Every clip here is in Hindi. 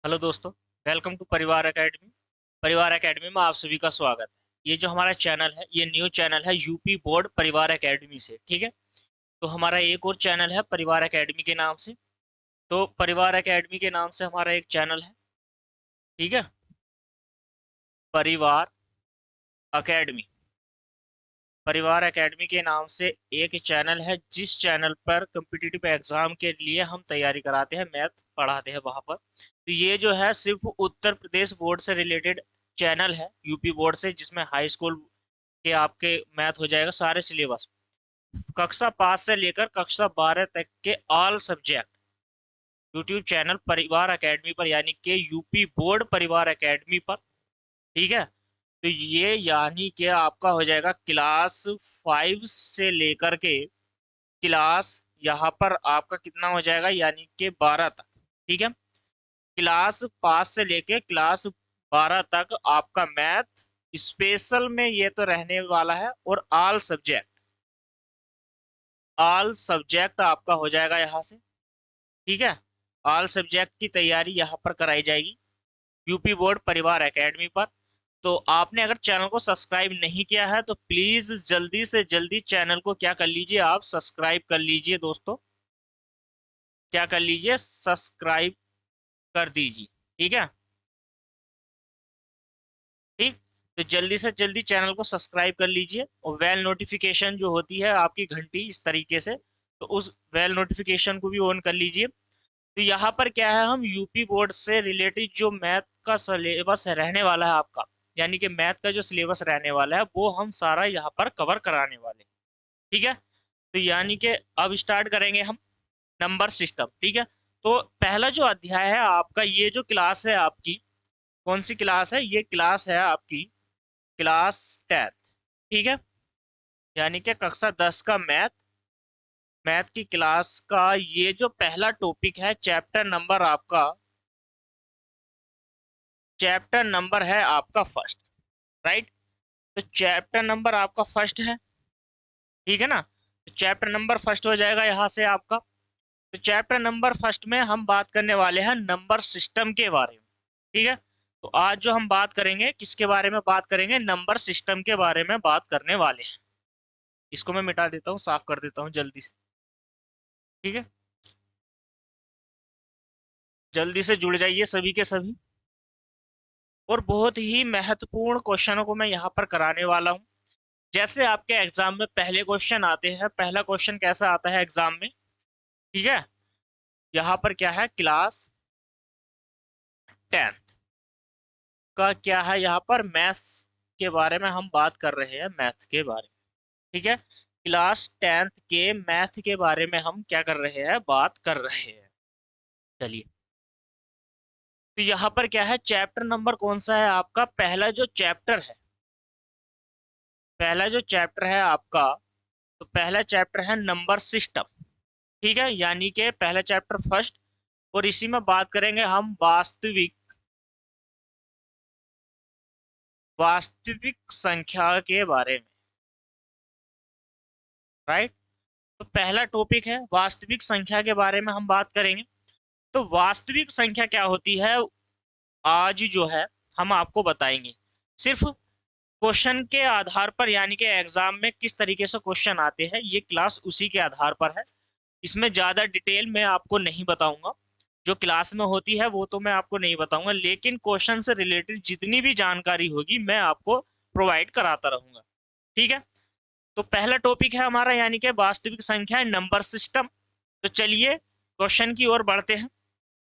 हेलो दोस्तों। वेलकम टू परिवार एकेडमी। परिवार एकेडमी में आप सभी का स्वागत है। ये जो हमारा चैनल है ये न्यू चैनल है यूपी बोर्ड परिवार एकेडमी से, ठीक है। तो हमारा एक और चैनल है परिवार एकेडमी के नाम से। तो परिवार एकेडमी के नाम से हमारा एक चैनल है, ठीक है। परिवार एकेडमी। परिवार एकेडमी के नाम से एक चैनल है जिस चैनल पर कम्पिटिटिव एग्जाम के लिए हम तैयारी कराते हैं, मैथ पढ़ाते हैं वहां पर। तो ये जो है सिर्फ उत्तर प्रदेश बोर्ड से रिलेटेड चैनल है, यूपी बोर्ड से, जिसमें हाई स्कूल के आपके मैथ हो जाएगा सारे सिलेबस, कक्षा 5 से लेकर कक्षा 12 तक के ऑल सब्जेक्ट यूट्यूब चैनल परिवार एकेडमी पर, यानी कि यूपी बोर्ड परिवार एकेडमी पर, ठीक है। तो ये यानी कि आपका हो जाएगा क्लास 5 से लेकर के क्लास, यहाँ पर आपका कितना हो जाएगा, यानी कि 12 तक, ठीक है। क्लास 5 से लेके क्लास 12 तक आपका मैथ स्पेशल में ये तो रहने वाला है, और ऑल सब्जेक्ट आपका हो जाएगा यहाँ से, ठीक है। ऑल सब्जेक्ट की तैयारी यहाँ पर कराई जाएगी यूपी बोर्ड परिवार एकेडमी पर। तो आपने अगर चैनल को सब्सक्राइब नहीं किया है तो प्लीज जल्दी से जल्दी चैनल को क्या कर लीजिए, आप सब्सक्राइब कर लीजिए दोस्तों। क्या कर लीजिए, सब्सक्राइब कर दीजिए, ठीक है। ठीक। तो जल्दी से जल्दी चैनल को सब्सक्राइब कर लीजिए, और वेल नोटिफिकेशन जो होती है आपकी घंटी इस तरीके से, तो उस वेल नोटिफिकेशन को भी ऑन कर लीजिए। तो यहाँ पर क्या है, हम यूपी बोर्ड से रिलेटेड जो मैथ का सिलेबस रहने वाला है आपका, यानी कि मैथ का जो सिलेबस रहने वाला है वो हम सारा यहाँ पर कवर कराने वाले हैं, ठीक है। तो यानी कि अब स्टार्ट करेंगे हम नंबर सिस्टम, ठीक है। तो पहला जो अध्याय है आपका, ये जो क्लास है आपकी, कौन सी क्लास है, ये क्लास है आपकी क्लास 10, ठीक है। यानी कि कक्षा 10 का मैथ, मैथ की क्लास का ये जो पहला टॉपिक है, चैप्टर नंबर आपका, चैप्टर नंबर है आपका फर्स्ट, राइट। तो चैप्टर नंबर आपका फर्स्ट है, ठीक है ना। तो चैप्टर नंबर फर्स्ट हो जाएगा यहाँ से आपका। तो चैप्टर नंबर फर्स्ट में हम बात करने वाले हैं नंबर सिस्टम के बारे में, ठीक है। तो आज जो हम बात करेंगे किसके बारे में बात करेंगे, नंबर सिस्टम के बारे में बात करने वाले हैं। इसको मैं मिटा देता हूँ, साफ कर देता हूँ जल्दी से, ठीक है। जल्दी से जुड़ जाइए सभी के सभी। और बहुत ही महत्वपूर्ण क्वेश्चनों को मैं यहाँ पर कराने वाला हूँ। जैसे आपके एग्जाम में पहले क्वेश्चन आते हैं, पहला क्वेश्चन कैसा आता है एग्जाम में, ठीक है। यहाँ पर क्या है, क्लास 10th का क्या है, यहाँ पर मैथ्स के बारे में हम बात कर रहे हैं, मैथ के बारे में, ठीक है। क्लास 10th के मैथ के बारे में हम क्या कर रहे हैं, बात कर रहे हैं। चलिए। तो यहाँ पर क्या है, चैप्टर नंबर कौन सा है आपका, पहला जो चैप्टर है, पहला जो चैप्टर है आपका, तो पहला चैप्टर है नंबर सिस्टम, ठीक है। यानी कि पहला चैप्टर फर्स्ट, और इसी में बात करेंगे हम वास्तविक संख्या के बारे में, राइट। तो पहला टॉपिक है वास्तविक संख्या के बारे में हम बात करेंगे। तो वास्तविक संख्या क्या होती है, आज जो है हम आपको बताएंगे, सिर्फ क्वेश्चन के आधार पर, यानी कि एग्जाम में किस तरीके से क्वेश्चन आते हैं ये क्लास उसी के आधार पर है। इसमें ज्यादा डिटेल में आपको नहीं बताऊंगा, जो क्लास में होती है वो तो मैं आपको नहीं बताऊंगा, लेकिन क्वेश्चन से रिलेटेड जितनी भी जानकारी होगी मैं आपको प्रोवाइड कराता रहूंगा, ठीक है। तो पहला टॉपिक है हमारा, यानी कि वास्तविक संख्या नंबर सिस्टम। तो चलिए क्वेश्चन की ओर बढ़ते हैं।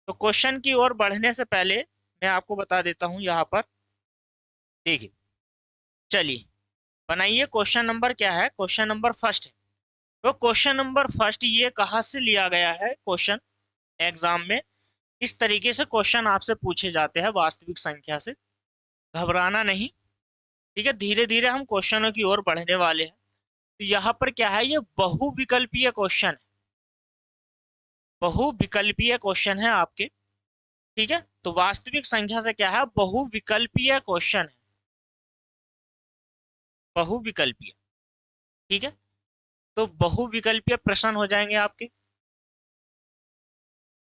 तो क्वेश्चन की ओर बढ़ने से पहले मैं आपको बता देता हूं यहाँ पर, देखिए, चलिए बनाइए। क्वेश्चन नंबर क्या है, क्वेश्चन नंबर फर्स्ट है। तो क्वेश्चन नंबर फर्स्ट ये कहाँ से लिया गया है क्वेश्चन, एग्जाम में इस तरीके से क्वेश्चन आपसे पूछे जाते हैं वास्तविक संख्या से, घबराना नहीं, ठीक है। धीरे धीरे हम क्वेश्चनों की ओर बढ़ने वाले हैं। तो यहाँ पर क्या है, ये बहुविकल्पीय क्वेश्चन है, बहुविकल्पीय क्वेश्चन है आपके, ठीक है। तो वास्तविक संख्या से क्या है, बहुविकल्पीय क्वेश्चन है, बहुविकल्पीय, ठीक है। तो बहुविकल्पीय प्रश्न हो जाएंगे आपके।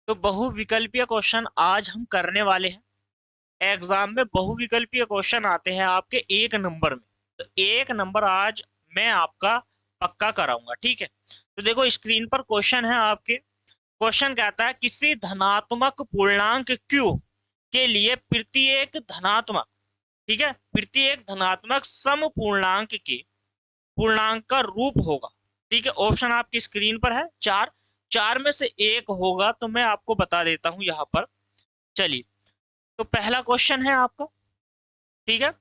तो बहुविकल्पीय क्वेश्चन आज हम करने वाले हैं। एग्जाम में बहुविकल्पीय क्वेश्चन आते हैं आपके 1 नंबर में, तो 1 नंबर आज मैं आपका पक्का कराऊंगा, ठीक है। तो देखो स्क्रीन पर क्वेश्चन है आपके। क्वेश्चन कहता है किसी धनात्मक पूर्णांक q के लिए प्रत्येक धनात्मक, ठीक है, प्रत्येक धनात्मक सम पूर्णांक के पूर्णांक का रूप होगा। ठीक है, ऑप्शन आपकी स्क्रीन पर है चार, चार में से एक होगा, तो मैं आपको बता देता हूं यहाँ पर। चलिए, तो पहला क्वेश्चन है आपका, ठीक है,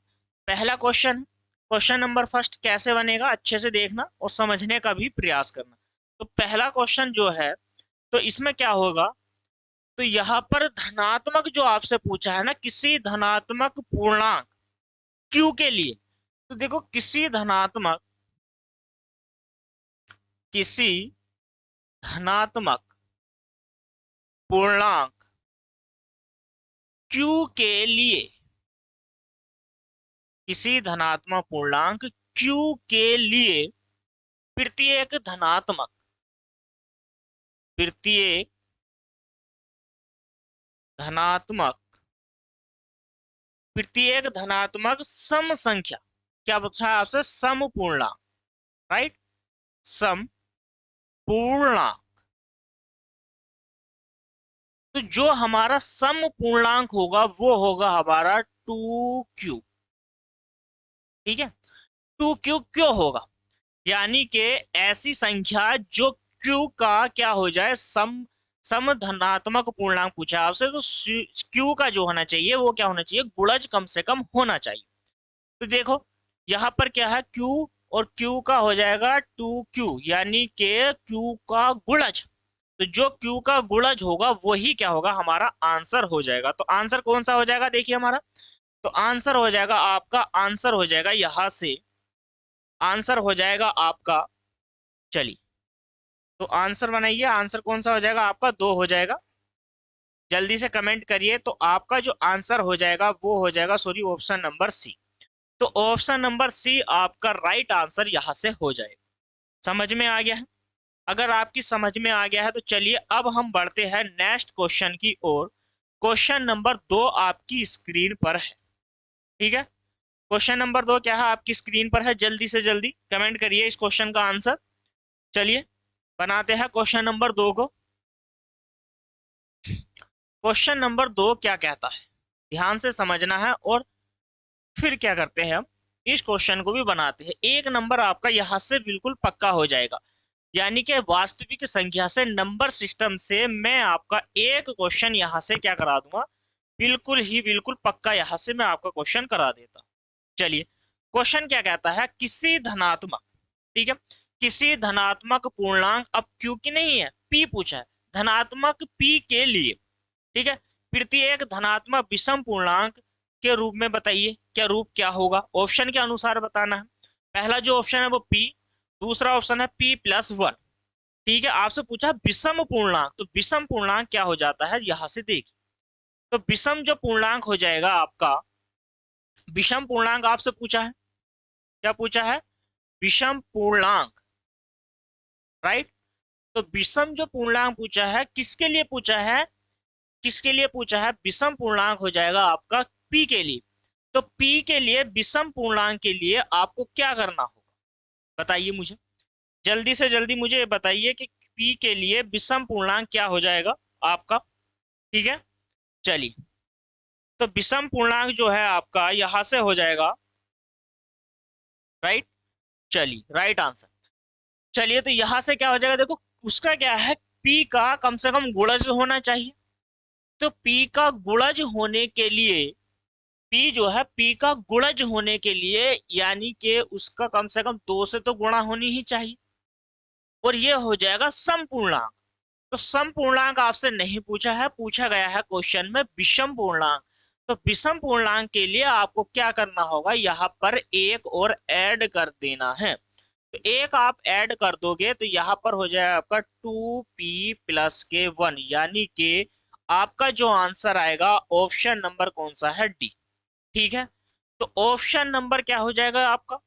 पहला क्वेश्चन, क्वेश्चन नंबर फर्स्ट कैसे बनेगा अच्छे से देखना और समझने का भी प्रयास करना। तो पहला क्वेश्चन जो है, तो इसमें क्या होगा, तो यहाँ पर धनात्मक जो आपसे पूछा है ना, किसी धनात्मक पूर्णांक क्यू के लिए, तो देखो किसी धनात्मक पूर्णांक क्यू के लिए, किसी धनात्मक पूर्णांक क्यू के लिए प्रत्येक धनात्मक, प्रत्येक धनात्मक, प्रत्येक धनात्मक सम संख्या, क्या पूछा है आपसे, सम पूर्णांक, राइट, सम पूर्णांक। तो जो हमारा सम पूर्णांक होगा वो होगा हमारा 2q, ठीक है। 2q क्यों होगा, यानी कि ऐसी संख्या जो q का क्या हो जाए, सम, सम धनात्मक पूर्णांक पूछा आपसे, तो q का जो होना चाहिए वो क्या होना चाहिए, गुणज कम से कम होना चाहिए। तो देखो यहाँ पर क्या है, q और q का हो जाएगा 2q, यानी कि q का गुणज। तो जो q का गुणज होगा वही क्या होगा, हमारा आंसर हो जाएगा। तो आंसर कौन सा हो जाएगा, देखिए हमारा, तो आंसर हो जाएगा आपका, आंसर हो जाएगा यहां से, आंसर हो जाएगा आपका, चलिए, तो आंसर बनाइए, आंसर कौन सा हो जाएगा आपका, 2 हो जाएगा। जल्दी से कमेंट करिए, तो आपका जो आंसर हो जाएगा वो हो जाएगा, सॉरी, ऑप्शन नंबर सी। तो ऑप्शन नंबर सी आपका राइट आंसर यहां से हो जाएगा। समझ में आ गया है? अगर आपकी समझ में आ गया है तो चलिए अब हम बढ़ते हैं नेक्स्ट क्वेश्चन की ओर। क्वेश्चन नंबर 2 आपकी स्क्रीन पर है, ठीक है। क्वेश्चन नंबर 2 क्या है, आपकी स्क्रीन पर है, जल्दी से जल्दी कमेंट करिए इस क्वेश्चन का आंसर। चलिए बनाते हैं क्वेश्चन नंबर 2 को। क्वेश्चन नंबर 2 क्या कहता है, ध्यान से समझना है, और फिर क्या करते हैं हम, इस क्वेश्चन को भी बनाते हैं। 1 नंबर आपका यहां से बिल्कुल पक्का हो जाएगा, यानी कि वास्तविक संख्या से नंबर सिस्टम से मैं आपका एक क्वेश्चन यहां से क्या करा दूंगा, बिल्कुल ही बिल्कुल पक्का यहां से मैं आपका क्वेश्चन करा देता हूं। चलिए, क्वेश्चन क्या कहता है, किसी धनात्मक, ठीक है, किसी धनात्मक पूर्णांक, अब क्यों की नहीं है, पी पूछा है, धनात्मक पी के लिए, ठीक है, प्रत्येक धनात्मक विषम पूर्णांक के रूप में बताइए, क्या रूप क्या होगा, ऑप्शन के अनुसार बताना है। पहला जो ऑप्शन है वो पी, दूसरा ऑप्शन है p+1, ठीक है। आपसे पूछा विषम पूर्णांक, तो विषम पूर्णांक क्या हो जाता है, यहां से देखिए, तो विषम जो पूर्णांक हो जाएगा आपका, विषम पूर्णांक आपसे पूछा है, क्या पूछा है, विषम पूर्णांक, राइट। तो विषम जो पूर्णांक पूछा है, किसके लिए पूछा है, किसके लिए पूछा है, विषम पूर्णांक हो जाएगा आपका p के लिए। तो p के लिए, विषम पूर्णांक के लिए आपको क्या करना होगा, बताइए मुझे, जल्दी से जल्दी मुझे बताइए कि p के लिए विषम पूर्णांक क्या हो जाएगा आपका, ठीक है। चलिए, तो विषम पूर्णांक जो है आपका यहां से हो जाएगा, राइट, चलिए राइट आंसर। चलिए, तो यहां से क्या हो जाएगा, देखो उसका क्या है, p का कम से कम गुणज होना चाहिए। तो p का गुणज होने के लिए, p जो है, p का गुणज होने के लिए, यानी कि उसका कम से कम 2 से तो गुणा होनी ही चाहिए, और ये हो जाएगा समपूर्णांक। तो समपूर्णांक आपसे नहीं पूछा है, पूछा गया है क्वेश्चन में विषम पूर्णांक। तो विषम पूर्णांक के लिए आपको क्या करना होगा, यहाँ पर एक और ऐड कर देना है। तो एक आप ऐड कर दोगे तो यहाँ पर हो जाएगा आपका 2p+1, यानी कि आपका जो आंसर आएगा ऑप्शन नंबर कौन सा है, डी, ठीक है। तो ऑप्शन नंबर क्या हो जाएगा आपका,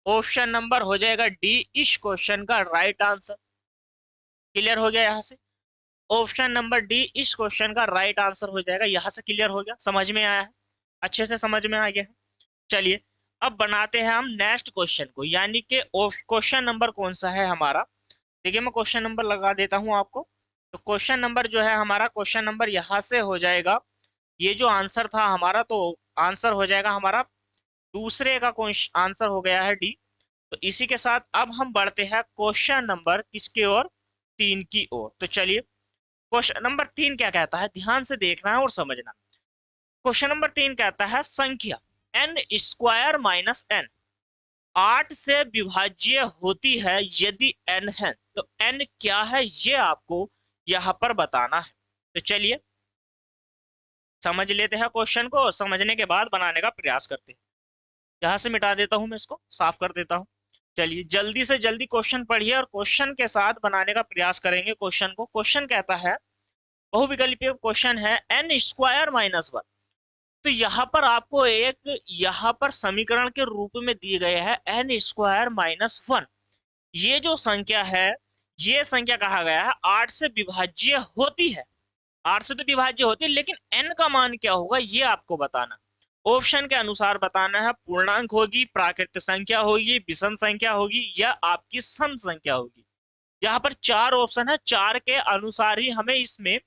ऑप्शन नंबर हो जाएगा डी, इस क्वेश्चन का राइट आंसर। क्लियर हो गया यहाँ से। ऑप्शन नंबर डी इस क्वेश्चन का राइट आंसर हो जाएगा। यहां से क्लियर हो गया, समझ में आया है, अच्छे से समझ में आ गया है। चलिए अब बनाते हैं हम नेक्स्ट क्वेश्चन को, यानी कि क्वेश्चन नंबर कौन सा है हमारा। देखिए मैं क्वेश्चन नंबर लगा देता हूं आपको। तो क्वेश्चन नंबर जो है हमारा, क्वेश्चन नंबर यहाँ से हो जाएगा, ये जो आंसर था हमारा, तो आंसर हो जाएगा हमारा दूसरे का आंसर हो गया है डी। तो इसी के साथ अब हम बढ़ते हैं क्वेश्चन नंबर किसकी ओर, 3 की ओर। तो चलिए क्वेश्चन नंबर 3 क्या कहता है, ध्यान से देखना है और समझना। क्वेश्चन नंबर 3 कहता है संख्या एन स्क्वायर माइनस एन 8 से विभाज्य होती है यदि एन है, तो एन क्या है ये आपको यहाँ पर बताना है। तो चलिए समझ लेते हैं क्वेश्चन को, समझने के बाद बनाने का प्रयास करते हैं। यहाँ से मिटा देता हूं, मैं इसको साफ कर देता हूँ। चलिए जल्दी से जल्दी क्वेश्चन पढ़िए और क्वेश्चन के साथ बनाने का प्रयास करेंगे क्वेश्चन को। क्वेश्चन कहता है, बहुविकल्पीय क्वेश्चन है, एन स्क्वायर माइनस वन। तो यहाँ पर आपको एक यहाँ पर समीकरण के रूप में दिए गए हैं एन स्क्वायर माइनस वन। ये जो संख्या है, ये संख्या कहा गया है 8 से विभाज्य होती है। 8 से तो विभाज्य होती है, लेकिन n का मान क्या होगा ये आपको बताना। ऑप्शन के अनुसार बताना है, पूर्णांक होगी, प्राकृतिक संख्या होगी, विषम संख्या होगी, या आपकी सम संख्या होगी। यहाँ पर 4 ऑप्शन है, 4 के अनुसार ही हमें इसमें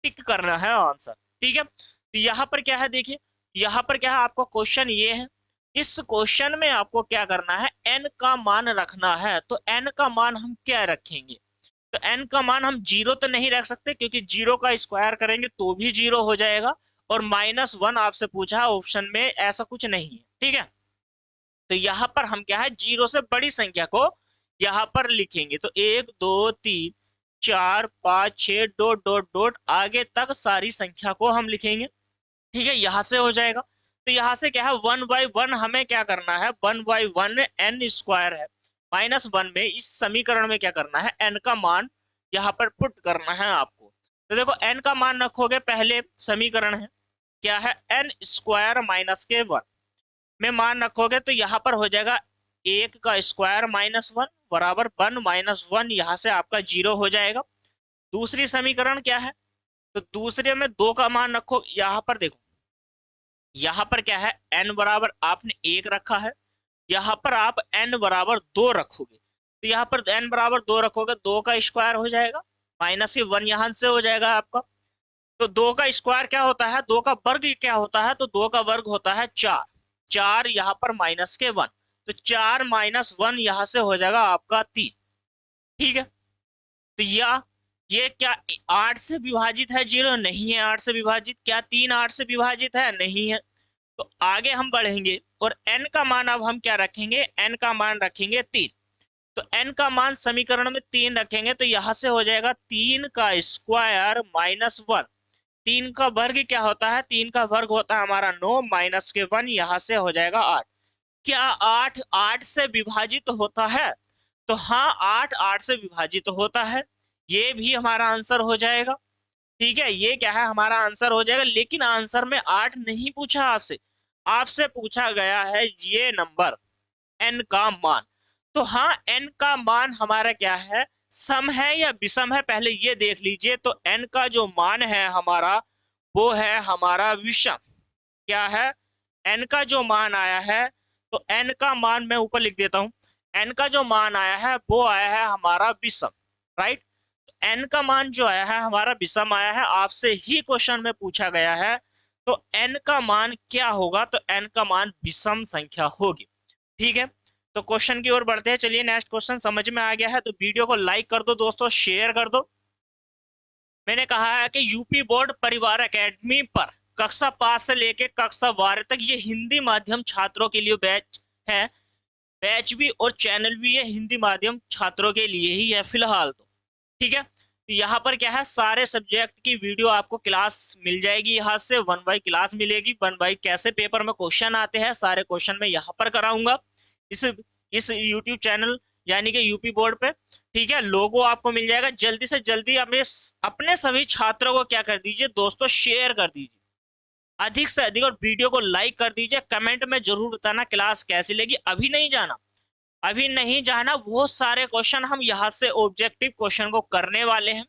टिक करना है आंसर। ठीक है, तो यहाँ पर क्या है, देखिए यहाँ पर क्या है, आपका क्वेश्चन ये है। इस क्वेश्चन में आपको क्या करना है, n का मान रखना है। तो n का मान हम क्या रखेंगे, तो n का मान हम 0 तो नहीं रख सकते, क्योंकि 0 का स्क्वायर करेंगे तो भी 0 हो जाएगा। और -1 आपसे पूछा है, ऑप्शन में ऐसा कुछ नहीं है। ठीक है, तो यहाँ पर हम क्या है, 0 से बड़ी संख्या को यहाँ पर लिखेंगे। तो 1 2 3 4 5 6 डॉट डॉट डॉट आगे तक सारी संख्या को हम लिखेंगे। ठीक है, यहाँ से हो जाएगा। तो यहाँ से क्या है, 1/1 हमें क्या करना है, 1/1 n स्क्वायर है, -1 में इस समीकरण में क्या करना है, n का मान यहाँ पर पुट करना है आपको। तो देखो n का मान रखोगे, पहले समीकरण है क्या है, n स्क्वायर माइनस के 1 में मान रखोगे, तो यहाँ पर हो जाएगा 1 का स्क्वायर -1 बराबर 1 -1, यहाँ से आपका 0 हो जाएगा। दूसरी समीकरण क्या है, तो दूसरे में 2 का मान रखो। यहाँ पर देखो, यहाँ पर क्या है, n बराबर आपने 1 रखा है, यहाँ पर आप n बराबर 2 रखोगे। तो यहाँ पर n बराबर 2 रखोगे, 2 का स्क्वायर हो जाएगा, माइनस के 1 यहाँ से हो जाएगा आपका। तो 2 का स्क्वायर क्या होता है, 2 का वर्ग क्या होता है, तो 2 का वर्ग होता है 4। 4 यहाँ पर माइनस के 1, तो 4 -1 यहाँ से हो जाएगा आपका 3। ठीक है, तो ये क्या 8 से विभाजित है, 0 नहीं है 8 से विभाजित, क्या 3 8 से विभाजित है, नहीं है। तो आगे हम बढ़ेंगे और n का मान अब हम क्या रखेंगे, n का मान रखेंगे 3। तो n का मान समीकरण में 3 रखेंगे, तो यहां से हो जाएगा 3 का स्क्वायर -1। 3 का वर्ग क्या होता है, 3 का वर्ग होता है हमारा 9 माइनस के 1, यहाँ से हो जाएगा 8। क्या 8 8 से विभाजित होता है, तो हाँ 8 8 से विभाजित होता है, ये भी हमारा आंसर हो जाएगा। ठीक है, ये क्या है, हमारा आंसर हो जाएगा। लेकिन आंसर में 8 नहीं पूछा आपसे, आपसे पूछा गया है ये नंबर n का मान। तो हाँ n का मान हमारा क्या है, सम है या विषम है, पहले ये देख लीजिए। तो n का जो मान है हमारा, वो है हमारा विषम। क्या है, n का जो मान आया है, तो n का मान मैं ऊपर लिख देता हूं, n का जो मान आया है वो आया है हमारा विषम। राइट, तो n का मान जो आया है हमारा विषम आया है, आपसे ही क्वेश्चन में पूछा गया है। तो n का मान क्या होगा, तो n का मान विषम संख्या होगी। ठीक है, तो क्वेश्चन की ओर बढ़ते हैं। चलिए नेक्स्ट क्वेश्चन समझ में आ गया है तो वीडियो को लाइक कर दो दोस्तों, शेयर कर दो। मैंने कहा है कि यूपी बोर्ड परिवार एकेडमी पर कक्षा 5 से लेकर कक्षा 12 तक ये हिंदी माध्यम छात्रों के लिए बैच है। बैच भी और चैनल भी ये हिंदी माध्यम छात्रों के लिए ही है फिलहाल तो। ठीक है, तो यहाँ पर क्या है, सारे सब्जेक्ट की वीडियो आपको क्लास मिल जाएगी, यहाँ से 1 बाई क्लास मिलेगी, 1 बाई कैसे पेपर में क्वेश्चन आते हैं, सारे क्वेश्चन मैं यहाँ पर कराऊंगा इस यूट्यूब चैनल यानी कि यूपी बोर्ड पे। ठीक है, लोगो आपको मिल जाएगा। जल्दी से जल्दी अपने सभी छात्रों को क्या कर दीजिए दोस्तों, शेयर कर दीजिए अधिक से अधिक, और वीडियो को लाइक कर दीजिए। कमेंट में जरूर बताना क्लास कैसी लगी। अभी नहीं जाना, अभी नहीं जाना, वो सारे क्वेश्चन हम यहाँ से ऑब्जेक्टिव क्वेश्चन को करने वाले हैं।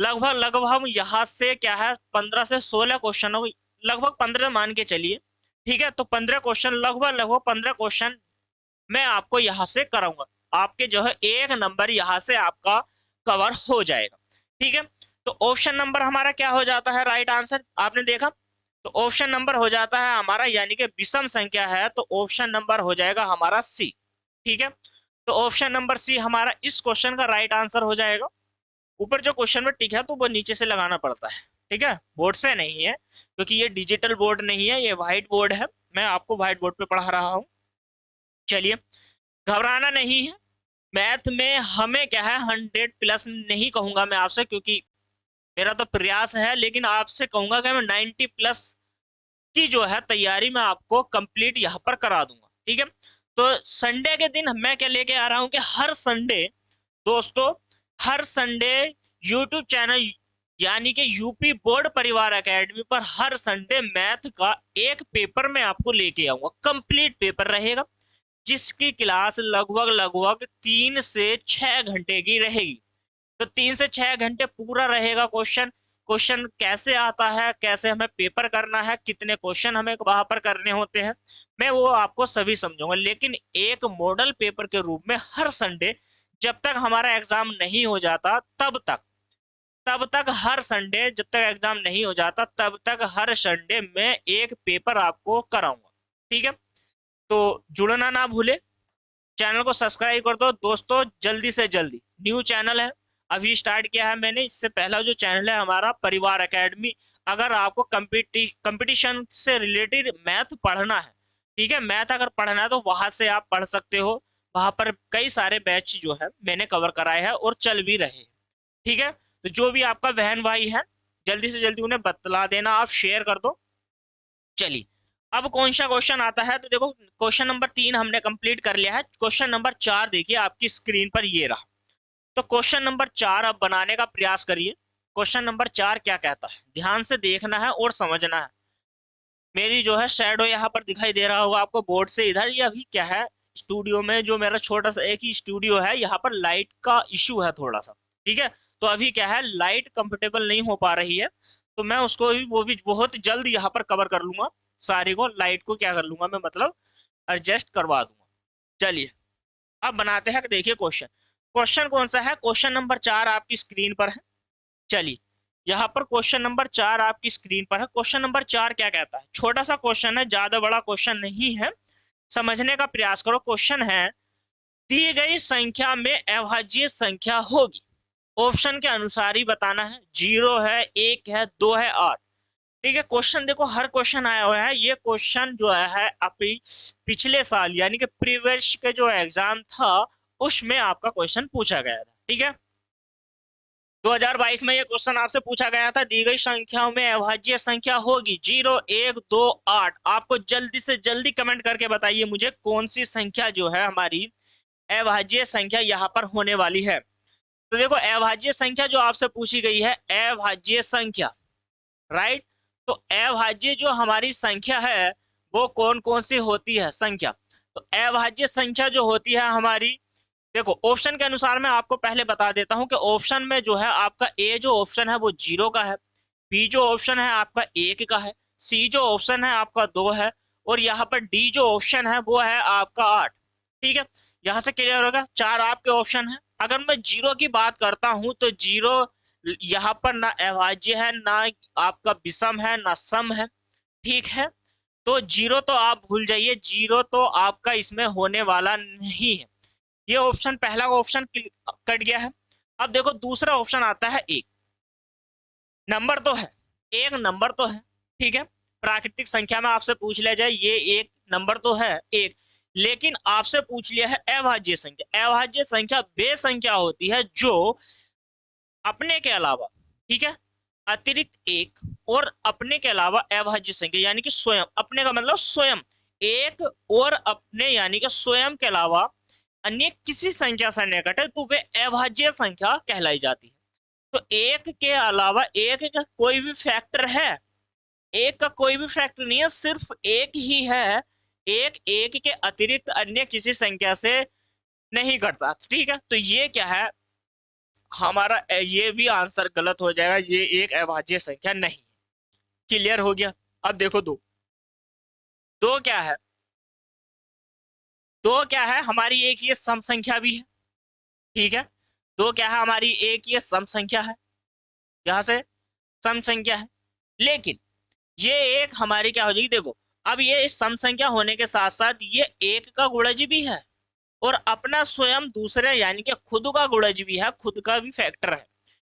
लगभग लगभग हम यहाँ से क्या है 15 से 16 क्वेश्चन, लगभग 15 मान के चलिए, ठीक है। तो 15 क्वेश्चन, लगभग लगभग 15 क्वेश्चन मैं आपको यहाँ से कराऊंगा। आपके जो है 1 नंबर यहाँ से आपका कवर हो जाएगा, ठीक है। तो ऑप्शन नंबर हमारा क्या हो जाता है, राइट आंसर आपने देखा। तो ऑप्शन नंबर हो जाता है हमारा, यानी कि विषम संख्या है तो ऑप्शन नंबर हो जाएगा हमारा सी, ठीक है। तो ऑप्शन नंबर सी हमारा इस क्वेश्चन का राइट आंसर हो जाएगा। ऊपर जो क्वेश्चन में टिक है तो वो नीचे से लगाना पड़ता है, ठीक है, बोर्ड से नहीं है, क्योंकि ये डिजिटल बोर्ड नहीं है, ये व्हाइट बोर्ड है। मैं आपको व्हाइट बोर्ड पे पढ़ा रहा हूँ। चलिए, घबराना नहीं है। मैथ में हमें क्या है 100+ नहीं कहूंगा मैं आपसे, क्योंकि मेरा तो प्रयास है, लेकिन आपसे कहूंगा कि मैं 90+ की जो है तैयारी मैं आपको कंप्लीट यहाँ पर करा दूंगा, ठीक है। तो संडे के दिन मैं क्या लेके आ रहा हूँ कि हर संडे दोस्तों, हर संडे यूट्यूब चैनल यानी कि यूपी बोर्ड परिवार एकेडमी पर हर संडे मैथ का एक पेपर मैं आपको लेके आऊंगा। कंप्लीट पेपर रहेगा, जिसकी क्लास लगभग लगभग 3 से 6 घंटे की रहेगी। तो 3 से 6 घंटे पूरा रहेगा। क्वेश्चन क्वेश्चन कैसे आता है, कैसे हमें पेपर करना है, कितने क्वेश्चन हमें वहां पर करने होते हैं, मैं वो आपको सभी समझाऊंगा। लेकिन एक मॉडल पेपर के रूप में हर संडे, जब तक हमारा एग्जाम नहीं हो जाता तब तक हर संडे, जब तक एग्जाम नहीं हो जाता तब तक हर संडे मैं एक पेपर आपको कराऊंगा, ठीक है। तो जुड़ना ना भूले, चैनल को सब्सक्राइब कर दो दोस्तों, जल्दी से जल्दी। न्यू चैनल है, अभी स्टार्ट किया है मैंने। इससे पहला जो चैनल है हमारा परिवार एकेडमी, अगर आपको कंपटीशन से रिलेटेड मैथ पढ़ना है, ठीक है, मैथ अगर पढ़ना है तो वहां से आप पढ़ सकते हो। वहां पर कई सारे बैच जो है मैंने कवर कराए हैं और चल भी रहे हैं, ठीक है। तो जो भी आपका बहन भाई है, जल्दी से जल्दी उन्हें बतला देना, आप शेयर कर दो। चलिए, अब कौन सा क्वेश्चन आता है, तो देखो क्वेश्चन नंबर 3 हमने कंप्लीट कर लिया है। क्वेश्चन नंबर 4 देखिए आपकी स्क्रीन पर ये रहा। तो क्वेश्चन नंबर 4 अब बनाने का प्रयास करिए। क्वेश्चन नंबर 4 क्या कहता है, ध्यान से देखना है और समझना है। मेरी जो है शैडो यहाँ पर दिखाई दे रहा होगा आपको बोर्ड से इधर। ये अभी क्या है, स्टूडियो में जो मेरा छोटा सा एक ही स्टूडियो है, यहाँ पर लाइट का इशू है थोड़ा सा, ठीक है। तो अभी क्या है, लाइट कंफर्टेबल नहीं हो पा रही है, तो मैं उसको भी वो भी बहुत जल्द यहाँ पर कवर कर लूंगा। सारी को लाइट को क्या कर लूंगा मैं, मतलब एडजस्ट करवा दूंगा। चलिए, अब बनाते हैं, देखिए क्वेश्चन। क्वेश्चन कौन सा है, क्वेश्चन नंबर 4 आपकी स्क्रीन पर है। चलिए, यहाँ पर क्वेश्चन नंबर 4 आपकी स्क्रीन पर है। क्वेश्चन नंबर 4 क्या कहता है, छोटा सा क्वेश्चन है, ज्यादा बड़ा क्वेश्चन नहीं है, समझने का प्रयास करो। क्वेश्चन है, दी गई संख्या में अभाज्य संख्या होगी, ऑप्शन के अनुसार ही बताना है। 0 है, 1 है, 2 है, 8, ठीक है। क्वेश्चन देखो, हर क्वेश्चन आया हुआ है। ये क्वेश्चन जो है अभी पिछले साल यानी कि प्रीवियस के जो एग्जाम था उसमें आपका क्वेश्चन पूछा गया था, ठीक है। 2022 में ये क्वेश्चन आपसे पूछा गया था, दी गई संख्याओं में अभाज्य संख्या होगी 0, 1, 2, 8। आपको जल्दी से जल्दी कमेंट करके बताइए मुझे कौन सी संख्या जो है हमारी अभाज्य संख्या यहाँ पर होने वाली है। तो देखो, अभाज्य संख्या जो आपसे पूछी गई है, अभाज्य संख्या, राइट। तो अभाज्य जो हमारी संख्या है वो कौन कौन सी होती है संख्या। तो अभाज्य संख्या जो होती है हमारी, देखो ऑप्शन के अनुसार मैं आपको पहले बता देता हूं कि ऑप्शन में जो है आपका ए जो ऑप्शन है वो 0 का है, बी जो ऑप्शन है आपका 1 का है, सी जो ऑप्शन है आपका 2 है, और यहाँ पर डी जो ऑप्शन है वो है आपका 8, ठीक है। यहाँ से क्लियर होगा, 4 आपके ऑप्शन है। अगर मैं 0 की बात करता हूं तो 0 यहाँ पर ना अभाज्य है, ना आपका विषम है, ना सम है, ठीक है। तो 0 तो आप भूल जाइए, 0 तो आपका इसमें होने वाला नहीं है। ये ऑप्शन, पहला ऑप्शन कट गया है। अब देखो दूसरा ऑप्शन आता है, एक नंबर तो है, एक नंबर तो है, ठीक है। प्राकृतिक संख्या में आपसे पूछ लिया जाए, ये एक नंबर तो है एक, लेकिन आपसे पूछ लिया है अभाज्य संख्या। अभाज्य संख्या वे संख्या होती है जो अपने के अलावा, ठीक है, अतिरिक्त एक और अपने के अलावा अभाज्य संख्या यानी कि स्वयं, अपने का मतलब स्वयं, एक और अपने यानी कि स्वयं के अलावा अन्य किसी संख्या से निकट है तो वे अभाज्य संख्या कहलाई जाती है। तो एक के अलावा एक का कोई भी फैक्टर है, एक का कोई भी फैक्टर नहीं है, सिर्फ एक ही है, एक एक के अतिरिक्त अन्य किसी संख्या से नहीं घटता, ठीक है। तो ये क्या है, हमारा ये भी आंसर गलत हो जाएगा, ये एक अभाज्य संख्या नहीं है। क्लियर हो गया। अब देखो दो, दो क्या है, दो क्या है हमारी एक ये सम संख्या भी है, ठीक है। दो क्या है हमारी एक ये सम संख्या है, यहां से सम संख्या है, लेकिन ये एक हमारी क्या हो जाएगी, देखो अब ये इस सम संख्या होने के साथ साथ ये एक का गुणज भी है और अपना स्वयं दूसरे यानी कि खुद का गुणज भी है, खुद का भी फैक्टर है,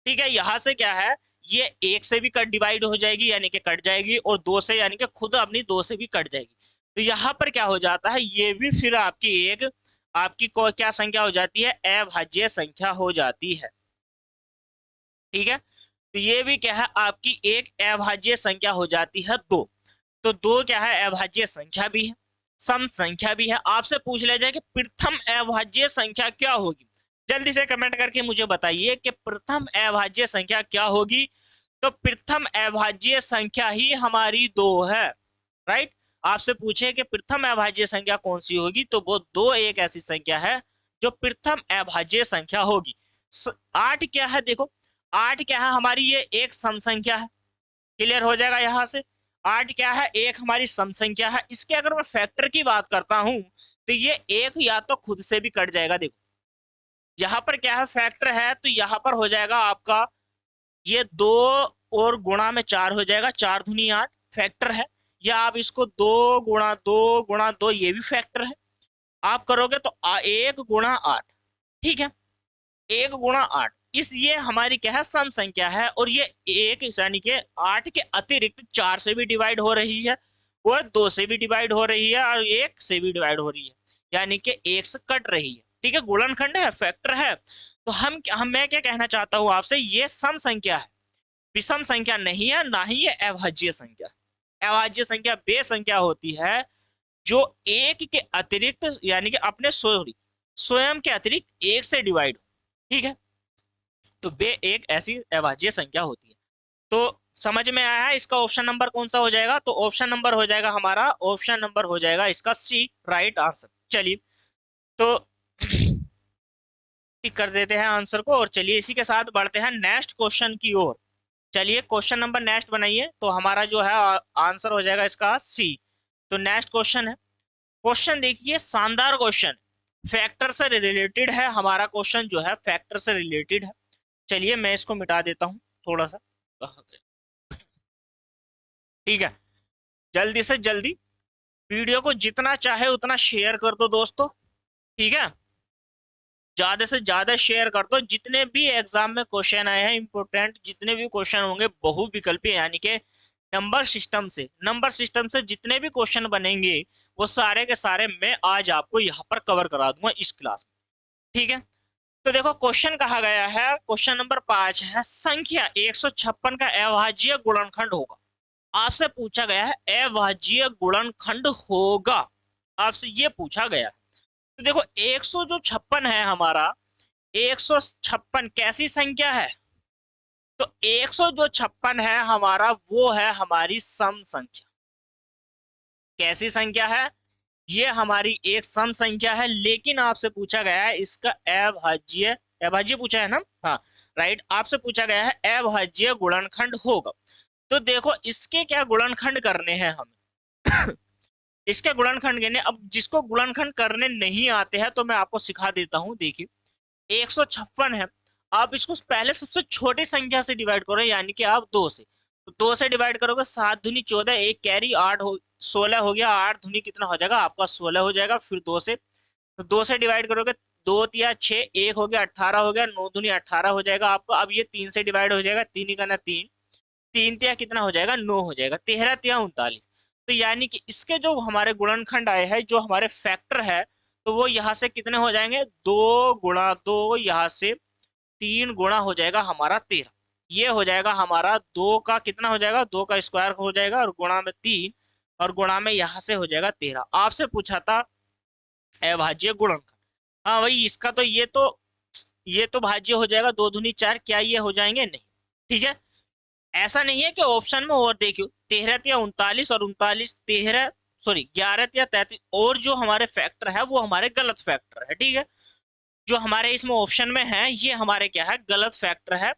ठीक है। यहां से क्या है, ये एक से भी कट डिवाइड हो जाएगी यानी कि कट जाएगी, और दो से यानी कि खुद अपनी दो से भी कट जाएगी। तो यहाँ पर क्या हो जाता है, ये भी फिर आपकी एक आपकी को क्या संख्या हो जाती है, अभाज्य संख्या हो जाती है, ठीक है। तो ये भी क्या है आपकी एक अभाज्य संख्या हो जाती है दो। तो दो क्या है अभाज्य संख्या भी है, सम संख्या भी है। आपसे पूछ लिया जाए कि प्रथम अभाज्य संख्या क्या होगी, जल्दी से कमेंट करके मुझे बताइए कि प्रथम अभाज्य संख्या क्या होगी। तो प्रथम अभाज्य संख्या ही हमारी दो है, राइट। आपसे पूछे कि प्रथम अभाज्य संख्या कौन सी होगी, तो वो दो एक ऐसी संख्या है जो प्रथम अभाज्य संख्या होगी। आठ क्या है, देखो आठ क्या है हमारी ये एक सम संख्या है, क्लियर हो जाएगा यहाँ से। आठ क्या है, एक हमारी सम संख्या है। इसके अगर मैं फैक्टर की बात करता हूं तो ये एक या तो खुद से भी कट जाएगा, देखो यहाँ पर क्या है फैक्टर है, तो यहाँ पर हो जाएगा आपका ये दो और गुणा में चार हो जाएगा, चार दूनी आठ फैक्टर है। या आप इसको दो गुणा दो ये भी फैक्टर है, आप करोगे तो एक गुणा आठ, ठीक है। एक गुणा आठ इस ये हमारी क्या है सम संख्या है, और ये एक यानी कि आठ के अतिरिक्त चार से भी डिवाइड हो रही है और दो से भी डिवाइड हो रही है और एक से भी डिवाइड हो रही है, यानी कि एक से कट रही है, ठीक है। गुणनखंड है, फैक्टर है। तो हम मैं क्या कहना चाहता हूं आपसे, ये सम संख्या है, विषम संख्या नहीं है, ना ही ये अभाज्य संख्या। अभाज्य संख्या वे संख्या होती है जो एक के अतिरिक्त यानी कि अपने स्वयं के अतिरिक्त एक से डिवाइड हो, ठीक है। तो वे एक ऐसी अभाज्य संख्या होती है। तो समझ में आया है, इसका ऑप्शन नंबर कौन सा हो जाएगा, तो ऑप्शन नंबर हो जाएगा हमारा, ऑप्शन नंबर हो जाएगा इसका सी, राइट आंसर। चलिए तो टिक कर देते हैं आंसर को, और चलिए इसी के साथ बढ़ते हैं नेक्स्ट क्वेश्चन की ओर। चलिए क्वेश्चन नंबर नेक्स्ट बनाइए, तो हमारा जो है आंसर हो जाएगा इसका सी। तो नेक्स्ट क्वेश्चन है, क्वेश्चन देखिए शानदार क्वेश्चन, फैक्टर से रिलेटेड है हमारा क्वेश्चन, जो है फैक्टर से रिलेटेड है। चलिए मैं इसको मिटा देता हूँ थोड़ा सा, ठीक है। जल्दी से जल्दी वीडियो को जितना चाहे उतना शेयर कर दो दोस्तों, ठीक है। ज्यादा से ज्यादा शेयर कर दो, जितने भी एग्जाम में क्वेश्चन आए हैं इंपोर्टेंट, जितने भी क्वेश्चन होंगे बहुविकल्पी यानी कि नंबर सिस्टम से जितने भी क्वेश्चन बनेंगे वो सारे के सारे मैं आज आपको यहाँ पर कवर करा दूंगा इस क्लास में, ठीक है। तो देखो क्वेश्चन कहा गया है, क्वेश्चन नंबर 5 है, संख्या 156 का अभाज्य गुणनखंड होगा। आपसे पूछा गया है अभाज्य गुणनखंड होगा, आपसे ये पूछा गया है। तो देखो 156 है हमारा, 156 कैसी संख्या है, तो 156 है हमारा, वो है हमारी सम संख्या। कैसी संख्या है, ये हमारी एक सम संख्या है, लेकिन आपसे पूछा गया है इसका अभाज्य, अभाज्य पूछा है ना, हाँ राइट, आपसे पूछा गया है अभाज्य गुणनखंड होगा। तो देखो इसके क्या गुणनखंड करने हैं हमें इसके गुणनखंड करने, अब जिसको गुणनखंड करने नहीं आते हैं तो मैं आपको सिखा देता हूं। देखिए 156 है, आप इसको पहले सबसे छोटी संख्या से डिवाइड करो, यानी कि आप दो से, तो दो से डिवाइड करोगे 7 दूनी 14, एक कैरी 8 हो 16 हो गया, 8 दूनी कितना हो जाएगा आपका 16 हो जाएगा। फिर दो से, तो दो से डिवाइड करोगे, दो तिया 6, एक हो गया 18 हो गया, 9 दूनी 18 हो जाएगा आपका। अब ये 3 से डिवाइड हो जाएगा, 3 ही करना 3, 3 तिया कितना हो जाएगा 9 हो जाएगा, 13 तिया 39। तो यानी कि इसके जो हमारे गुणनखंड आए हैं, जो हमारे फैक्टर है, तो वो यहाँ से कितने हो जाएंगे, 2 गुणा 2, यहाँ से 3 गुणा हो जाएगा हमारा 13। ये हो जाएगा हमारा दो का कितना हो जाएगा, दो का स्क्वायर हो जाएगा और गुणा में 3, और गुणा में यहाँ से हो जाएगा 13। आपसे पूछा था अभाज्य गुणनखंड, हाँ भाई इसका तो ये तो भाज्य हो जाएगा, 2 दूनी 4, क्या ये हो जाएंगे, नहीं, ठीक है। ऐसा नहीं है कि ऑप्शन में और देखियो 13 या 39 और 39 13 सॉरी 11 या 33, और जो हमारे फैक्टर है वो हमारे गलत फैक्टर है, ठीक है। जो हमारे इसमें ऑप्शन में है ये हमारे क्या है, गलत फैक्टर है।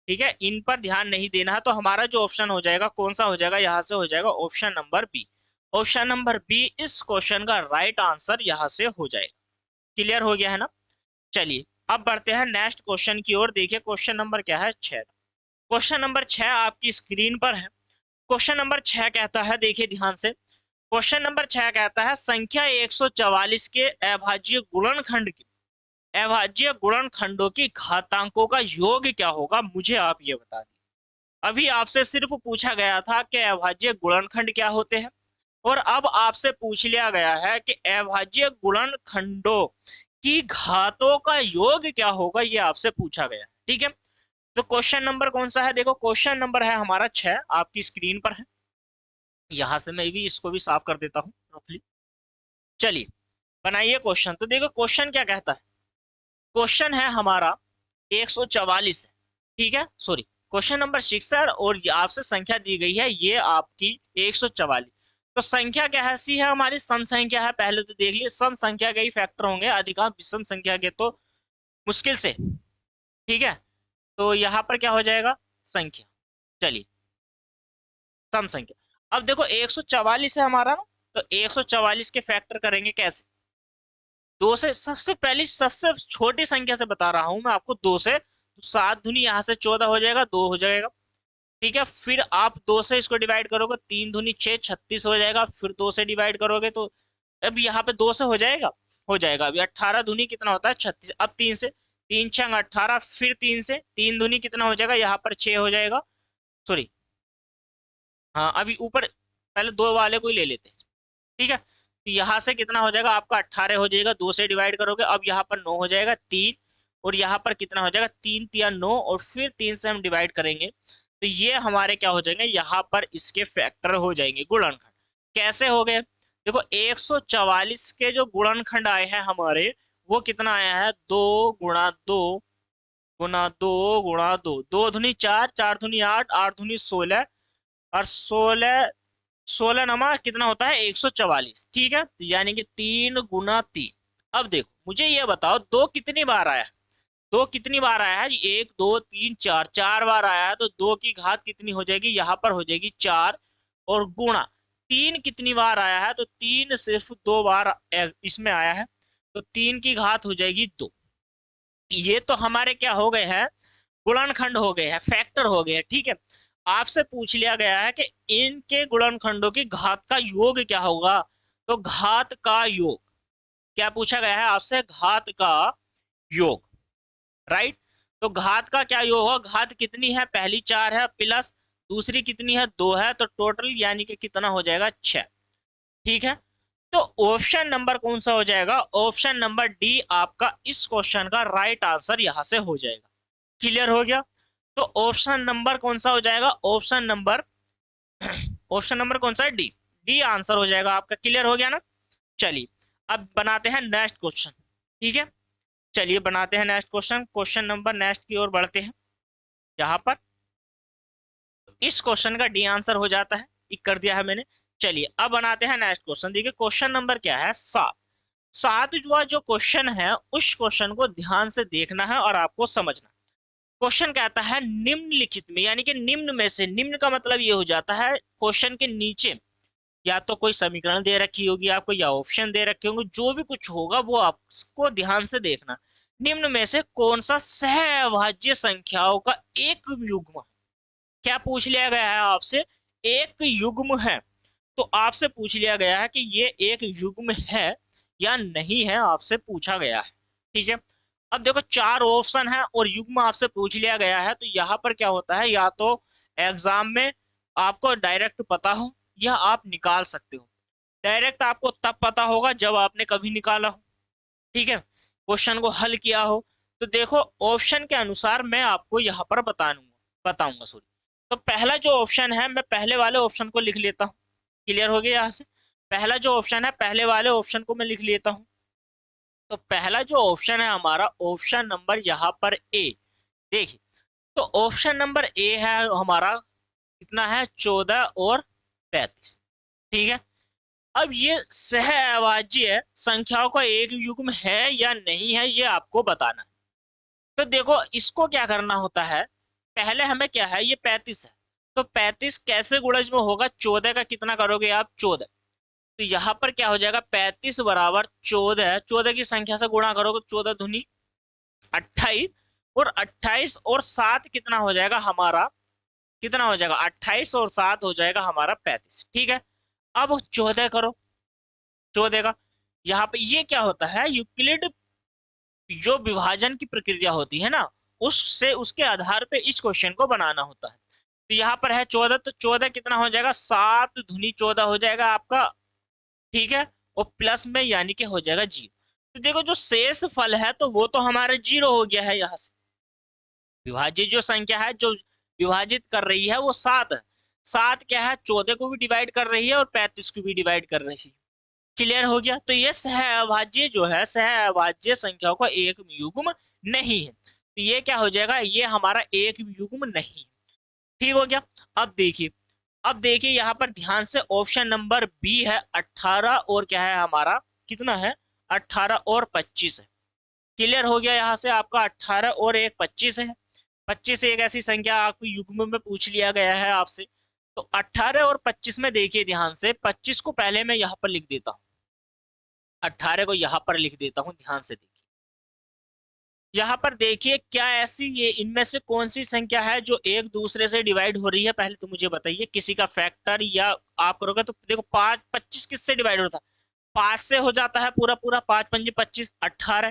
ठीक है, इन पर ध्यान नहीं देना है। तो हमारा जो ऑप्शन हो जाएगा कौन सा हो जाएगा, यहाँ से हो जाएगा option number B. Option number B इस क्वेश्चन का राइट आंसर यहाँ से हो जाएगा। क्लियर हो गया है ना। चलिए अब बढ़ते हैं नेक्स्ट क्वेश्चन की ओर। देखिए क्वेश्चन नंबर क्या है, 6। क्वेश्चन नंबर 6 आपकी स्क्रीन पर है। क्वेश्चन नंबर 6 कहता है, देखिए ध्यान से। क्वेश्चन नंबर 6 कहता है संख्या 144 के अभाज्य गुणनखंड की, अभाज्य गुणनखंडों की घातांकों का योग क्या होगा, मुझे आप ये बता दीजिए। अभी आपसे सिर्फ पूछा गया था कि अभाज्य गुणनखंड क्या होते हैं, और अब आपसे पूछ लिया गया है कि अभाज्य गुणनखंडों की घातों का योग क्या होगा, ये आपसे पूछा गया है। ठीक है, तो क्वेश्चन नंबर कौन सा है, देखो क्वेश्चन नंबर है हमारा 6, आपकी स्क्रीन पर है। यहां से मैं भी इसको भी साफ कर देता हूँ रफली। चलिए बनाइए क्वेश्चन। तो देखो क्वेश्चन क्या कहता है, क्वेश्चन है हमारा 144 है। ठीक है, सॉरी क्वेश्चन नंबर 6 है, और आपसे संख्या दी गई है ये आपकी 144। तो संख्या क्या है, सी है हमारी सम संख्या है। पहले तो देख लिए सम संख्या के ही फैक्टर होंगे, अधिकांश विषम संख्या के तो मुश्किल से। ठीक है, तो यहाँ पर क्या हो जाएगा, संख्या। चलिए सम संख्या। अब देखो 144 है हमारा ना, तो 144 के फैक्टर करेंगे कैसे, दो से। सबसे पहली सबसे छोटी संख्या से बता रहा हूं मैं आपको, दो से। तो 7 दूनी यहाँ से 14 हो जाएगा, 2 हो जाएगा। ठीक है, फिर आप 2 से इसको डिवाइड करोगे, 3 दूनी 6, 36 हो जाएगा। फिर 2 से डिवाइड करोगे तो अब यहाँ पे 2 से हो जाएगा, हो जाएगा। अभी 18 दूनी कितना होता है, 36। अब 3 से, 3 छंग 18, फिर 3 से, 3 दूनी कितना हो जाएगा, यहाँ पर 6 हो जाएगा। सॉरी, हाँ अभी ऊपर पहले दो वाले को ही ले लेते हैं। ठीक है, तो यहाँ से कितना हो जाएगा आपका, 18 हो जाएगा। 2 से डिवाइड करोगे, अब यहाँ पर 9 हो जाएगा, 3। और यहाँ पर कितना हो जाएगा, 3 तिया 9, और फिर 3 से हम डिवाइड करेंगे तो ये हमारे क्या हो जाएंगे, यहाँ पर इसके फैक्टर हो जाएंगे, गुणनखंड। कैसे हो गए, देखो 144 के जो गुणनखंड आए हैं हमारे, वो कितना आया है, 2 गुणा 2 2 धुनी 4, 4 धुनी 8, 8 धुनी 16, और 16, 16 नमा कितना होता है, 144। ठीक है, तो यानी कि 3 गुना 3। अब देखो मुझे ये बताओ, दो कितनी बार आया है, दो कितनी बार आया है, 1 2 3 4, 4 बार आया है। तो दो की घात कितनी हो जाएगी, यहाँ पर हो जाएगी 4। और गुणा तीन कितनी बार आया है, तो 3 सिर्फ 2 बार इसमें आया है, तो 3 की घात हो जाएगी 2। ये तो हमारे क्या हो गए हैं, गुणनखंड हो गए हैं, फैक्टर हो गए हैं। ठीक है, आपसे पूछ लिया गया है कि इनके गुणनखंडों की घात का योग क्या होगा। तो घात का योग, क्या पूछा गया है आपसे, घात का योग। राइट, तो घात का क्या योग होगा, घात कितनी है, पहली 4 है, प्लस दूसरी कितनी है, 2 है, तो टोटल यानी कि कितना हो जाएगा, 6। ठीक है, तो ऑप्शन नंबर कौन सा हो जाएगा, ऑप्शन नंबर डी आपका इस क्वेश्चन का राइट आंसर यहां से हो जाएगा। क्लियर हो गया, तो ऑप्शन नंबर कौन सा हो जाएगा, ऑप्शन नंबर ऑप्शन नंबर कौन सा है, डी। डी आंसर हो जाएगा आपका। क्लियर हो गया ना। चलिए अब बनाते हैं नेक्स्ट क्वेश्चन। ठीक है, चलिए बनाते हैं next question. Question number next की ओर बढ़ते हैं। यहाँ पर इस क्वेश्चन का डी आंसर हो जाता है, टिक कर दिया है मैंने। चलिए अब बनाते हैं नेक्स्ट क्वेश्चन। देखिए क्वेश्चन नंबर क्या है, 7। 7 जो क्वेश्चन है, उस क्वेश्चन को ध्यान से देखना है और आपको समझना। क्वेश्चन कहता है निम्नलिखित में, यानी कि निम्न में से, निम्न का मतलब ये हो जाता है क्वेश्चन के नीचे या तो कोई समीकरण दे रखी होगी आपको, या ऑप्शन दे रखे होंगे, जो भी कुछ होगा वो आपको ध्यान से देखना। निम्न में से कौन सा सहअभाज्य संख्याओं का एक युग्म, क्या पूछ लिया गया है आपसे, एक युग्म है। तो आपसे पूछ लिया गया है कि ये एक युग्म है या नहीं है, आपसे पूछा गया है। ठीक है, अब देखो 4 ऑप्शन है और युग्म आपसे पूछ लिया गया है, तो यहाँ पर क्या होता है, या तो एग्जाम में आपको डायरेक्ट पता हो या आप निकाल सकते हो। डायरेक्ट आपको तब पता होगा जब आपने कभी निकाला हो, ठीक है, क्वेश्चन को हल किया हो। तो देखो ऑप्शन के अनुसार मैं आपको यहाँ पर बताऊंगा सॉरी। तो पहला जो ऑप्शन है, मैं पहले वाले ऑप्शन को लिख लेता हूँ। क्लियर हो गया यहाँ से, पहला जो ऑप्शन है, पहले वाले ऑप्शन को मैं लिख लेता हूँ। तो पहला जो ऑप्शन है हमारा, ऑप्शन नंबर यहाँ पर ए। देखिए, तो ऑप्शन नंबर ए है हमारा, कितना है, 14 और 35। ठीक है, अब ये सह अभाज्य संख्याओं का एक युग्म है या नहीं है, ये आपको बताना है। तो देखो इसको क्या करना होता है, पहले हमें क्या है, ये 35 है, तो 35 कैसे गुणज में होगा, 14 का कितना करोगे आप, 14। तो यहाँ पर क्या हो जाएगा, 35 बराबर 14, 14 की संख्या से गुणा करोगे, 14 दूनी 28, और 28 और 7 कितना हो जाएगा हमारा, कितना हो जाएगा 28 और 7 हो जाएगा हमारा 35। ठीक है, अब 14 करो, 14 का यहाँ पे ये क्या होता है, यूक्लिड जो विभाजन की प्रक्रिया होती है ना, उससे उसके आधार पे इस क्वेश्चन को बनाना होता है। तो यहाँ पर है 14, तो 14 कितना हो जाएगा, 7 धुनी 14 हो जाएगा आपका। ठीक है, और प्लस में यानी कि हो जाएगा 0। तो देखो जो शेष फल है तो वो तो हमारा 0 हो गया है, यहाँ से विभाजित जो संख्या है जो विभाजित कर रही है वो 7 है। 7 क्या है, 14 को भी डिवाइड कर रही है और 35 को भी डिवाइड कर रही है। क्लियर हो गया, तो ये सह अभाज्य जो है, सह अभाज्य संख्याओं का एक युग्म नहीं है। तो ये क्या हो जाएगा, ये हमारा एक युग्म नहीं है। ठीक हो गया। अब देखिए, अब देखिए यहाँ पर ध्यान से, ऑप्शन नंबर बी है 18 और क्या है हमारा, कितना है 18 और 25 है। क्लियर हो गया, यहाँ से आपका 18 और एक 25 है। 25 एक ऐसी संख्या आपको युग्म में पूछ लिया गया है आपसे। तो 18 और 25 में देखिए ध्यान से, 25 को पहले मैं यहाँ पर लिख देता हूँ, 18 को यहाँ पर लिख देता हूँ, ध्यान से देखिए। यहाँ पर देखिए क्या ऐसी ये इनमें से कौन सी संख्या है जो एक दूसरे से डिवाइड हो रही है, पहले तो मुझे बताइए। किसी का फैक्टर या आप करोगे तो देखो 5 25 किससे डिवाइड होता है, 5 से हो जाता है पूरा पूरा, 5 पंजे 25, 18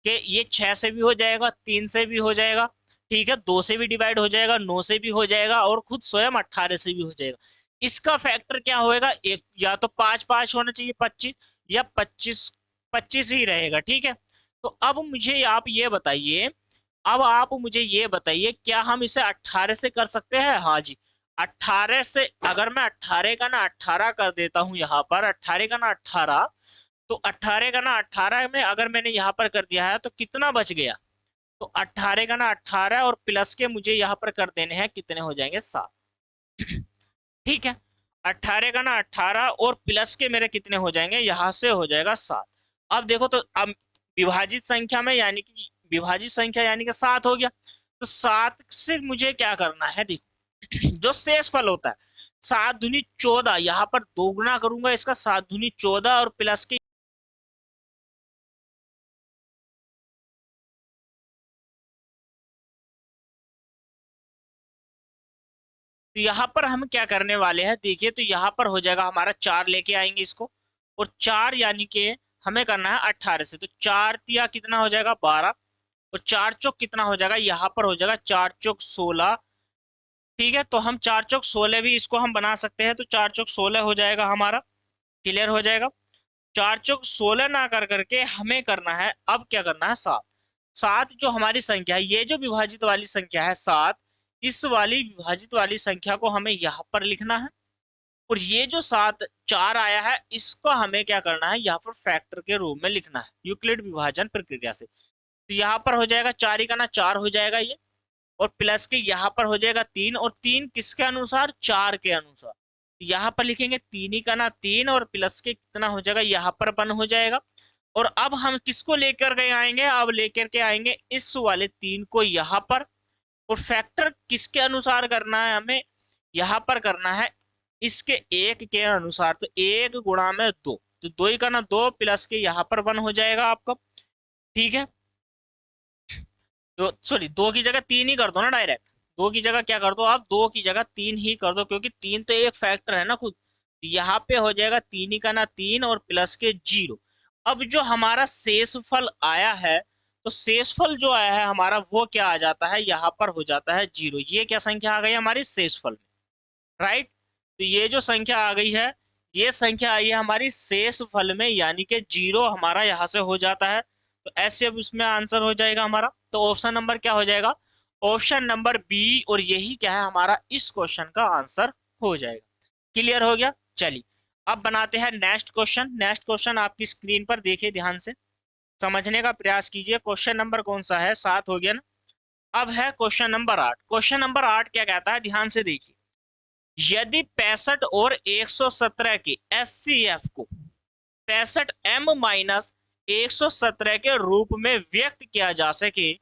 के ये 6 से भी हो जाएगा, 3 से भी हो जाएगा, ठीक है, 2 से भी डिवाइड हो जाएगा, 9 से भी हो जाएगा, और खुद स्वयं 18 से भी हो जाएगा। इसका फैक्टर क्या होएगा, एक या तो 5 5 होना चाहिए 25, या 25 25 ही रहेगा। ठीक है, तो अब मुझे आप ये बताइए, अब आप मुझे ये बताइए, क्या हम इसे 18 से कर सकते हैं, हाँ जी। 18 से अगर मैं 18 का ना 18 कर देता हूं, यहाँ पर 18 का ना 18, तो 18 का ना 18 में अगर मैंने यहाँ पर कर दिया है तो कितना बच गया, तो 18 का ना 18 और प्लस के मुझे यहाँ पर कर देने हैं, कितने हो जाएंगे 7। ठीक है, 18 का ना 18 और प्लस के मेरे कितने हो जाएंगे, यहाँ से हो जाएगा 7। अब देखो तो अब विभाजित संख्या में यानी कि विभाजित संख्या यानी कि 7 हो गया। तो 7 से मुझे क्या करना है, देखो जो शेष फल होता है 7 दूनी 14, यहाँ पर दोगुना करूंगा इसका, 7 दूनी 14 और प्लस के, तो यहाँ पर हम क्या करने वाले हैं, देखिए तो यहाँ पर हो जाएगा हमारा 4 लेके आएंगे इसको, और 4 यानी कि हमें करना है 18 से, तो 4 तिया कितना हो जाएगा 12, और 4 चौक कितना हो जाएगा, यहाँ पर हो जाएगा 4 चौक 16। ठीक है, तो हम 4 चौक 16 भी इसको हम बना सकते हैं, तो 4 चौक 16 हो जाएगा हमारा। क्लियर हो जाएगा, 4 चौक 16 ना कर करके हमें करना है, अब क्या करना है 7। 7 जो हमारी संख्या है, ये जो विभाजित वाली संख्या है 7, इस वाली विभाजित वाली संख्या को हमें यहाँ पर लिखना है, और ये जो 7 4 आया है इसको हमें क्या करना है, यहाँ पर फैक्टर के रूप में लिखना है यूक्लिड विभाजन प्रक्रिया से। तो यहाँ पर हो जाएगा 4 का ना 4 हो जाएगा ये, और प्लस के यहाँ पर हो जाएगा 3, और 3 किसके अनुसार, 4 के अनुसार। यहाँ पर लिखेंगे 3 का ना 3, और प्लस के कितना हो जाएगा, यहाँ पर 1 हो जाएगा। और अब हम किसको लेकर के आएंगे, अब लेकर के आएंगे इस वाले 3 को यहाँ पर, और फैक्टर किसके अनुसार करना है हमें, यहाँ पर करना है इसके 1 के अनुसार। तो 1 गुणा में 2, तो 2 का ना 2 प्लस के यहाँ पर 1 हो जाएगा आपका। ठीक है, तो सॉरी 2 की जगह 3 ही कर दो ना डायरेक्ट, 2 की जगह क्या कर दो आप, 2 की जगह 3 ही कर दो, क्योंकि 3 तो एक फैक्टर है ना खुद। तो यहाँ पे हो जाएगा 3 ही का ना 3 और प्लस के 0। अब जो हमारा शेष फल आया है, तो शेष फल जो आया है हमारा वो क्या आ जाता है, यहाँ पर हो जाता है 0। ये क्या संख्या आ गई हमारी शेष फल में, राइट। तो ये जो संख्या आ गई है, ये संख्या आई है हमारी शेष फल में, यानी कि 0 हमारा यहाँ से हो जाता है। तो ऐसे अब इसमें आंसर हो जाएगा हमारा, तो ऑप्शन नंबर क्या हो जाएगा, ऑप्शन नंबर बी, और यही क्या है हमारा इस क्वेश्चन का आंसर हो जाएगा। क्लियर हो गया, चलिए अब बनाते हैं नेक्स्ट क्वेश्चन। नेक्स्ट क्वेश्चन आपकी स्क्रीन पर देखिए, ध्यान से समझने का प्रयास कीजिए। क्वेश्चन नंबर कौन सा है, 7 हो गया ना। अब है क्वेश्चन नंबर 8। क्वेश्चन नंबर 8 क्या कहता है, ध्यान से देखिए। यदि 65 और 117 के एचसीएफ को 65 m माइनस 117 के रूप में व्यक्त किया जा सके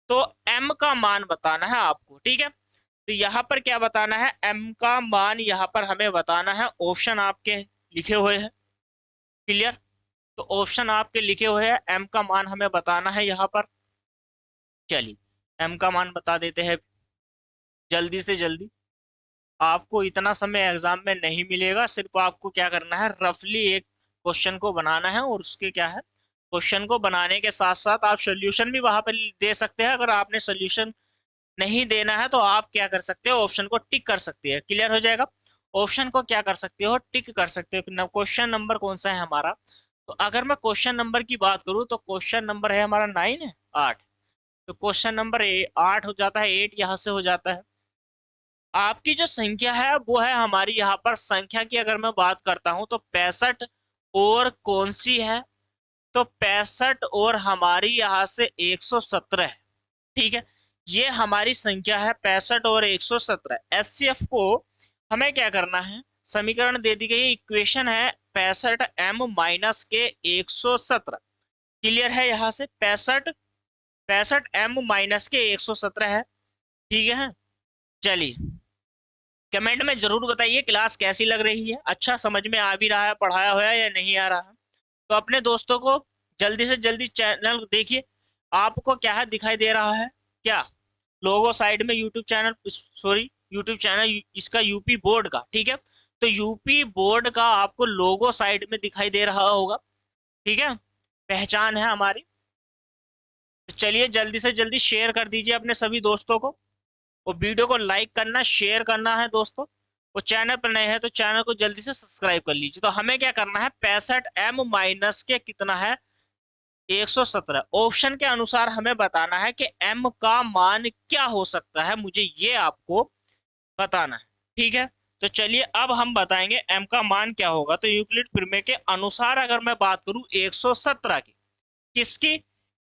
तो m का मान बताना है आपको। ठीक है, तो यहाँ पर क्या बताना है, m का मान यहाँ पर हमें बताना है। ऑप्शन आपके लिखे हुए हैं, क्लियर। तो ऑप्शन आपके लिखे हुए हैं, m का मान हमें बताना है यहाँ पर। चलिए m का मान बता देते हैं जल्दी से जल्दी। आपको इतना समय एग्जाम में नहीं मिलेगा, सिर्फ आपको क्या करना है, रफली एक क्वेश्चन को बनाना है और उसके क्या है, क्वेश्चन को बनाने के साथ साथ आप सोल्यूशन भी वहां पर दे सकते हैं। अगर आपने सोल्यूशन नहीं देना है तो आप क्या कर सकते हो, ऑप्शन को टिक कर सकते हैं, क्लियर हो जाएगा। ऑप्शन को क्या कर सकते हो, टिक कर सकते हो। क्वेश्चन नंबर कौन सा है हमारा, तो अगर मैं क्वेश्चन नंबर की बात करूं तो क्वेश्चन नंबर है हमारा 9 है 8। तो क्वेश्चन नंबर 8 हो जाता है, 8 यहाँ से हो जाता है। आपकी जो संख्या है वो है हमारी, यहाँ पर संख्या की अगर मैं बात करता हूं तो 65 और कौन सी है, तो 65 और हमारी यहाँ से 117 है। ठीक है, ये हमारी संख्या है 65 और 117। एचसीएफ को हमें क्या करना है, समीकरण दे दी गई, इक्वेशन है 65 m माइनस के 117। क्लियर है, यहाँ से 65 m माइनस के 117 है। ठीक है, चलिए कमेंट में जरूर बताइए क्लास कैसी लग रही है, अच्छा समझ में आ भी रहा है, पढ़ाया हुआ है या नहीं आ रहा है। तो अपने दोस्तों को जल्दी से जल्दी चैनल देखिए, आपको क्या है दिखाई दे रहा है क्या, लोगो साइड में YouTube channel, sorry YouTube channel इसका यूपी बोर्ड का। ठीक है, तो यूपी बोर्ड का आपको लोगो साइड में दिखाई दे रहा होगा। ठीक है, पहचान है हमारी। तो चलिए जल्दी से जल्दी शेयर कर दीजिए अपने सभी दोस्तों को, और वीडियो को लाइक करना, शेयर करना है दोस्तों। और चैनल पर नए हैं तो चैनल को जल्दी से सब्सक्राइब कर लीजिए। तो हमें क्या करना है, 65 m माइनस के कितना है, 117। ऑप्शन के अनुसार हमें बताना है कि m का मान क्या हो सकता है, मुझे ये आपको बताना है। ठीक है, तो चलिए अब हम बताएंगे m का मान क्या होगा। तो यूक्लिड प्रमेय के अनुसार अगर मैं बात करूं 117 की, किसकी,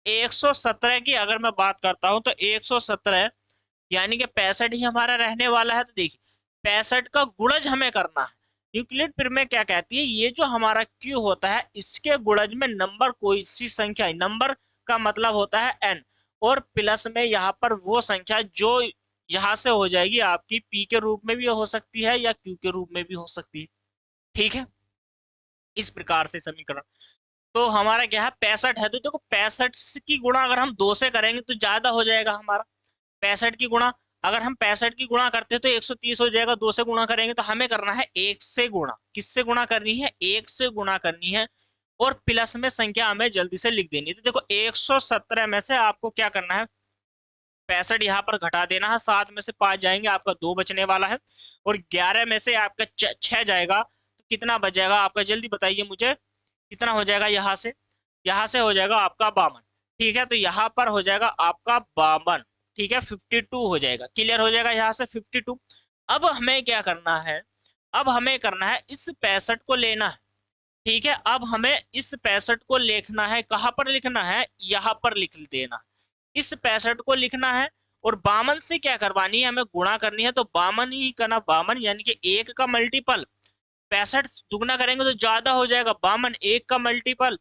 117 की अगर मैं बात करता हूं तो 117 यानी कि 65 ही हमारा रहने वाला है। तो देखिए 65 का गुणज हमें करना है। यूक्लिड प्रमेय क्या कहती है, ये जो हमारा क्यू होता है इसके गुणज में नंबर कोई सी संख्या है, नंबर का मतलब होता है n, और प्लस में यहाँ पर वो संख्या जो यहाँ से हो जाएगी आपकी p के रूप में भी हो सकती है या q के रूप में भी हो सकती है। ठीक है, इस प्रकार से समीकरण। तो हमारा क्या है, 65 है, तो देखो 65 की गुणा अगर हम 2 से करेंगे तो ज्यादा हो जाएगा हमारा। 65 की गुणा, अगर हम 65 की गुणा करते हैं तो 130 हो जाएगा, 2 से गुणा करेंगे तो हमें करना है 1 से गुणा। किससे गुणा करनी है, 1 से गुणा करनी है, और प्लस में संख्या हमें जल्दी से लिख देनी है। तो देखो 117 में से आपको क्या करना है, 65 यहाँ पर घटा देना है, 7 में से 5 जाएंगे, आपका 2 बचने वाला है, और 11 में से आपका 6 जाएगा, तो कितना बचेगा आपका, जल्दी बताइए मुझे कितना हो जाएगा। यहाँ से हो जाएगा आपका 52। ठीक है, तो यहाँ पर हो जाएगा आपका 52। ठीक है, 52 हो जाएगा, क्लियर हो जाएगा यहाँ से 52। अब हमें क्या करना है, अब हमें करना है इस 65 को लेना है। ठीक है, अब हमें इस 65 को लिखना है, कहां पर लिखना है, यहाँ पर लिख देना, इस 65 को लिखना है। और 52 से क्या करवानी है, हमें गुणा करनी है, तो 52 ही करना, 52 यानी कि 1 का मल्टीपल, 65 दुगना करेंगे तो ज्यादा हो जाएगा, 52 1 का मल्टीपल,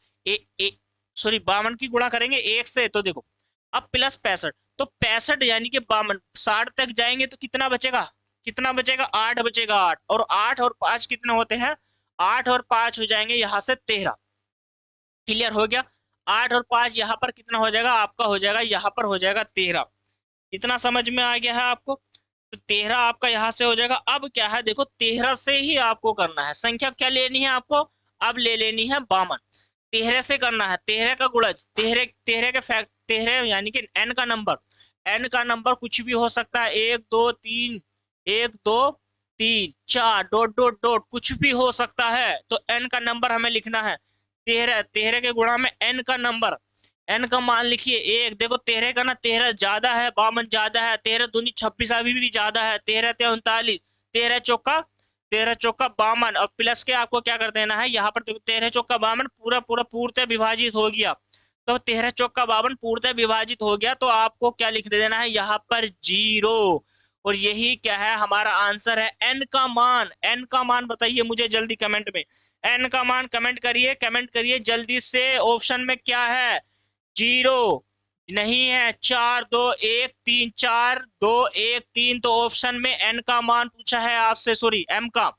सॉरी 52 की गुणा करेंगे 1 से, तो देखो अब प्लस 65, तो 65 यानी कि 52, 60 तक जाएंगे तो कितना बचेगा, कितना बचेगा, 8 बचेगा, 8 और 8 और 5 कितने होते हैं, 8 और 5 हो जाएंगे यहाँ से 13। क्लियर हो गया, 8 और 5 यहाँ पर कितना हो जाएगा आपका, हो जाएगा यहाँ पर हो जाएगा 13। इतना समझ में आ गया है आपको, तो 13 आपका यहाँ से हो जाएगा। अब क्या है देखो 13 से ही आपको करना है, संख्या क्या लेनी है आपको, अब ले लेनी है 52। 13 से करना है, 13 का गुणज, 13 13 के फैक्ट, 13 यानी कि n का नंबर, n का नंबर कुछ भी हो सकता है, 1 2 3, 1 2 3 4 डॉट डॉट डॉट कुछ भी हो सकता है। तो n का नंबर हमें लिखना है, 13 13 के गुणा में n का नंबर, n का मान लिखिए 1। देखो 13 का ना 13 ज्यादा है, 52 ज्यादा है, 13 दूनी 26 अभी भी ज्यादा है, 13 39, 13 चौका, 13 चौका 52, और प्लस के आपको क्या कर देना है, यहाँ पर देखो 13 चौका 52 पूरा पूरा पूर्णतः विभाजित हो गया, तो 13 चौका 52 पूर्णतः विभाजित हो गया, तो आपको क्या लिख देना है यहाँ पर 0, और यही क्या है हमारा आंसर है। एन का मान, एन का मान बताइए मुझे जल्दी कमेंट में, एन का मान कमेंट करिए, कमेंट करिए जल्दी से। ऑप्शन में क्या है, 0 नहीं है, 4 2 1 3, 4 2 1 3। तो ऑप्शन में एन का मान पूछा है आपसे, सॉरी एम का,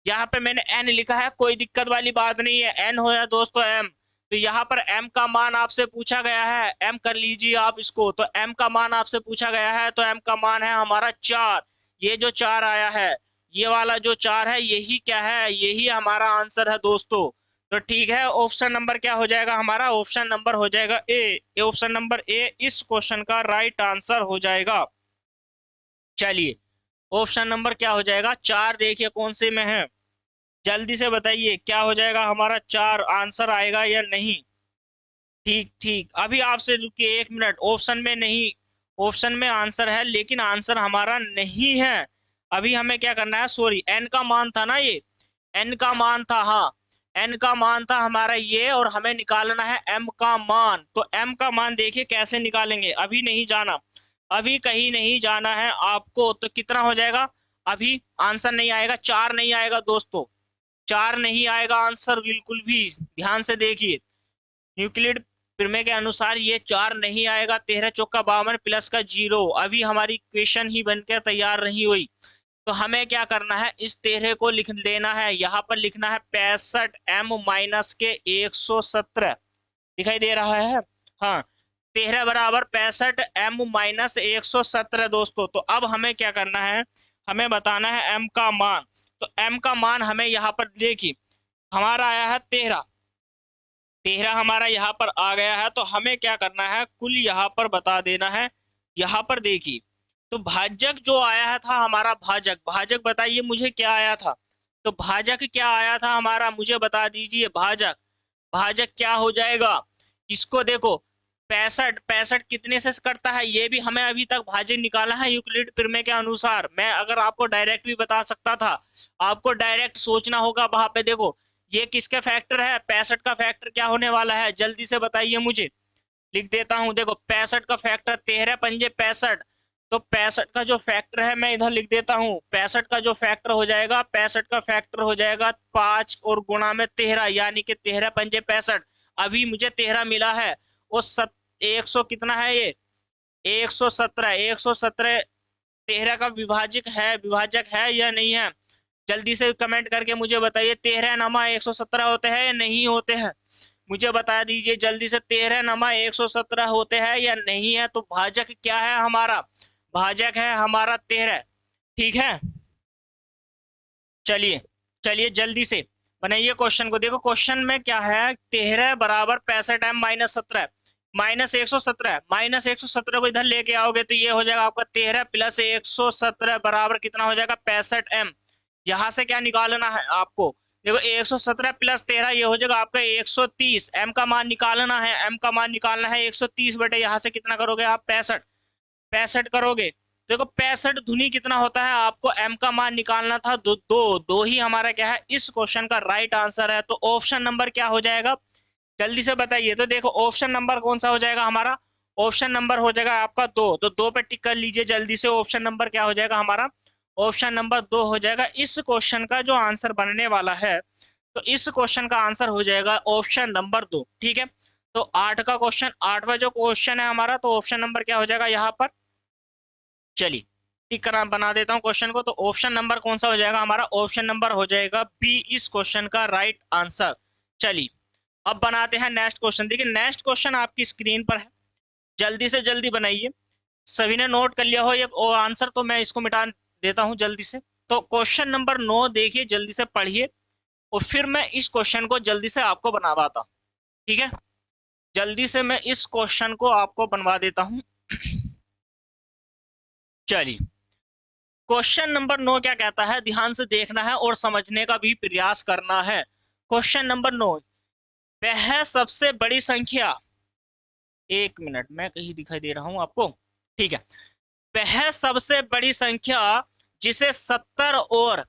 यहाँ पे मैंने एन लिखा है, कोई दिक्कत वाली बात नहीं है, एन हो या दोस्तों एम। तो यहाँ पर एम का मान आपसे पूछा गया है, एम कर लीजिए आप इसको। तो एम का मान आपसे पूछा गया है, तो एम का मान है हमारा 4। ये जो 4 आया है, ये वाला जो 4 है, यही क्या है, यही हमारा आंसर है दोस्तों। तो ठीक है, ऑप्शन नंबर क्या हो जाएगा हमारा, ऑप्शन नंबर हो जाएगा ए। ऑप्शन नंबर ए इस क्वेश्चन का राइट आंसर हो जाएगा। चलिए ऑप्शन नंबर क्या हो जाएगा, 4 देखिए कौन से में है, जल्दी से बताइए क्या हो जाएगा हमारा, 4 आंसर आएगा या नहीं। ठीक ठीक, अभी आपसे रुकिए 1 मिनट, ऑप्शन में नहीं, ऑप्शन में आंसर है लेकिन आंसर हमारा नहीं है। अभी हमें क्या करना है, सॉरी एन का मान था ना ये, एन का मान था, हाँ एन का मान था हमारा ये, और हमें निकालना है एम का मान। तो एम का मान देखिए कैसे निकालेंगे, अभी नहीं जाना, अभी कहीं नहीं जाना है आपको। तो कितना हो जाएगा, अभी आंसर नहीं आएगा, 4 नहीं आएगा दोस्तों, 4 नहीं आएगा आंसर बिल्कुल भी, ध्यान से देखिए। न्यूक्लिड प्रमेय के अनुसार ये 4 नहीं आएगा, 13 चौका 52 प्लस का 0, अभी हमारी क्वेश्चन ही बनकर तैयार नहीं हुई। तो हमें क्या करना है, इस 13 को लिख देना है, यहाँ पर लिखना है 65 m माइनस के 117, दिखाई दे रहा है, हाँ 13 बराबर 65 m माइनस 117 दोस्तों। तो अब हमें क्या करना है, हमें बताना है m का मान। तो m का मान हमें यहाँ पर देखिए, हमारा आया है 13, 13 हमारा यहाँ पर आ गया है। तो हमें क्या करना है, कुल यहाँ पर बता देना है। यहाँ पर देखिए, तो भाजक जो आया था हमारा, भाजक, भाजक बताइए मुझे क्या आया था। तो भाजक क्या आया था हमारा, मुझे बता दीजिए, भाजक, भाजक क्या हो जाएगा, इसको देखो 65, 65 कितने से कटता है, ये भी हमें अभी तक भाजक निकाला है यूक्लिड प्रमेय के अनुसार। मैं अगर आपको डायरेक्ट भी बता सकता था, आपको डायरेक्ट सोचना होगा वहां पे। देखो ये किसका फैक्टर है, 65 का फैक्टर क्या होने वाला है, जल्दी से बताइए मुझे, लिख देता हूं। देखो 65 का फैक्टर 13 पंजे 65, तो 65 का जो फैक्टर है मैं इधर लिख देता हूँ। 65 का जो फैक्टर हो जाएगा, 65 का फैक्टर हो जाएगा 5 और गुणा में 13, यानी कि 13 पंजे 65। अभी मुझे 13 मिला है, और 100 कितना है ये, 117, 117 13 का विभाजक है या नहीं है, जल्दी से कमेंट करके मुझे बताइए। 13 नमा 117 होते हैं या नहीं होते हैं, मुझे बता दीजिए जल्दी से, 13 नमा 117 होते हैं या नहीं है। तो भाजक क्या है हमारा, भाजक है हमारा 13, ठीक है। चलिए चलिए जल्दी से बनाइए क्वेश्चन को। देखो क्वेश्चन में क्या है, 13 बराबर 65 m माइनस 17, माइनस 117, माइनस 117 को इधर लेके आओगे तो ये हो जाएगा आपका 13 प्लस 117 बराबर कितना हो जाएगा 65 m। यहाँ से क्या निकालना है आपको, देखो 117 प्लस 13 ये हो जाएगा आपका 130, m का मान निकालना है, m का मान निकालना है 130 बटे यहाँ से कितना करोगे आप 65, 65 करोगे। देखो 65 धुनी कितना होता है, आपको m का मान निकालना था, दो दो दो ही हमारा क्या है इस क्वेश्चन का राइट आंसर है। तो ऑप्शन नंबर क्या हो जाएगा, जल्दी से बताइए। तो देखो ऑप्शन नंबर कौन सा हो जाएगा हमारा, ऑप्शन नंबर हो जाएगा आपका 2, तो 2 पे टिक कर लीजिए जल्दी से। ऑप्शन नंबर क्या हो जाएगा हमारा, ऑप्शन नंबर 2 हो जाएगा। इस क्वेश्चन का जो आंसर बनने वाला है, तो इस क्वेश्चन का आंसर हो जाएगा ऑप्शन नंबर 2, ठीक है। तो 8 का क्वेश्चन, 8वां जो क्वेश्चन है हमारा, तो ऑप्शन नंबर क्या हो जाएगा यहाँ पर, चलिए टिक करा बना देता हूँ क्वेश्चन को। तो ऑप्शन नंबर कौन सा हो जाएगा हमारा, ऑप्शन नंबर हो जाएगा बी इस क्वेश्चन का राइट आंसर। चलिए अब बनाते हैं नेक्स्ट क्वेश्चन। देखिए नेक्स्ट क्वेश्चन आपकी स्क्रीन पर है, जल्दी से जल्दी बनाइए। सभी ने नोट कर लिया हो ये आंसर, तो मैं इसको मिटा देता हूं जल्दी से। तो क्वेश्चन नंबर 9 देखिए, जल्दी से पढ़िए, और फिर मैं इस क्वेश्चन को जल्दी से आपको बनवाता हूं, ठीक है। जल्दी से मैं इस क्वेश्चन को आपको बनवा देता हूं। चलिए क्वेश्चन नंबर 9 क्या कहता है, ध्यान से देखना है और समझने का भी प्रयास करना है। क्वेश्चन नंबर 9, वह सबसे बड़ी संख्या, 1 मिनट मैं कहीं दिखाई दे रहा हूं आपको, ठीक है। वह सबसे बड़ी संख्या जिसे 70 और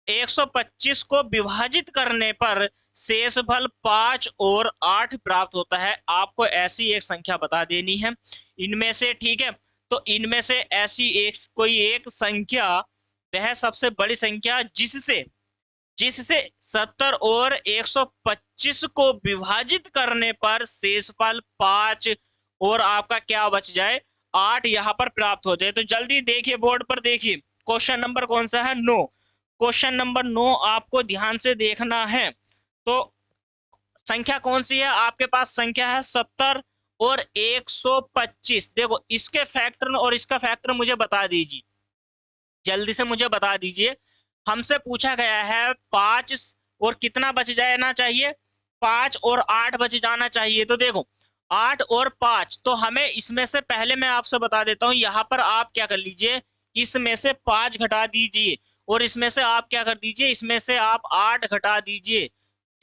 125 को विभाजित करने पर शेषफल 5 और 8 प्राप्त होता है, आपको ऐसी एक संख्या बता देनी है इनमें से, ठीक है। तो इनमें से ऐसी एक कोई एक संख्या वह सबसे बड़ी संख्या जिससे जिससे 70 और 125 को विभाजित करने पर शेषफल 5 और आपका क्या बच जाए 8 यहाँ पर प्राप्त हो जाए। तो जल्दी देखिए बोर्ड पर देखिए क्वेश्चन नंबर कौन सा है 9। क्वेश्चन नंबर 9 आपको ध्यान से देखना है। तो संख्या कौन सी है आपके पास, संख्या है 70 और 125। देखो इसके फैक्टर और इसका फैक्टर मुझे बता दीजिए, जल्दी से मुझे बता दीजिए। हमसे पूछा गया है 5 और कितना बच जाना चाहिए, 5 और 8 बच जाना चाहिए। तो देखो 8 और 5, तो हमें इसमें से पहले मैं आपसे बता देता हूं, यहाँ पर आप क्या कर लीजिए, इसमें से 5 घटा दीजिए और इसमें से आप क्या कर दीजिए, इसमें से आप 8 घटा दीजिए।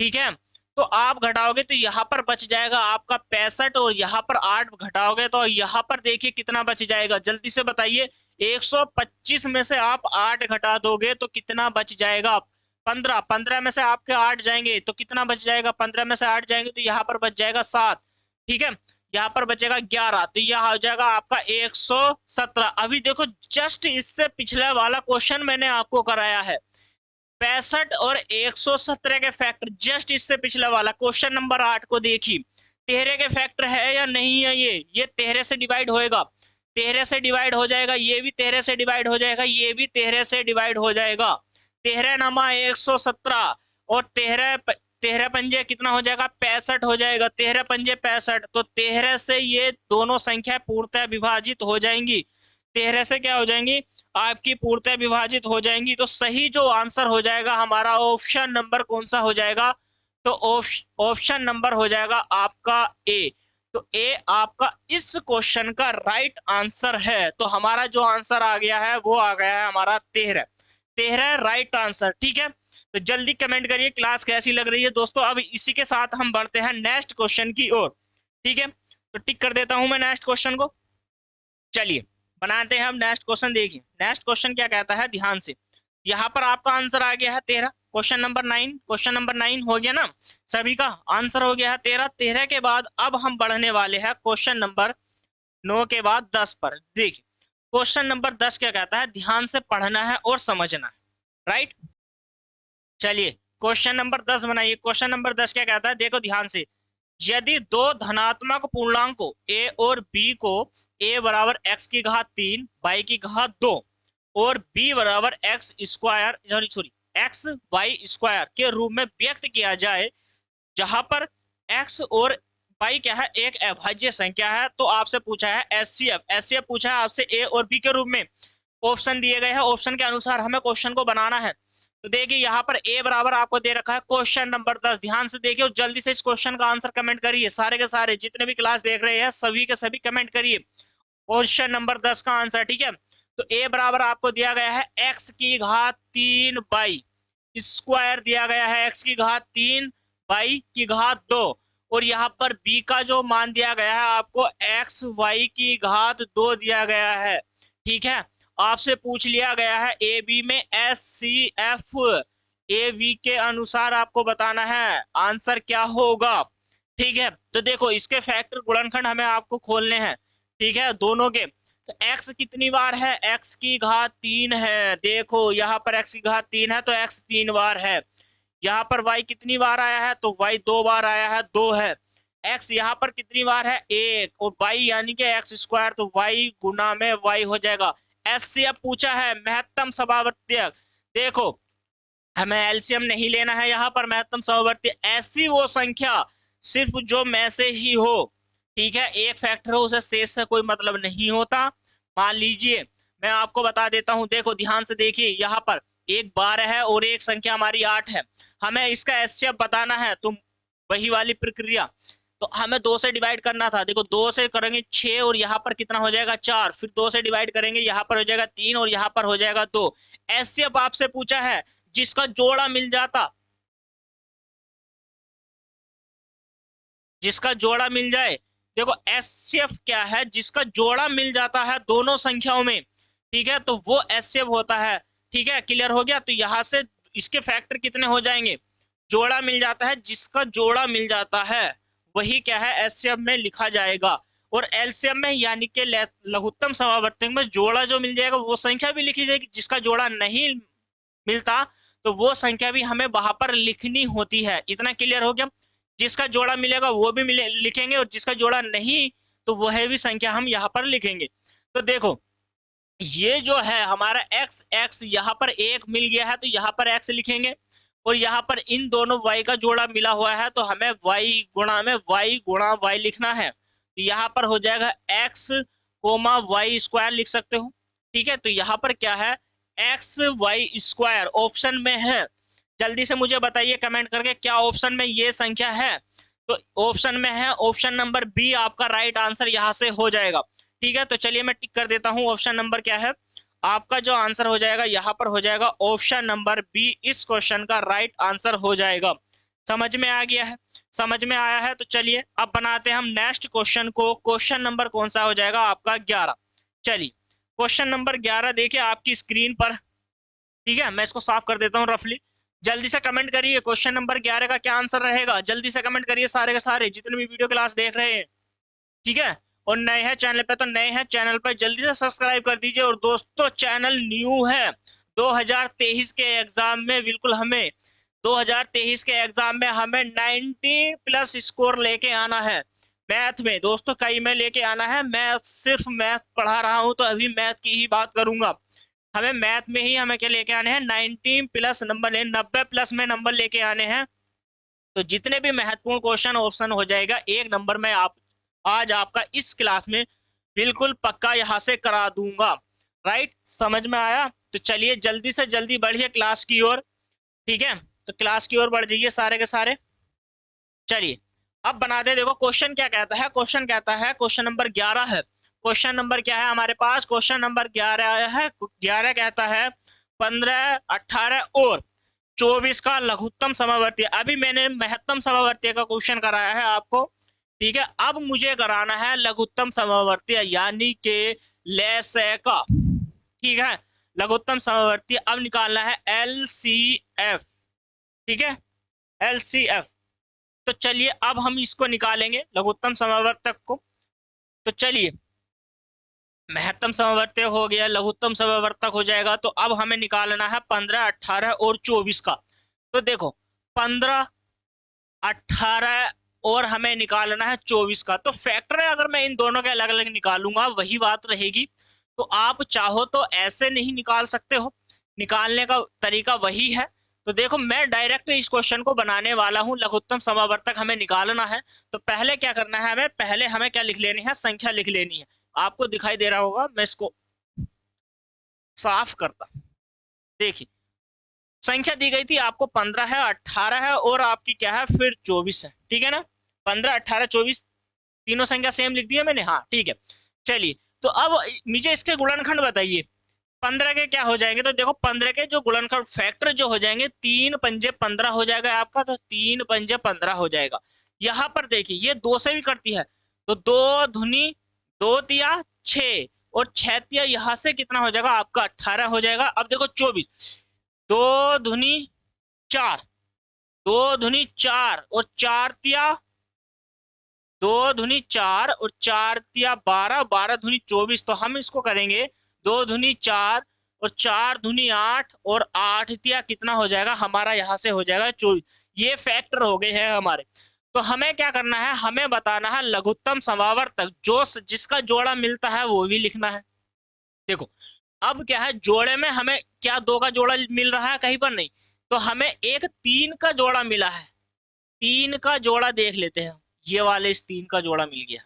ठीक है, तो आप घटाओगे तो यहाँ पर बच जाएगा आपका 65 और यहाँ पर 8 घटाओगे तो यहाँ पर देखिए कितना बच जाएगा, जल्दी से बताइए। 125 में से आप 8 घटा दोगे तो कितना बच जाएगा, 15। 15 में से आपके 8 जाएंगे तो कितना बच जाएगा, 15 में से 8 जाएंगे तो यहाँ पर बच जाएगा 7। ठीक है, यहाँ पर बचेगा 11, तो यह हो जाएगा आपका 117। अभी देखो जस्ट इससे पिछले वाला क्वेश्चन मैंने आपको कराया है 65 और 117 के फैक्टर, जस्ट इससे पिछला वाला क्वेश्चन नंबर 8 को देखिए 13 के फैक्टर है या नहीं है। ये 13 से डिवाइड होएगा, 13 से डिवाइड हो जाएगा, ये भी 13 से डिवाइड हो जाएगा, ये भी 13 से डिवाइड हो जाएगा। 13 नमा 117 और 13 पंजे कितना हो जाएगा 65 हो जाएगा, 13 पंजे 65। तो 13 से ये दोनों संख्या पूर्णतः विभाजित हो जाएंगी, 13 से क्या हो जाएंगी आपकी पूर्णतः विभाजित हो जाएंगी। तो सही जो आंसर हो जाएगा हमारा ऑप्शन नंबर कौन सा हो जाएगा, तो ऑप्शन नंबर हो जाएगा आपका ए। तो ए आपका इस क्वेश्चन का राइट आंसर है। तो हमारा जो आंसर आ गया है वो आ गया है हमारा 13, 13 राइट आंसर। ठीक है, तो जल्दी कमेंट करिए क्लास कैसी लग रही है दोस्तों। अब इसी के साथ हम बढ़ते हैं नेक्स्ट क्वेश्चन की ओर। ठीक है, तो टिक कर देता हूं मैं नेक्स्ट क्वेश्चन को। चलिए बनाते हैं हम नेक्स्ट क्वेश्चन। देखिए नेक्स्ट क्वेश्चन क्या कहता है, ध्यान से। यहाँ पर आपका आंसर आ गया है 13, क्वेश्चन नंबर 9। क्वेश्चन नंबर 9 हो गया ना, सभी का आंसर हो गया है 13। 13 के बाद अब हम बढ़ने वाले हैं क्वेश्चन नंबर 9 के बाद 10 पर। देखिए क्वेश्चन नंबर 10 क्या कहता है, ध्यान से पढ़ना है और समझना है। राइट, चलिए क्वेश्चन नंबर 10 बनाइए। क्वेश्चन नंबर 10 क्या कहता है, देखो ध्यान से। यदि दो धनात्मक पूर्णांकों a और b को a बराबर x की घात 3 y की घात 2 और b बराबर x square X Y square के रूप में व्यक्त किया जाए, जहां पर x और y क्या है एक अभाज्य संख्या है, तो आपसे पूछा है एचसीएफ पूछा है आपसे a और b के रूप में। ऑप्शन दिए गए हैं, ऑप्शन के अनुसार हमें क्वेश्चन को बनाना है। तो देखिए यहाँ पर ए बराबर आपको दे रखा है क्वेश्चन नंबर 10। ध्यान से देखिए और जल्दी से इस क्वेश्चन का आंसर कमेंट करिए। सारे के सारे जितने भी क्लास देख रहे हैं सभी के सभी कमेंट करिए क्वेश्चन नंबर 10 का आंसर। ठीक है, तो ए बराबर आपको दिया गया है एक्स की घात 3 बाई स्क्वायर दिया गया है, एक्स की घात 3 बाई की घात 2 और यहाँ पर बी का जो मान दिया गया है आपको एक्स वाई की घात 2 दिया गया है। ठीक है, आपसे पूछ लिया गया है ए बी में S C F, A B के अनुसार आपको बताना है आंसर क्या होगा। ठीक है, तो देखो इसके फैक्टर गुणनखंड हमें आपको खोलने हैं। ठीक है, दोनों के। तो x कितनी बार है, x की घात 3 है। देखो यहाँ पर x की घात 3 है तो x 3 बार है। यहाँ पर y कितनी बार आया है, तो y 2 बार आया है, 2 है। x यहाँ पर कितनी बार है, 1 और y यानी कि x स्क्वायर, तो y गुना में y हो जाएगा। एचसीएफ पूछा है महत्तम समवर्तीय। देखो हमें एलसीएम नहीं लेना है, यहाँ पर महत्तम समवर्तीय ऐसी वो संख्या सिर्फ जो में से ही हो। ठीक है, एक फैक्टर हो उसे शेष से कोई मतलब नहीं होता। मान लीजिए मैं आपको बता देता हूं, देखो ध्यान से देखिए यहाँ पर एक 12 है और एक संख्या हमारी 8 है। हमें इसका एचसीएफ बताना है, तो वही वाली प्रक्रिया, तो हमें 2 से डिवाइड करना था। देखो 2 से करेंगे 6 और यहाँ पर कितना हो जाएगा 4, फिर 2 से डिवाइड करेंगे यहाँ पर हो जाएगा 3 और यहाँ पर हो जाएगा 2। एचसीएफ आपसे पूछा है जिसका जोड़ा मिल जाता, जिसका जोड़ा मिल जाए। देखो एचसीएफ क्या है, जिसका जोड़ा मिल जाता है दोनों संख्याओं में। ठीक है, तो वो एचसीएफ होता है। ठीक है, क्लियर हो गया। तो यहाँ से इसके फैक्टर कितने हो जाएंगे, जोड़ा मिल जाता है, जिसका जोड़ा मिल जाता है वही क्या है एचसीएफ में लिखा जाएगा। और एलसीएम में यानी कि लघुत्तम समावर्तक में जोड़ा जो मिल जाएगा वो संख्या भी लिखी जाएगी, जिसका जोड़ा नहीं मिलता तो वो संख्या भी हमें वहां पर लिखनी होती है। इतना क्लियर हो गया? जिसका जोड़ा मिलेगा वो भी लिखेंगे, और जिसका जोड़ा नहीं तो वह भी संख्या हम यहाँ पर लिखेंगे। तो देखो ये जो है हमारा एक्स एक्स यहाँ पर एक मिल गया है तो यहाँ पर एक्स लिखेंगे, और यहाँ पर इन दोनों y का जोड़ा मिला हुआ है तो हमें y गुणा y लिखना है। तो यहाँ पर हो जाएगा x कोमा वाई स्क्वायर लिख सकते हो। ठीक है, तो यहाँ पर क्या है, एक्स वाई स्क्वायर ऑप्शन में है। जल्दी से मुझे बताइए कमेंट करके क्या ऑप्शन में ये संख्या है। तो ऑप्शन में है, ऑप्शन नंबर बी आपका राइट आंसर यहाँ से हो जाएगा। ठीक है, तो चलिए मैं टिक कर देता हूँ। ऑप्शन नंबर क्या है आपका, जो आंसर हो जाएगा यहाँ पर हो जाएगा ऑप्शन नंबर बी, इस क्वेश्चन का राइट आंसर हो जाएगा। समझ में आ गया है? समझ में आया है तो चलिए अब बनाते हैं हम नेक्स्ट क्वेश्चन को। क्वेश्चन नंबर कौन सा हो जाएगा आपका 11। चलिए क्वेश्चन नंबर 11 देखिए आपकी स्क्रीन पर। ठीक है, मैं इसको साफ कर देता हूँ रफली। जल्दी से कमेंट करिए क्वेश्चन नंबर 11 का क्या आंसर रहेगा। जल्दी से कमेंट करिए सारे के सारे जितने भी वीडियो क्लास देख रहे हैं। ठीक है, और नए हैं चैनल पे तो नए हैं चैनल पे जल्दी से सब्सक्राइब कर दीजिए। और दोस्तों चैनल न्यू है, 2023 के एग्जाम में बिल्कुल हमें 2023 के एग्जाम में हमें 90 प्लस स्कोर लेके आना है मैथ में। दोस्तों कई में लेके आना है, मैं सिर्फ मैथ पढ़ा रहा हूं तो अभी मैथ की ही बात करूंगा। हमें मैथ में ही हमें क्या लेके आने हैं, 90 प्लस नंबर, 90 प्लस में नंबर लेके आने हैं। तो जितने भी महत्वपूर्ण क्वेश्चन ऑप्शन हो जाएगा एक नंबर में आप आज आपका इस क्लास में बिल्कुल पक्का यहाँ से करा दूंगा। राइट, समझ में आया? तो चलिए जल्दी से जल्दी बढ़िए क्लास की ओर। ठीक है, तो क्लास की ओर बढ़ जाइए सारे के सारे। चलिए अब बनाते, देखो क्वेश्चन क्या कहता है। क्वेश्चन कहता है, क्वेश्चन नंबर 11 है। क्वेश्चन नंबर क्या है हमारे पास, क्वेश्चन नंबर 11 है। 11 कहता है 15, 18 और 24 का लघुत्तम समावर्ती। अभी मैंने महत्तम समावर्ती का क्वेश्चन कराया है आपको। ठीक है, अब मुझे कराना है लघुत्तम समावर्ती यानी के लैसे का। ठीक है, लघुत्तम समावर्ती अब निकालना है LCF। ठीक है, LCF। तो चलिए अब हम इसको निकालेंगे लघुत्तम समावर्तक को। तो चलिए महत्तम समावर्ती हो गया, लघुत्तम समावर्तक हो जाएगा। तो अब हमें निकालना है 15, 18 और 24 का। तो देखो 15, 18 और हमें निकालना है 24 का। तो फैक्टर अगर मैं इन दोनों के अलग अलग निकालूंगा वही बात रहेगी। तो आप चाहो तो ऐसे नहीं निकाल सकते हो, निकालने का तरीका वही है। तो देखो मैं डायरेक्ट इस क्वेश्चन को बनाने वाला हूं। लघुत्तम समावर्तक हमें निकालना है तो पहले क्या करना है, हमें पहले हमें क्या लिख लेनी है, संख्या लिख लेनी है। आपको दिखाई दे रहा होगा, मैं इसको साफ करता। देखिए संख्या दी गई थी आपको 15 है, 18 है और आपकी क्या है फिर 24 है। ठीक है ना, 15, 18, 24 तीनों संख्या सेम लिख दी है मैंने। हाँ ठीक है, चलिए तो अब मुझे इसके गुणनखंड बताइए। 15 के क्या हो जाएंगे, तो देखो 15 के जो गुणनखंड फैक्टर जो हो जाएंगे, 3 पंजे 15 हो जाएगा आपका। तो 3 पंजे 15 हो जाएगा। यहाँ पर देखिए ये 2 से भी करती है तो 2 धुनी 2 तिया 6 और 6 तिया यहाँ से कितना हो जाएगा आपका 18 हो जाएगा। अब देखो 24, 2 धुनी 4, 2 धुनी 4 और 4 तिया 2 धुनी 4 और 4 तिया 12, 12 धुनी 24। तो हम इसको करेंगे 2 धुनी 4 और 4 धुनी 8 और 8 तिया कितना हो जाएगा हमारा, यहाँ से हो जाएगा 24। ये फैक्टर हो गए हैं हमारे। तो हमें क्या करना है, हमें बताना है लघुत्तम समावर्तक, जो जिसका जोड़ा मिलता है वो भी लिखना है। देखो अब क्या है, जोड़े में हमें क्या 2 का जोड़ा मिल रहा है, कहीं पर नहीं। तो हमें एक 3 का जोड़ा मिला है। 3 का जोड़ा देख लेते हैं, ये वाले इस 3 का जोड़ा मिल गया।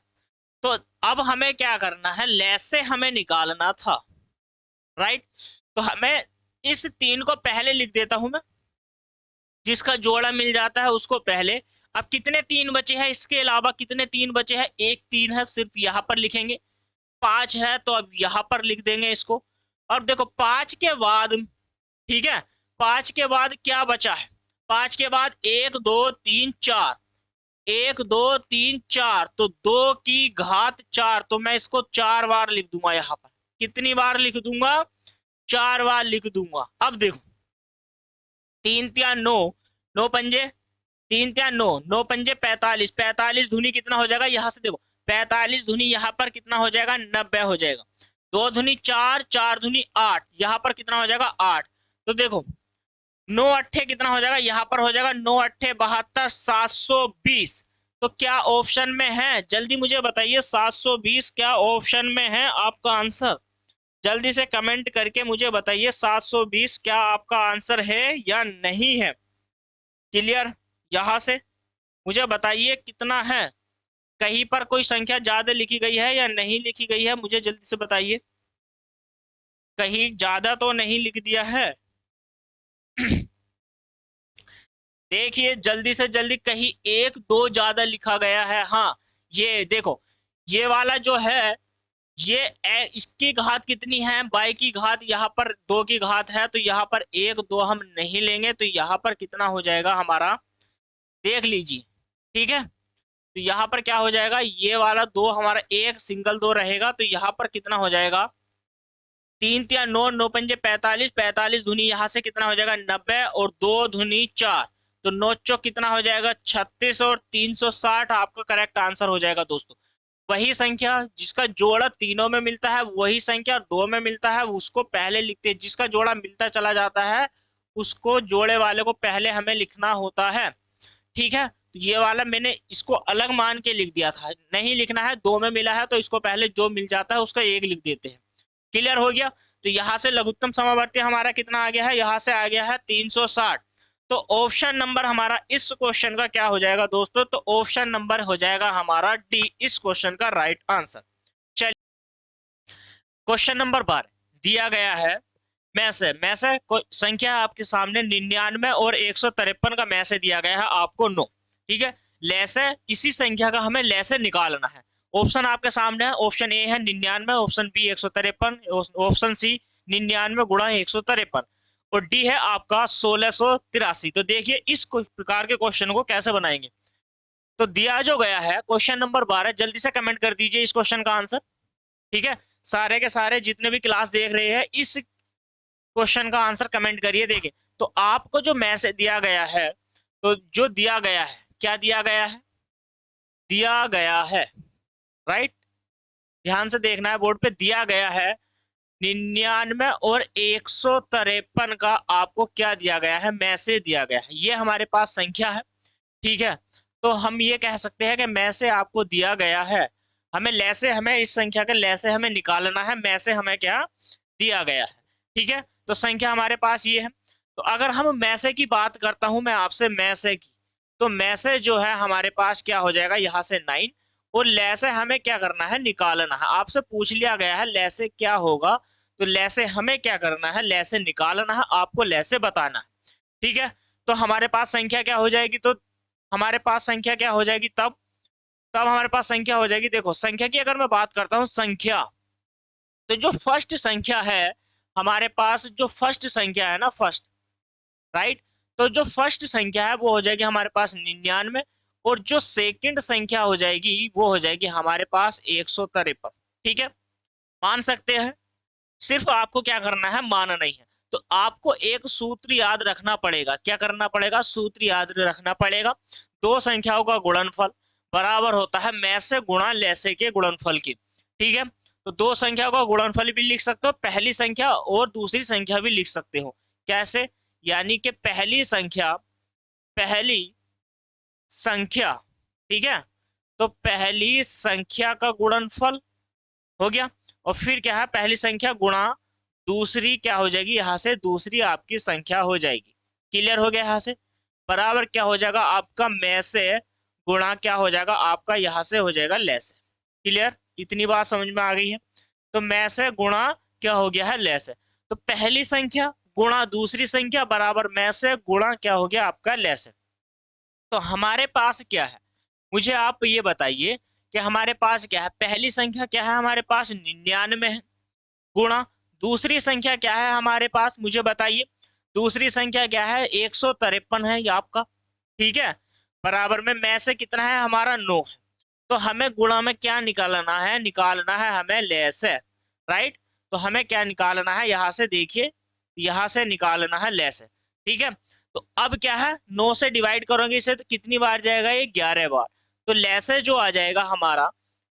तो अब हमें क्या करना है, लैसे हमें निकालना था। राइट, तो हमें इस 3 को पहले लिख देता हूं मैं, जिसका जोड़ा मिल जाता है उसको पहले। अब कितने 3 बचे हैं, इसके अलावा कितने 3 बचे हैं, एक 3 है सिर्फ, यहाँ पर लिखेंगे। 5 है तो अब यहाँ पर लिख देंगे इसको। अब देखो 5 के बाद, ठीक है 5 के बाद क्या बचा है, 5 के बाद 1 2 3 4, 1 2 3 4, तो 2 की घात 4। तो मैं इसको 4 बार लिख दूंगा यहाँ पर। कितनी बार लिख दूंगा, 4 बार लिख दूंगा। अब देखो 3 तिया 9, 9 पंजे 3 तिया 9, 9 पंजे 45, 45 धुनी कितना हो जाएगा, यहाँ से देखो 45 दूनी यहाँ पर कितना हो जाएगा 90 हो जाएगा। 2 दूनी 4, 4 दूनी 8, यहाँ पर कितना हो जाएगा 8। तो देखो 9 अट्ठे कितना हो जाएगा, यहाँ पर हो जाएगा 9 अट्ठे 72, 720। तो क्या ऑप्शन में है, जल्दी मुझे बताइए 720 क्या ऑप्शन में है आपका आंसर? जल्दी से कमेंट करके मुझे बताइए 720 क्या आपका आंसर है या नहीं है। क्लियर? यहां से मुझे बताइए कितना है, कहीं पर कोई संख्या ज्यादा लिखी गई है या नहीं लिखी गई है, मुझे जल्दी से बताइए। कहीं ज्यादा तो नहीं लिख दिया है? देखिए जल्दी से जल्दी, कहीं एक दो ज्यादा लिखा गया है। हाँ ये देखो, ये वाला जो है ये इसकी घात कितनी है, बाई की घात, यहाँ पर 2 की घात है, तो यहाँ पर 1 2 हम नहीं लेंगे, तो यहाँ पर कितना हो जाएगा हमारा, देख लीजिए। ठीक है, तो यहाँ पर क्या हो जाएगा, ये वाला 2 हमारा एक सिंगल 2 रहेगा, तो यहाँ पर कितना हो जाएगा 3 तिया 9, 9 पंजे 45, 45 धुनी यहाँ से कितना हो जाएगा 90, और 2 धुनी 4, तो 9 चौक कितना हो जाएगा 36, और 360 आपका करेक्ट आंसर हो जाएगा दोस्तों। वही संख्या जिसका जोड़ा तीनों में मिलता है, वही संख्या 2 में मिलता है, उसको पहले लिखते हैं। जिसका जोड़ा मिलता चला जाता है उसको जोड़े वाले को पहले हमें लिखना होता है। ठीक है, तो ये वाला मैंने इसको अलग मान के लिख दिया था, नहीं लिखना है, 2 में मिला है तो इसको पहले जो मिल जाता है उसका 1 लिख देते हैं। क्लियर हो गया? तो यहाँ से लघुत्तम समावर्ती हमारा कितना आ गया है, यहाँ से आ गया है 360। तो ऑप्शन नंबर हमारा इस क्वेश्चन का क्या हो जाएगा दोस्तों, तो ऑप्शन नंबर हो जाएगा हमारा डी, इस क्वेश्चन का राइट आंसर। चलिए क्वेश्चन नंबर 12 दिया गया है, मैसे संख्या आपके सामने 99 और 153 का मैसे दिया गया है आपको 9। ठीक है, लैसे इसी संख्या का हमें लैसे निकालना है। ऑप्शन आपके सामने है, ऑप्शन ए है 99, ऑप्शन बी 153, ऑप्शन सी 99 गुणा 153, और डी है आपका 1683। तो देखिए इस प्रकार के क्वेश्चन को कैसे बनाएंगे। तो दिया जो गया है क्वेश्चन नंबर 12, जल्दी से कमेंट कर दीजिए इस क्वेश्चन का आंसर। ठीक है, सारे के सारे जितने भी क्लास देख रहे हैं इस क्वेश्चन का आंसर कमेंट करिए। देखिए तो आपको जो मैसेज दिया गया है, तो जो दिया गया है, क्या दिया गया है, दिया गया है, राइट, ध्यान से देखना है, बोर्ड पे दिया गया है 99 और 153 का आपको क्या दिया गया है, मैसेज दिया गया है। ये हमारे पास संख्या है। ठीक है, तो हम ये कह सकते हैं कि मैसे आपको दिया गया है, हमें लैसे, हमें इस संख्या के लैसे हमें निकालना है, मैसे हमें क्या दिया गया है। ठीक है, तो संख्या हमारे पास ये है। तो अगर हम मैसे की बात करता हूं मैं आपसे, मैसे की, तो मैसे जो है हमारे पास क्या हो जाएगा, यहाँ से 9, और लैसे हमें क्या करना है, निकालना है। आपसे पूछ लिया गया है लैसे क्या होगा, तो लैसे हमें क्या करना है, लैसे निकालना है, आपको लैसे बताना है। ठीक है, तो हमारे पास संख्या क्या हो जाएगी, तो हमारे पास संख्या क्या हो जाएगी, तब हमारे पास संख्या हो जाएगी, देखो संख्या की अगर मैं बात करता हूँ संख्या, तो जो फर्स्ट संख्या है हमारे पास, जो फर्स्ट संख्या है ना, फर्स्ट, राइट, तो जो फर्स्ट संख्या है वो हो जाएगी हमारे पास 99, और जो सेकंड संख्या हो जाएगी वो हो जाएगी हमारे पास 153। ठीक है, मान सकते हैं, सिर्फ आपको क्या करना है, मानना नहीं है। तो आपको एक सूत्र याद रखना पड़ेगा, क्या करना पड़ेगा, सूत्र याद रखना पड़ेगा। दो संख्याओं का गुणनफल बराबर होता है मैसे गुणा लैसे के गुणनफल की। ठीक है, तो दो संख्याओं का गुणनफल भी लिख सकते हो, पहली संख्या और दूसरी संख्या भी लिख सकते हो। कैसे, यानी कि पहली संख्या, पहली संख्या, ठीक है, तो पहली संख्या का गुणनफल हो गया, और फिर क्या है, पहली संख्या गुणा दूसरी क्या हो जाएगी, यहाँ से दूसरी आपकी संख्या हो जाएगी। क्लियर हो गया, यहाँ से बराबर क्या हो जाएगा आपका में से गुणा क्या हो जाएगा आपका, यहाँ से हो जाएगा ले से। क्लियर, इतनी बात समझ में आ गई है। तो में से गुणा क्या हो गया है, ले से। तो पहली संख्या गुणा दूसरी संख्या बराबर में से गुणा क्या हो गया आपका, ले से। तो हमारे पास क्या है, मुझे आप ये बताइए कि हमारे पास क्या है, पहली संख्या क्या है हमारे पास 99 है, गुणा दूसरी संख्या क्या है हमारे पास, मुझे बताइए, दूसरी संख्या क्या है 153 है ये आपका। ठीक है, बराबर में से कितना है हमारा 9 है। तो हमें गुणा में क्या निकालना है, निकालना है हमें लेस है, राइट। तो हमें क्या निकालना है, यहाँ से देखिए, यहाँ से निकालना है लेस है। ठीक है, तो अब क्या है, 9 से डिवाइड करोगे इसे तो कितनी बार जाएगा, ये 11 बार। तो लेस जो आ जाएगा हमारा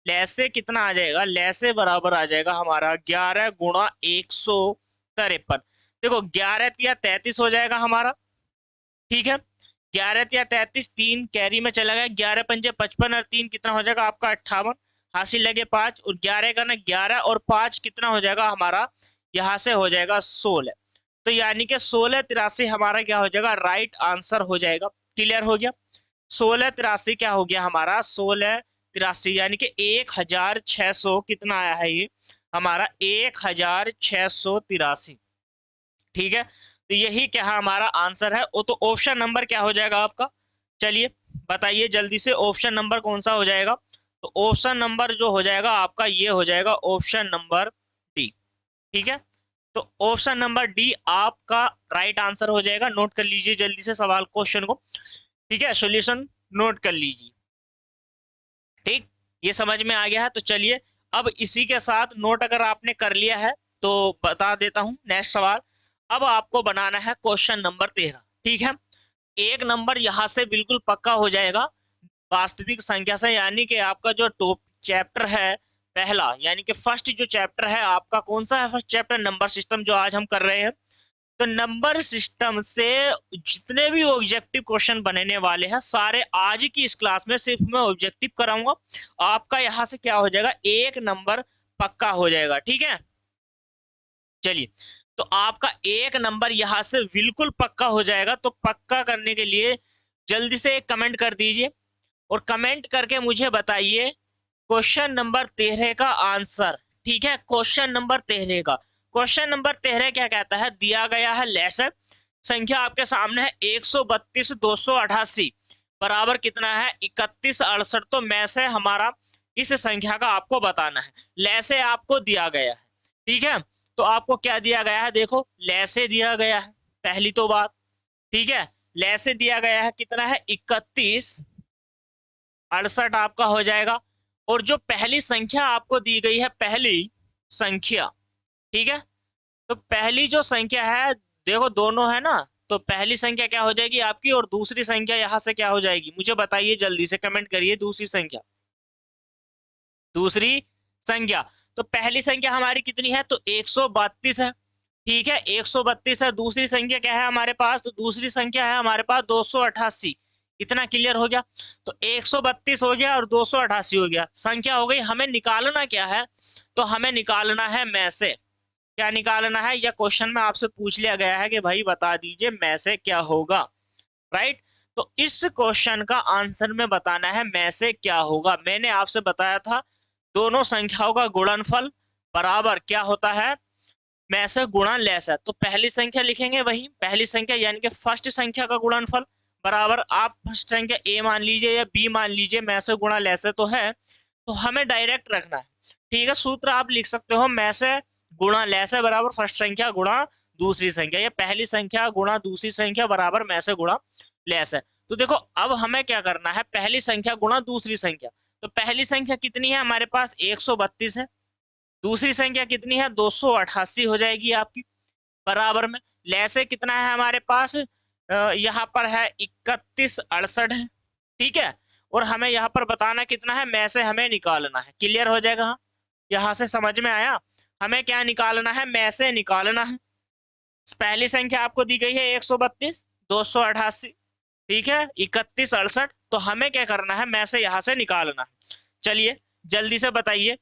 लैसे कितना आ जाएगा, लैसे बराबर आ जाएगा हमारा 11 गुणा 153। देखो 11 या 33 हो जाएगा हमारा, ठीक है। 11 या 33, 3 कैरी में चला गया, 11 पंजे 55 और 3 कितना हो जाएगा आपका 58, हासिल लगे 5 और 11 का ना 11 और 5 कितना हो जाएगा हमारा, यहाँ से हो जाएगा 16। तो यानी कि 1683 हमारा क्या हो जाएगा, राइट आंसर हो जाएगा। क्लियर हो गया। 1683 क्या हो गया हमारा, 1683 यानी कि 1600 कितना आया है ये हमारा 1683। ठीक है, तो यही क्या हमारा आंसर है। वो तो ऑप्शन नंबर क्या हो जाएगा आपका, चलिए बताइए जल्दी से, ऑप्शन नंबर कौन सा हो जाएगा। तो ऑप्शन नंबर जो हो जाएगा आपका ये हो जाएगा ऑप्शन नंबर डी। ठीक है, तो ऑप्शन नंबर डी आपका राइट आंसर हो जाएगा। नोट कर लीजिए जल्दी से सवाल क्वेश्चन को, ठीक है, सॉल्यूशन नोट कर लीजिए। ठीक, ये समझ में आ गया है। तो चलिए अब इसी के साथ नोट अगर आपने कर लिया है तो बता देता हूं नेक्स्ट सवाल। अब आपको बनाना है क्वेश्चन नंबर 13। ठीक है, एक नंबर यहां से बिल्कुल पक्का हो जाएगा वास्तविक संख्या से, यानी कि आपका जो टॉप चैप्टर है पहला, यानी कि फर्स्ट जो चैप्टर है आपका कौन सा है, फर्स्ट चैप्टर नंबर सिस्टम जो आज हम कर रहे हैं। तो नंबर सिस्टम से जितने भी ऑब्जेक्टिव क्वेश्चन बनने वाले हैं सारे आज की इस क्लास में सिर्फ मैं ऑब्जेक्टिव कराऊंगा। आपका यहां से क्या हो जाएगा, एक नंबर पक्का हो जाएगा। ठीक है, चलिए तो आपका एक नंबर यहां से बिल्कुल पक्का हो जाएगा। तो पक्का करने के लिए जल्दी से एक कमेंट कर दीजिए और कमेंट करके मुझे बताइए क्वेश्चन नंबर 13 का आंसर। ठीक है, क्वेश्चन नंबर 13 का, क्वेश्चन नंबर 13 क्या कहता है, दिया गया है लेसर संख्या आपके सामने है 132 288 बराबर कितना है 31 68। तो में से हमारा इस संख्या का आपको बताना है। लेसे आपको दिया गया है, ठीक है, तो आपको क्या दिया गया है, देखो लेसे दिया गया है पहली तो बात, ठीक है, लेसे दिया गया है कितना है 31 68 आपका हो जाएगा। और जो पहली संख्या आपको दी गई है, पहली संख्या, ठीक है, तो पहली जो संख्या है देखो दोनों है ना, तो पहली संख्या क्या हो जाएगी आपकी और दूसरी संख्या यहां से क्या हो जाएगी, मुझे बताइए जल्दी से कमेंट करिए। दूसरी संख्या, दूसरी संख्या, तो पहली संख्या हमारी कितनी है, तो 132 है। ठीक है, 132 है। दूसरी संख्या क्या है हमारे पास, तो दूसरी संख्या है हमारे पास 288। इतना क्लियर हो गया। तो 132 हो गया और 288 हो गया, संख्या हो गई। हमें निकालना क्या है, तो हमें निकालना है में से। क्या निकालना है, या क्वेश्चन में आपसे पूछ लिया गया है कि भाई बता दीजिए में से क्या होगा, राइट। तो इस क्वेश्चन का आंसर में बताना है में से क्या होगा। मैंने आपसे बताया था दोनों संख्याओं का गुणनफल बराबर क्या होता है, में से गुणा लेस है। तो पहली संख्या लिखेंगे वही पहली संख्या यानी कि फर्स्ट संख्या का गुणनफल बराबर, आप फर्स्ट संख्या ए मान लीजिए या बी मान लीजिए, में से गुणा लेस है तो है, तो हमें डायरेक्ट रखना है। ठीक है, सूत्र आप लिख सकते हो में से गुणा लेस है बराबर फर्स्ट संख्या गुणा दूसरी संख्या, या पहली संख्या गुणा दूसरी संख्या बराबर में से गुणा लेस है। तो देखो अब हमें क्या करना है, पहली संख्या गुणा दूसरी संख्या। तो पहली संख्या कितनी है हमारे पास 132 है, दूसरी संख्या कितनी है 288 हो जाएगी आपकी, बराबर में लेसे कितना है हमारे पास, यहाँ पर है 31 68 है। ठीक है, और हमें यहाँ पर बताना कितना है, में से हमें निकालना है। क्लियर हो जाएगा, हाँ यहाँ से समझ में आया। हमें क्या निकालना है, में से निकालना है। पहली संख्या आपको दी गई है 132 288, ठीक है, 31 68। तो हमें क्या करना है, में से यहाँ से निकालना है। चलिए जल्दी से बताइए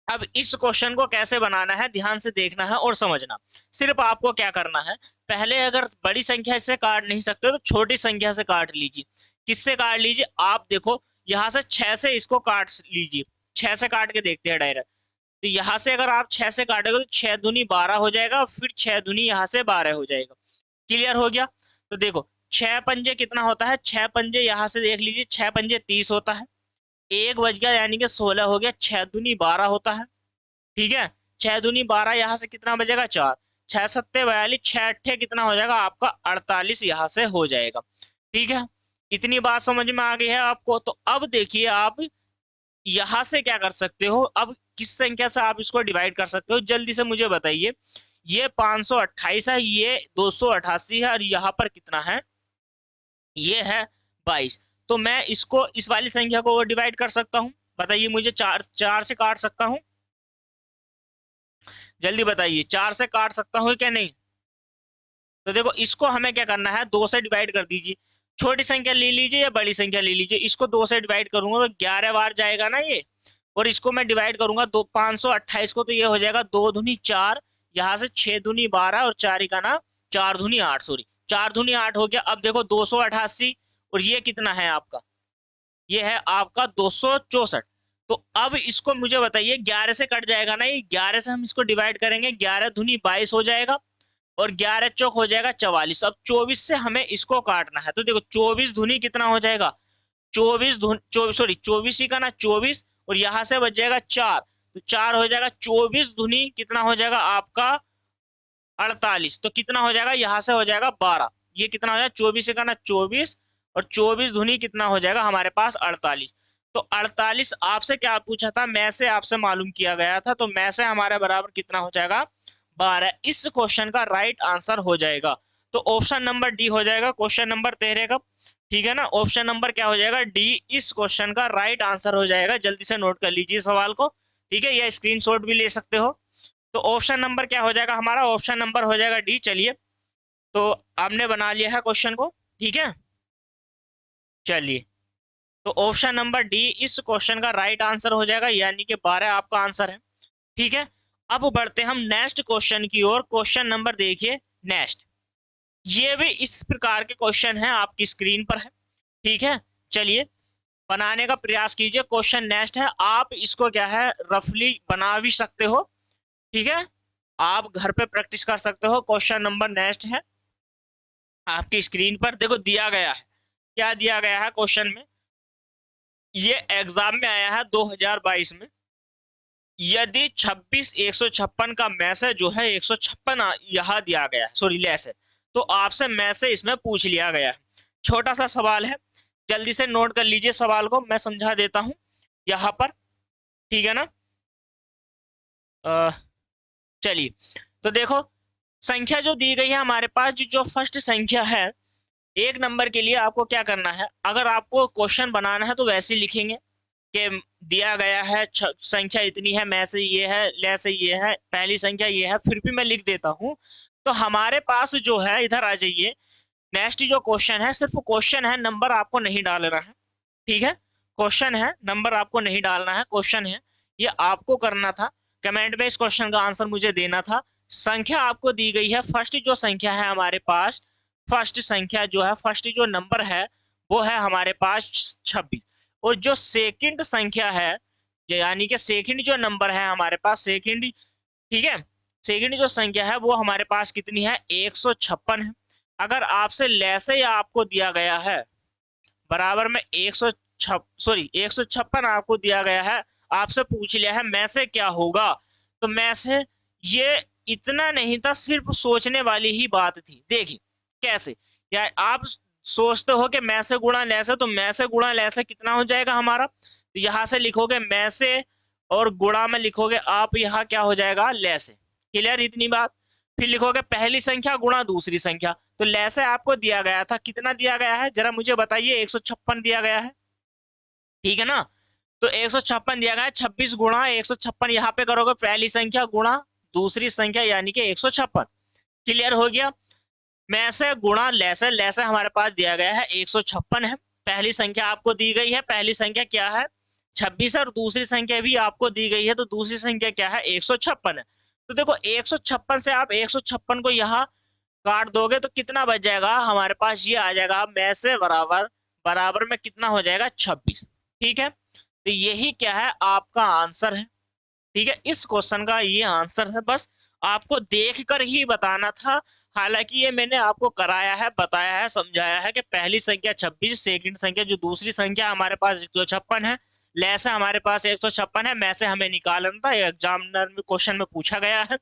अब इस क्वेश्चन को कैसे बनाना है, ध्यान से देखना है और समझना। सिर्फ आपको क्या करना है, पहले अगर बड़ी संख्या से काट नहीं सकते तो छोटी संख्या से काट लीजिए। किससे काट लीजिए, आप देखो यहाँ से 6 से इसको काट लीजिए, 6 से काट के देखते हैं डायरेक्ट। तो यहाँ से अगर आप 6 से काटेंगे तो 6 दूनी 12 हो जाएगा, फिर 6 दूनी यहाँ से 12 हो जाएगा। क्लियर हो गया। तो देखो 6 पंजे कितना होता है, 6 पंजे यहाँ से देख लीजिए, 6 पंजे 30 होता है, एक बज गया यानी कि 16 हो गया, 6 दूनी 12 होता है। ठीक है, 6 दूनी 12, यहाँ से कितना बजेगा 4, 6 सत्ते 42, 6 अट्ठे कितना हो जाएगा आपका 48 यहाँ से हो जाएगा। ठीक है, इतनी बात समझ में आ गई है आपको। तो अब देखिए आप यहाँ से क्या कर सकते हो, अब किस संख्या से आप इसको डिवाइड कर सकते हो, जल्दी से मुझे बताइए। ये 528 है, ये 288 है, और यहाँ पर कितना है, ये है 22। तो मैं इसको इस वाली संख्या को डिवाइड कर सकता हूँ, बताइए मुझे, चार चार से काट सकता हूँ? जल्दी बताइए, चार से काट सकता हूँ क्या नहीं? तो देखो इसको हमें क्या करना है, दो से डिवाइड कर दीजिए। छोटी संख्या ले लीजिए या बड़ी संख्या ले लीजिए, इसको दो से डिवाइड करूंगा तो 11 बार जाएगा ना ये। और इसको मैं डिवाइड करूंगा दो 528 को, तो ये हो जाएगा 2 दूनी 4, यहाँ से 6 दूनी 12 और 4 का ना 4 दूनी 8, सॉरी 4 दूनी 8 हो गया। अब देखो 288, और ये कितना है आपका, ये है आपका 264। तो अब इसको मुझे बताइए, 11 से कट जाएगा ना ये, 11 से हम इसको डिवाइड करेंगे, 11 दूनी 22 हो जाएगा और 11 चौक हो जाएगा 44। अब 24 से हमें इसको काटना है, तो देखो 24 धुनी कितना हो जाएगा, 24 सॉरी 24 ही का ना 24, और यहाँ से बच जाएगा 4, तो 4 हो जाएगा 24 धुनी कितना हो जाएगा आपका 48। तो कितना हो जाएगा, यहाँ से हो जाएगा 12, ये कितना हो जाएगा 24 का ना 24, और 24 धुनी कितना हो जाएगा हमारे पास 48। तो 48 आपसे क्या पूछा था, मैं से आपसे मालूम किया गया था, तो मैं से हमारे बराबर कितना हो जाएगा 12। इस क्वेश्चन का राइट आंसर हो जाएगा, तो ऑप्शन नंबर डी हो जाएगा क्वेश्चन नंबर 13 का। ठीक है ना, ऑप्शन नंबर क्या हो जाएगा, डी इस क्वेश्चन का राइट आंसर हो जाएगा। जल्दी से नोट कर लीजिए सवाल को, ठीक है, या स्क्रीनशॉट भी ले सकते हो। तो ऑप्शन नंबर क्या हो जाएगा हमारा, ऑप्शन नंबर हो जाएगा डी। चलिए, तो आपने बना लिया है क्वेश्चन को, ठीक है। चलिए, तो ऑप्शन नंबर डी इस क्वेश्चन का राइट आंसर हो जाएगा, यानी कि 12 आपका आंसर है। ठीक है, अब बढ़ते हम नेक्स्ट क्वेश्चन की ओर। क्वेश्चन नंबर देखिए नेक्स्ट, ये भी इस प्रकार के क्वेश्चन है, आपकी स्क्रीन पर है। ठीक है, चलिए बनाने का प्रयास कीजिए। क्वेश्चन नेक्स्ट है, आप इसको क्या है रफली बना भी सकते हो, ठीक है, आप घर पे प्रैक्टिस कर सकते हो। क्वेश्चन नंबर नेक्स्ट है आपकी स्क्रीन पर, देखो दिया गया है, क्या दिया गया है क्वेश्चन में, ये एग्जाम में आया है 2022 में। यदि 26 156 का मैसेज जो है 156 यहाँ दिया गया है, सॉरी लेस है, तो आपसे मैसेज इसमें पूछ लिया गया है। छोटा सा सवाल है, जल्दी से नोट कर लीजिए सवाल को, मैं समझा देता हूं यहाँ पर, ठीक है ना। चलिए, तो देखो संख्या जो दी गई है हमारे पास, जो फर्स्ट संख्या है, एक नंबर के लिए आपको क्या करना है, अगर आपको क्वेश्चन बनाना है तो वैसे ही लिखेंगे कि दिया गया है संख्या इतनी है, में से ये है, ले से ये है, पहली संख्या ये है, फिर भी मैं लिख देता हूं। तो हमारे पास जो है, इधर आ जाइए, नेक्स्ट जो क्वेश्चन है, सिर्फ क्वेश्चन है, नंबर आपको नहीं डालना है, ठीक है, क्वेश्चन है, नंबर आपको नहीं डालना है, क्वेश्चन है, ये आपको करना था। कमेंट में इस क्वेश्चन का आंसर मुझे देना था। संख्या आपको दी गई है, फर्स्ट जो संख्या है हमारे पास, फर्स्ट संख्या जो है, फर्स्ट जो नंबर है वो है हमारे पास 26, और जो सेकंड संख्या है, यानी कि सेकंड जो नंबर है हमारे पास, सेकंड, ठीक है, सेकंड जो संख्या है वो हमारे पास कितनी है, 156 है। अगर आपसे लेसे या आपको दिया गया है बराबर में 156 आपको दिया गया है, आपसे पूछ लिया है में से क्या होगा, तो में से ये इतना नहीं था, सिर्फ सोचने वाली ही बात थी। देखिए कैसे, या आप सोचते हो कि में से गुणा ले से, तो में से गुणा ले से कितना हो जाएगा हमारा, तो यहाँ से लिखोगे में से, और गुणा में लिखोगे आप यहाँ क्या हो जाएगा ले से। क्लियर इतनी बात। फिर लिखोगे पहली संख्या गुणा दूसरी संख्या, तो ले से आपको दिया गया था, कितना दिया गया है जरा मुझे बताइए, 156 दिया गया है, ठीक है ना। तो 156 दिया गया है, 26 गुणा 156 यहाँ पे करोगे, पहली संख्या गुणा दूसरी संख्या यानी कि 156। क्लियर हो गया। में से गुणा लेसे हमारे पास दिया गया है 156 है, पहली संख्या आपको दी गई है, पहली संख्या क्या है 26 है, और दूसरी संख्या भी आपको दी गई है, तो दूसरी संख्या क्या है 156 है। तो देखो 156 से आप 156 को यहाँ काट दोगे तो कितना बच जाएगा हमारे पास, ये आ जाएगा में से बराबर, बराबर में कितना हो जाएगा 26। ठीक है, तो यही क्या है आपका आंसर है। ठीक है, इस क्वेश्चन का ये आंसर है, बस आपको देखकर ही बताना था। हालांकि ये मैंने आपको कराया है, बताया है, समझाया है कि पहली संख्या 26, सेकंड संख्या जो दूसरी संख्या हमारे पास 156 है, ले से हमारे पास 156 है, में से हमें निकालना था, एग्जामिनर में क्वेश्चन में पूछा गया है।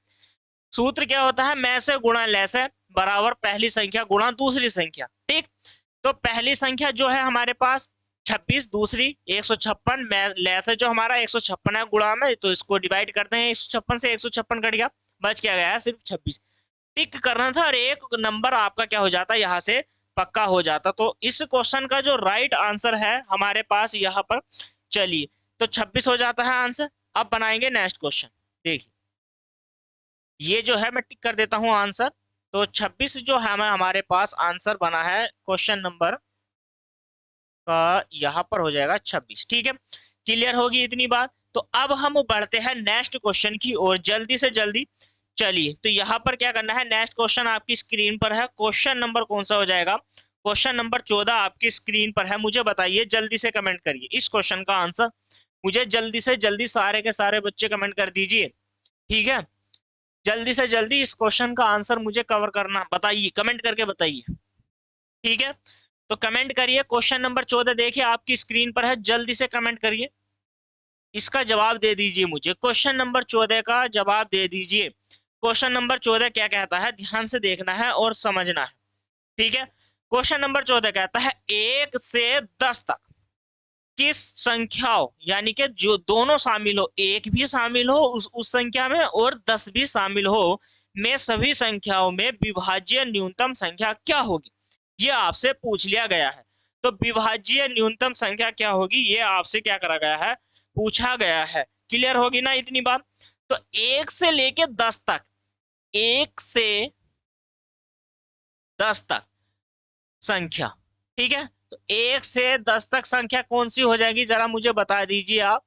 सूत्र क्या होता है, में से गुणा ले से बराबर पहली संख्या गुणा दूसरी संख्या। ठीक, तो पहली संख्या जो है हमारे पास 26, दूसरी 156, ले से जो हमारा 156 है गुणा में, तो इसको डिवाइड करते हैं, 156 से 156 कट गया, बच क्या गया सिर्फ 26। टिक करना था और एक नंबर आपका क्या हो जाता यहाँ से पक्का हो जाता। तो इस क्वेश्चन का जो राइट आंसर है हमारे पास यहाँ पर, चलिए तो 26 हो जाता है आंसर। अब बनाएंगे नेक्स्ट क्वेश्चन। देखिए ये जो है मैं टिक कर देता हूं आंसर। तो 26 जो है हमारे पास आंसर बना है क्वेश्चन नंबर का, यहाँ पर हो जाएगा 26। ठीक है, क्लियर होगी इतनी बात। तो अब हम बढ़ते हैं नेक्स्ट क्वेश्चन की ओर जल्दी से जल्दी। चलिए तो यहाँ पर क्या करना है, नेक्स्ट क्वेश्चन आपकी स्क्रीन पर है। क्वेश्चन नंबर कौन सा हो जाएगा, क्वेश्चन नंबर 14 आपकी स्क्रीन पर है। मुझे बताइए, जल्दी से कमेंट करिए इस क्वेश्चन का आंसर। मुझे जल्दी से जल्दी सारे के सारे बच्चे कमेंट कर दीजिए। ठीक है, जल्दी से जल्दी इस क्वेश्चन का आंसर मुझे कवर करना, बताइए, कमेंट करके बताइए। ठीक है, तो कमेंट करिए। क्वेश्चन नंबर 14 देखिए आपकी स्क्रीन पर है, जल्दी से कमेंट करिए, इसका जवाब दे दीजिए मुझे। क्वेश्चन नंबर 14 का जवाब दे दीजिए। क्वेश्चन नंबर 14 क्या कहता है, ध्यान से देखना है और समझना है। ठीक है, क्वेश्चन नंबर 14 कहता है 1 से 10 तक किस संख्याओं, यानी कि जो दोनों शामिल हो, एक भी शामिल हो उस संख्या में और 10 भी शामिल हो, में सभी संख्याओं में विभाज्य न्यूनतम संख्या क्या होगी, ये आपसे पूछ लिया गया है। तो विभाज्य न्यूनतम संख्या क्या होगी, ये आपसे क्या करा गया है, पूछा गया है। क्लियर होगी ना इतनी बात। तो 1 से लेके 10 तक, 1 से 10 तक संख्या, ठीक है, तो 1 से 10 तक संख्या कौन सी हो जाएगी, जरा मुझे बता दीजिए आप।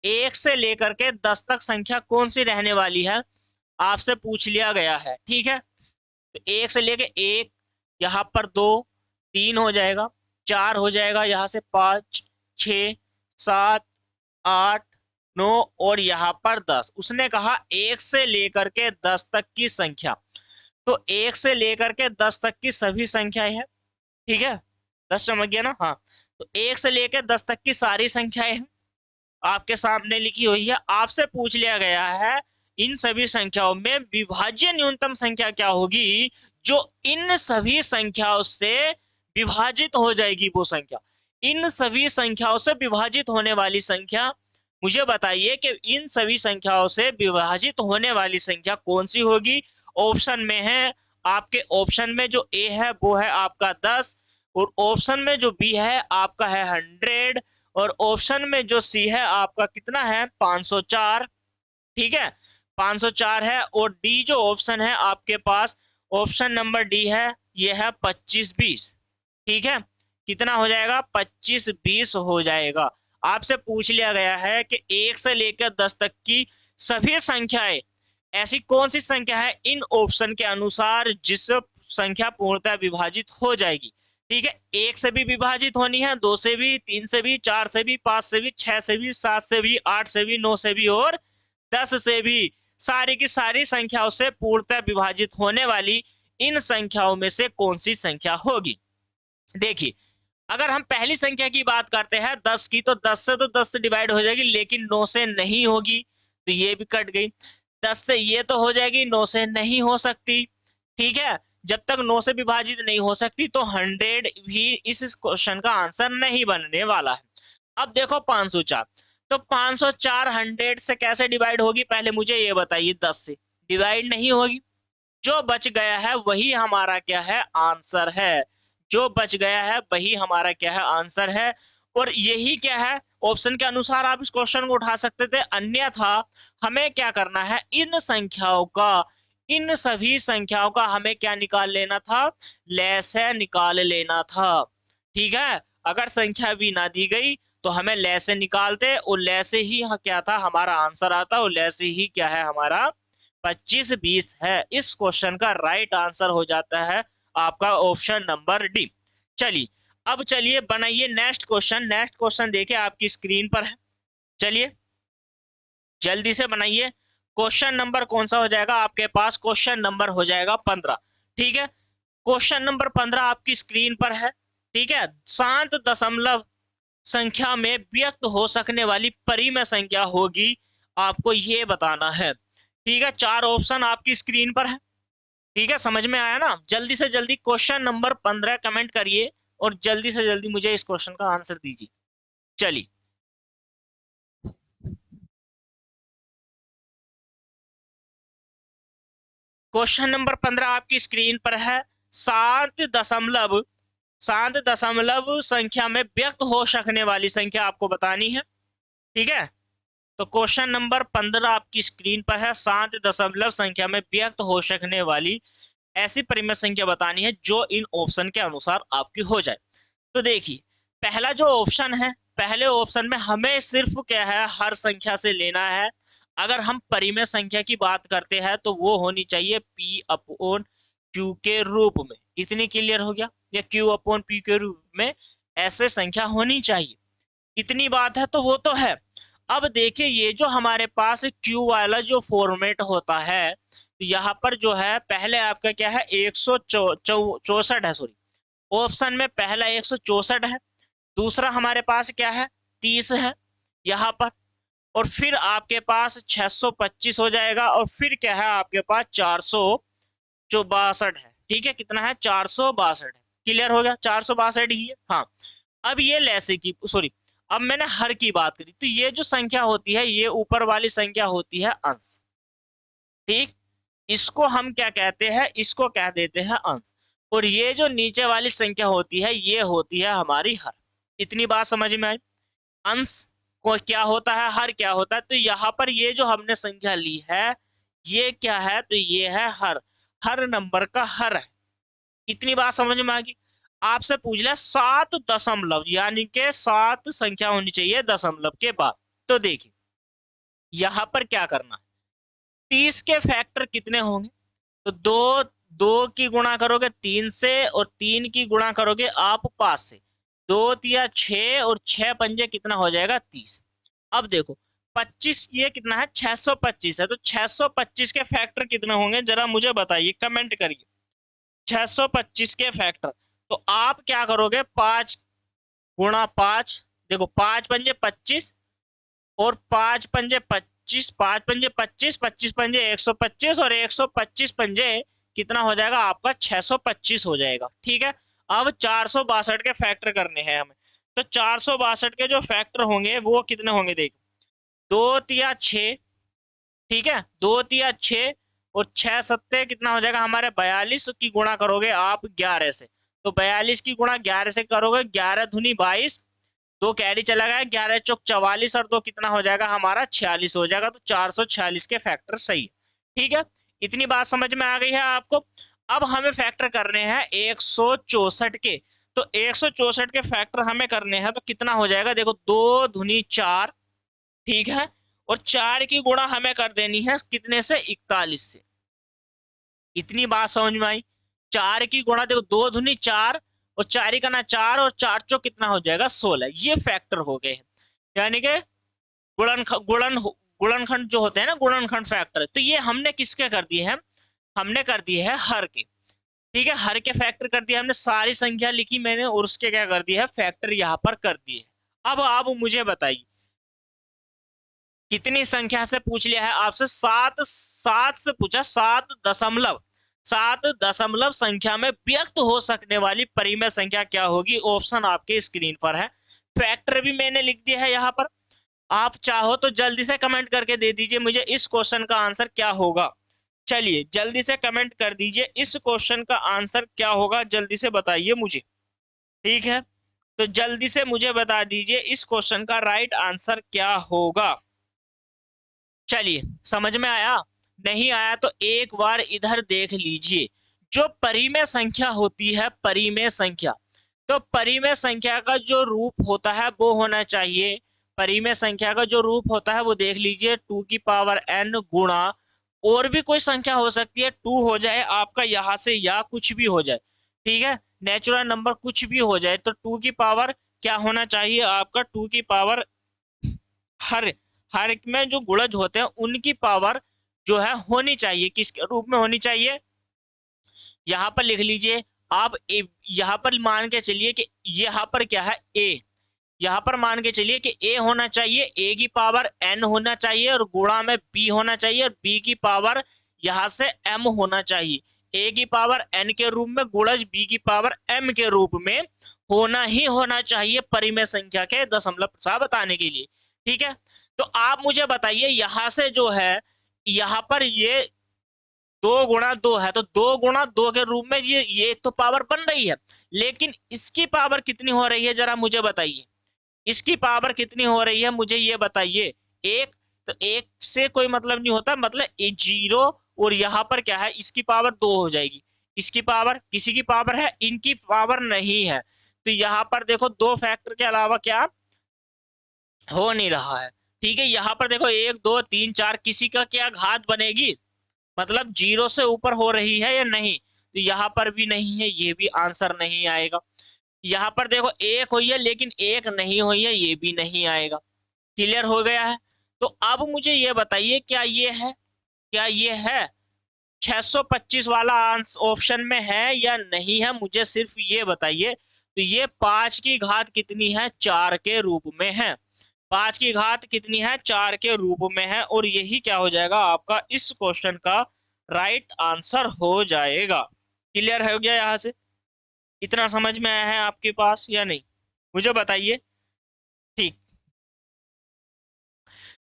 1 से लेकर के 10 तक संख्या कौन सी रहने वाली है, आपसे पूछ लिया गया है। ठीक है, तो 1 से लेके 1, यहाँ पर 2, 3 हो जाएगा, 4 हो जाएगा, यहाँ से 5, 6, 7, 8, 9 और यहाँ पर 10। उसने कहा 1 से लेकर के 10 तक की संख्या, तो 1 से लेकर के 10 तक की सभी संख्याएं हैं। ठीक है, 10 समझ गया ना। हाँ, तो 1 से लेकर 10 तक की सारी संख्याएं हैं आपके सामने लिखी हुई है। आपसे पूछ लिया गया है इन सभी संख्याओं में विभाज्य न्यूनतम संख्या क्या होगी, जो इन सभी संख्याओं से विभाजित हो जाएगी वो संख्या। इन सभी संख्याओं से विभाजित होने वाली संख्या, मुझे बताइए कि इन सभी संख्याओं से विभाजित होने वाली संख्या कौन सी होगी। ऑप्शन में है आपके, ऑप्शन में जो ए है वो है आपका 10, और ऑप्शन में जो बी है आपका है 100, और ऑप्शन में जो सी है आपका कितना है, 504। ठीक है, 504 है। और डी जो ऑप्शन है आपके पास, ऑप्शन नंबर डी है, ये है 25-20। ठीक है, कितना हो जाएगा, 25-20 हो जाएगा। आपसे पूछ लिया गया है कि 1 से लेकर 10 तक की सभी संख्याएं, ऐसी कौन सी संख्या है इन ऑप्शन के अनुसार जिस संख्या पूर्णतः विभाजित हो जाएगी। ठीक है, 1 से भी विभाजित होनी है, 2 से भी, 3 से भी, 4 से भी, 5 से भी, 6 से भी, 7 से भी, 8 से भी, 9 से भी और 10 से भी। सारी की सारी संख्याओं से पूर्णतः विभाजित होने वाली इन संख्याओं में से कौन सी संख्या होगी। देखिए, अगर हम पहली संख्या की बात करते हैं 10 की, तो 10 से तो 10 से डिवाइड हो जाएगी, लेकिन 9 से नहीं होगी, तो ये भी कट गई। 10 से ये तो हो जाएगी, 9 से नहीं हो सकती। ठीक है, जब तक 9 से विभाजित नहीं हो सकती तो 100 भी इस क्वेश्चन का आंसर नहीं बनने वाला है। अब देखो 504, तो 504 100 से कैसे डिवाइड होगी, पहले मुझे ये बताइए। 10 से डिवाइड नहीं होगी, जो बच गया है वही हमारा क्या है, आंसर है। जो बच गया है वही हमारा क्या है, आंसर है। और यही क्या है, ऑप्शन के अनुसार आप इस क्वेश्चन को उठा सकते थे, अन्यथा हमें क्या करना है, इन संख्याओं का, इन सभी संख्याओं का हमें क्या निकाल लेना था, लैसे निकाल लेना था। ठीक है, अगर संख्या भी ना दी गई तो हमें लैसे निकालते, और लैसे ही क्या था, हमारा आंसर आता, और लैसे ही क्या है हमारा 25-20 है। इस क्वेश्चन का राइट आंसर हो जाता है आपका ऑप्शन नंबर डी। चलिए, अब चलिए बनाइए नेक्स्ट क्वेश्चन। नेक्स्ट क्वेश्चन देखिए आपकी स्क्रीन पर है, चलिए जल्दी से बनाइए। क्वेश्चन नंबर कौन सा हो जाएगा आपके पास, क्वेश्चन नंबर हो जाएगा 15। ठीक है, क्वेश्चन नंबर 15 आपकी स्क्रीन पर है। ठीक है, शांत दशमलव संख्या में व्यक्त हो सकने वाली परिमेय संख्या होगी, आपको ये बताना है। ठीक है, 4 ऑप्शन आपकी स्क्रीन पर है। ठीक है, समझ में आया ना। जल्दी से जल्दी क्वेश्चन नंबर 15 कमेंट करिए और जल्दी से जल्दी मुझे इस क्वेश्चन का आंसर दीजिए। चलिए, क्वेश्चन नंबर 15 आपकी स्क्रीन पर है। शांत दशमलव संख्या में व्यक्त हो सकने वाली संख्या आपको बतानी है। ठीक है। तो क्वेश्चन नंबर 15 आपकी स्क्रीन पर है। 7 दशमलव संख्या में व्यक्त हो सकने वाली ऐसी परिमेय संख्या बतानी है जो इन ऑप्शन के अनुसार आपकी हो जाए। तो देखिए, पहला जो ऑप्शन है, पहले ऑप्शन में हमें सिर्फ क्या है, हर संख्या से लेना है। अगर हम परिमेय संख्या की बात करते हैं तो वो होनी चाहिए P अपॉन Q के रूप में। इतनी क्लियर हो गया, या Q अपॉन P के रूप में ऐसे संख्या होनी चाहिए। इतनी बात है तो वो तो है। अब देखिए, ये जो हमारे पास क्यू वाला जो फॉर्मेट होता है, तो यहाँ पर जो है पहले आपका क्या है, 164 है, सॉरी, ऑप्शन में पहला 164 है, दूसरा हमारे पास क्या है, 30 है यहाँ पर, और फिर आपके पास 625 हो जाएगा, और फिर क्या है आपके पास 462 है। ठीक है, कितना है, 462 है। क्लियर हो गया, 462 ही है। हाँ, अब ये लैसे की, सॉरी, अब मैंने हर की बात करी, तो ये जो संख्या होती है, ये ऊपर वाली संख्या होती है अंश। ठीक, इसको हम क्या कहते हैं, इसको कह देते हैं अंश। और ये जो नीचे वाली संख्या होती है, ये होती है हमारी हर। इतनी बात समझ में आई। अंश को क्या होता है, हर क्या होता है। तो यहाँ पर ये जो हमने संख्या ली है, ये क्या है, तो ये है हर, हर नंबर का हर है। इतनी बात समझ में आ गई। आपसे पूछ लिया 7 दशमलव, यानी के 7 संख्या होनी चाहिए दशमलव के बाद। तो देखिए, यहां पर क्या करना है, 30 के फैक्टर कितने होंगे, तो दो, दो की गुणा करोगे 3 से, और 3 की गुणा करोगे आप 5 से। 2 तिया 6, और 6 पंजे कितना हो जाएगा, 30। अब देखो, 25, ये कितना है, 625 है, तो 625 के फैक्टर कितने होंगे, जरा मुझे बताइए, कमेंट करिए। 625 के फैक्टर, तो आप क्या करोगे, 5 गुणा 5, देखो 5 पंजे 25, और 5 पंजे 25, 5 पंजे 25, 25 पंजे 125, और 125 पंजे कितना हो जाएगा आपका, 625 हो जाएगा। ठीक है, अब 462 के फैक्टर करने हैं हमें। तो 462 के जो फैक्टर होंगे वो कितने होंगे, देखो, 2 तिया 6, ठीक है, 2 तिया 6, और 6 सत्ते कितना हो जाएगा हमारे, 42 की गुणा करोगे आप 11 से। तो 42 की गुणा 11 से करोगे, 11 दूनी 22, दो कैरी चला गया, 11 चौक 44, और दो कितना हो जाएगा हमारा, 46 हो जाएगा। तो 446 के फैक्टर सही है। ठीक है, इतनी बात समझ में आ गई है आपको। अब हमें फैक्टर करने हैं 164 के। तो 164 के फैक्टर हमें करने हैं, तो कितना हो जाएगा, देखो, 2 दूनी 4, ठीक है, और 4 की गुणा हमें कर देनी है कितने से, 41 से। इतनी बात समझ में आई। 4 की गुणा, देखो, 2 दूनी 4, और 4 का ना 4, और 4 चो कितना हो जाएगा, 16। ये फैक्टर हो गए हैं, यानी कि गुणनखंड जो होते हैं ना, गुणनखंड फैक्टर। तो ये हमने किसके कर दिए हैं, हमने कर दिए हैं हर के। ठीक है, हर के फैक्टर कर दिया हमने, सारी संख्या लिखी मैंने, और उसके क्या कर दिया है, फैक्टर यहाँ पर कर दिए। अब आप मुझे बताइए, कितनी संख्या से पूछ लिया है आपसे, 7, 7 से पूछा, 7 दशमलव संख्या में व्यक्त हो सकने वाली परिमेय संख्या क्या होगी। ऑप्शन आपके स्क्रीन पर है, फैक्टर भी मैंने लिख दिया है यहाँ पर। आप चाहो तो जल्दी से कमेंट करके दे दीजिए मुझे, इस क्वेश्चन का आंसर क्या होगा। चलिए जल्दी से कमेंट कर दीजिए, इस क्वेश्चन का आंसर क्या होगा, जल्दी से बताइए मुझे। ठीक है, तो जल्दी से मुझे बता दीजिए इस क्वेश्चन का राइट आंसर क्या होगा। चलिए, समझ में आया, नहीं आया तो एक बार इधर देख लीजिए। जो परिमेय संख्या होती है, परिमेय संख्या, तो परिमेय संख्या का जो रूप होता है वो होना चाहिए, परिमेय संख्या का जो रूप होता है वो देख लीजिए, 2n गुणा, और भी कोई संख्या हो सकती है, 2 हो जाए आपका यहाँ से, या कुछ भी हो जाए। ठीक है, नेचुरल नंबर कुछ भी हो जाए, तो 2 क्या होना चाहिए आपका, 2 हर, हर में जो गुणज होते हैं उनकी पावर जो है होनी चाहिए, किसके रूप में होनी चाहिए, यहाँ पर लिख लीजिए आप। यहाँ पर मान के चलिए कि यहाँ पर क्या है, ए, यहाँ पर मान के चलिए कि ए होना चाहिए, ए की पावर एन होना चाहिए, और गुणा में बी होना चाहिए, और बी की पावर यहाँ से एम होना चाहिए। ए की पावर एन के रूप में, गुणज बी की पावर एम के रूप में होना ही होना चाहिए, परिमेय संख्या के दशमलव प्रसार बताने के लिए। ठीक है, तो आप मुझे बताइए, यहां से जो है, यहाँ पर ये 2 गुणा 2 है, तो 2 गुणा 2 के रूप में ये तो पावर बन रही है, लेकिन इसकी पावर कितनी हो रही है, जरा मुझे बताइए। इसकी पावर कितनी हो रही है मुझे ये बताइए। एक, तो एक से कोई मतलब नहीं होता, मतलब ये जीरो, और यहाँ पर क्या है, इसकी पावर दो हो जाएगी। इसकी पावर, किसी की पावर है, इनकी पावर नहीं है। तो यहाँ पर देखो दो फैक्टर के अलावा क्या हो नहीं रहा है। ठीक है, यहाँ पर देखो एक दो तीन चार, किसी का क्या घात बनेगी, मतलब जीरो से ऊपर हो रही है या नहीं, तो यहाँ पर भी नहीं है, ये भी आंसर नहीं आएगा। यहाँ पर देखो एक हुई है लेकिन एक नहीं हुई है, ये भी नहीं आएगा। क्लियर हो गया है। तो अब मुझे ये बताइए, क्या ये है, क्या ये है 625 वाला आंसर ऑप्शन में है या नहीं है, मुझे सिर्फ ये बताइए। तो ये 5 की घात कितनी है, 4 के रूप में है। 5 की घात कितनी है, 4 के रूप में है, और यही क्या हो जाएगा आपका इस क्वेश्चन का राइट आंसर हो जाएगा। क्लियर हो गया यहाँ से? इतना समझ में आया है आपके पास या नहीं, मुझे बताइए। ठीक,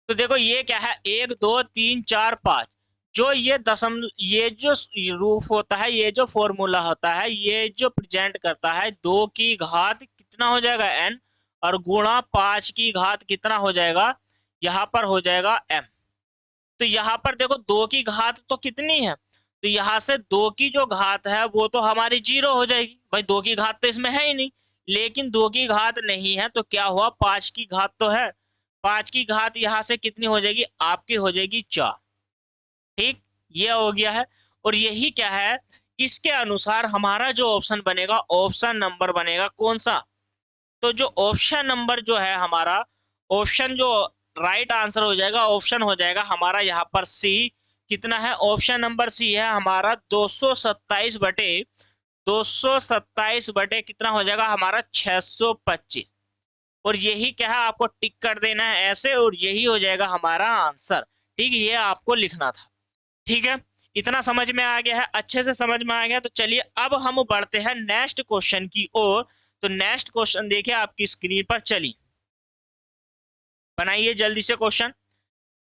तो देखो ये क्या है, एक दो तीन चार पाँच, जो ये ये जो रूफ होता है, ये जो फॉर्मूला होता है, ये जो प्रेजेंट करता है, दो की घात कितना हो जाएगा एन, और गुणा पांच की घात कितना हो जाएगा, यहाँ पर हो जाएगा एम। तो यहाँ पर देखो दो की घात तो कितनी है, तो यहाँ से दो की जो घात है वो तो हमारी जीरो हो जाएगी, भाई दो की घात तो इसमें है ही नहीं। लेकिन दो की घात नहीं है तो क्या हुआ, पांच की घात तो है। पांच की घात यहाँ से कितनी हो जाएगी, आपकी हो जाएगी चार। ठीक, ये हो गया है। और यही क्या है, इसके अनुसार हमारा जो ऑप्शन बनेगा, ऑप्शन नंबर बनेगा कौन सा, तो जो ऑप्शन नंबर जो है हमारा, ऑप्शन जो राइट आंसर हो जाएगा, ऑप्शन हो जाएगा हमारा यहाँ पर सी। कितना है, ऑप्शन नंबर सी है हमारा 227 बटे कितना हो जाएगा हमारा 625। और यही क्या है, आपको टिक कर देना है ऐसे, और यही हो जाएगा हमारा आंसर। ठीक, ये आपको लिखना था। ठीक है, इतना समझ में आ गया है, अच्छे से समझ में आ गया। तो चलिए अब हम बढ़ते हैं नेक्स्ट क्वेश्चन की ओर। तो नेक्स्ट क्वेश्चन देखिए आपकी स्क्रीन पर, चलिए बनाइए जल्दी से क्वेश्चन।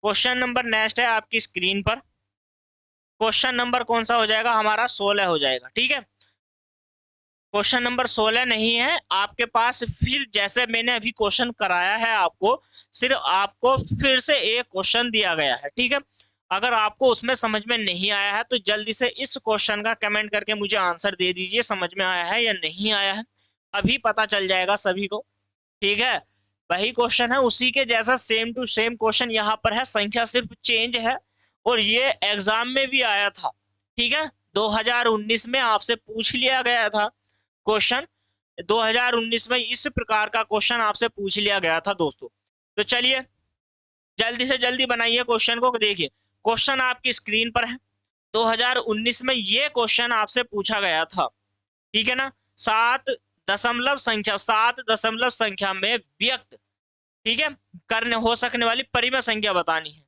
क्वेश्चन नंबर नेक्स्ट है आपकी स्क्रीन पर। क्वेश्चन नंबर कौन सा हो जाएगा हमारा, 16 हो जाएगा। ठीक है, क्वेश्चन नंबर 16 नहीं है आपके पास, फिर जैसे मैंने अभी क्वेश्चन कराया है आपको, सिर्फ आपको फिर से एक क्वेश्चन दिया गया है। ठीक है, अगर आपको उसमें समझ में नहीं आया है तो जल्दी से इस क्वेश्चन का कमेंट करके मुझे आंसर दे दीजिए, समझ में आया है या नहीं आया है, अभी पता चल जाएगा सभी को। ठीक है, वही क्वेश्चन है, उसी के जैसा सेम टू सेम क्वेश्चन यहाँ पर है, संख्या सिर्फ चेंज है, और ये एग्जाम में भी आया था। ठीक है, 2019 में आपसे पूछ लिया गया था क्वेश्चन, 2019 में इस प्रकार का क्वेश्चन आपसे पूछ लिया गया था दोस्तों। तो चलिए जल्दी से जल्दी बनाइए क्वेश्चन को, देखिए क्वेश्चन आपकी स्क्रीन पर है। 2019 में ये क्वेश्चन आपसे पूछा गया था। ठीक है ना, सात दशमलव संख्या में व्यक्त, ठीक है, करने हो सकने वाली परिमेय संख्या बतानी है।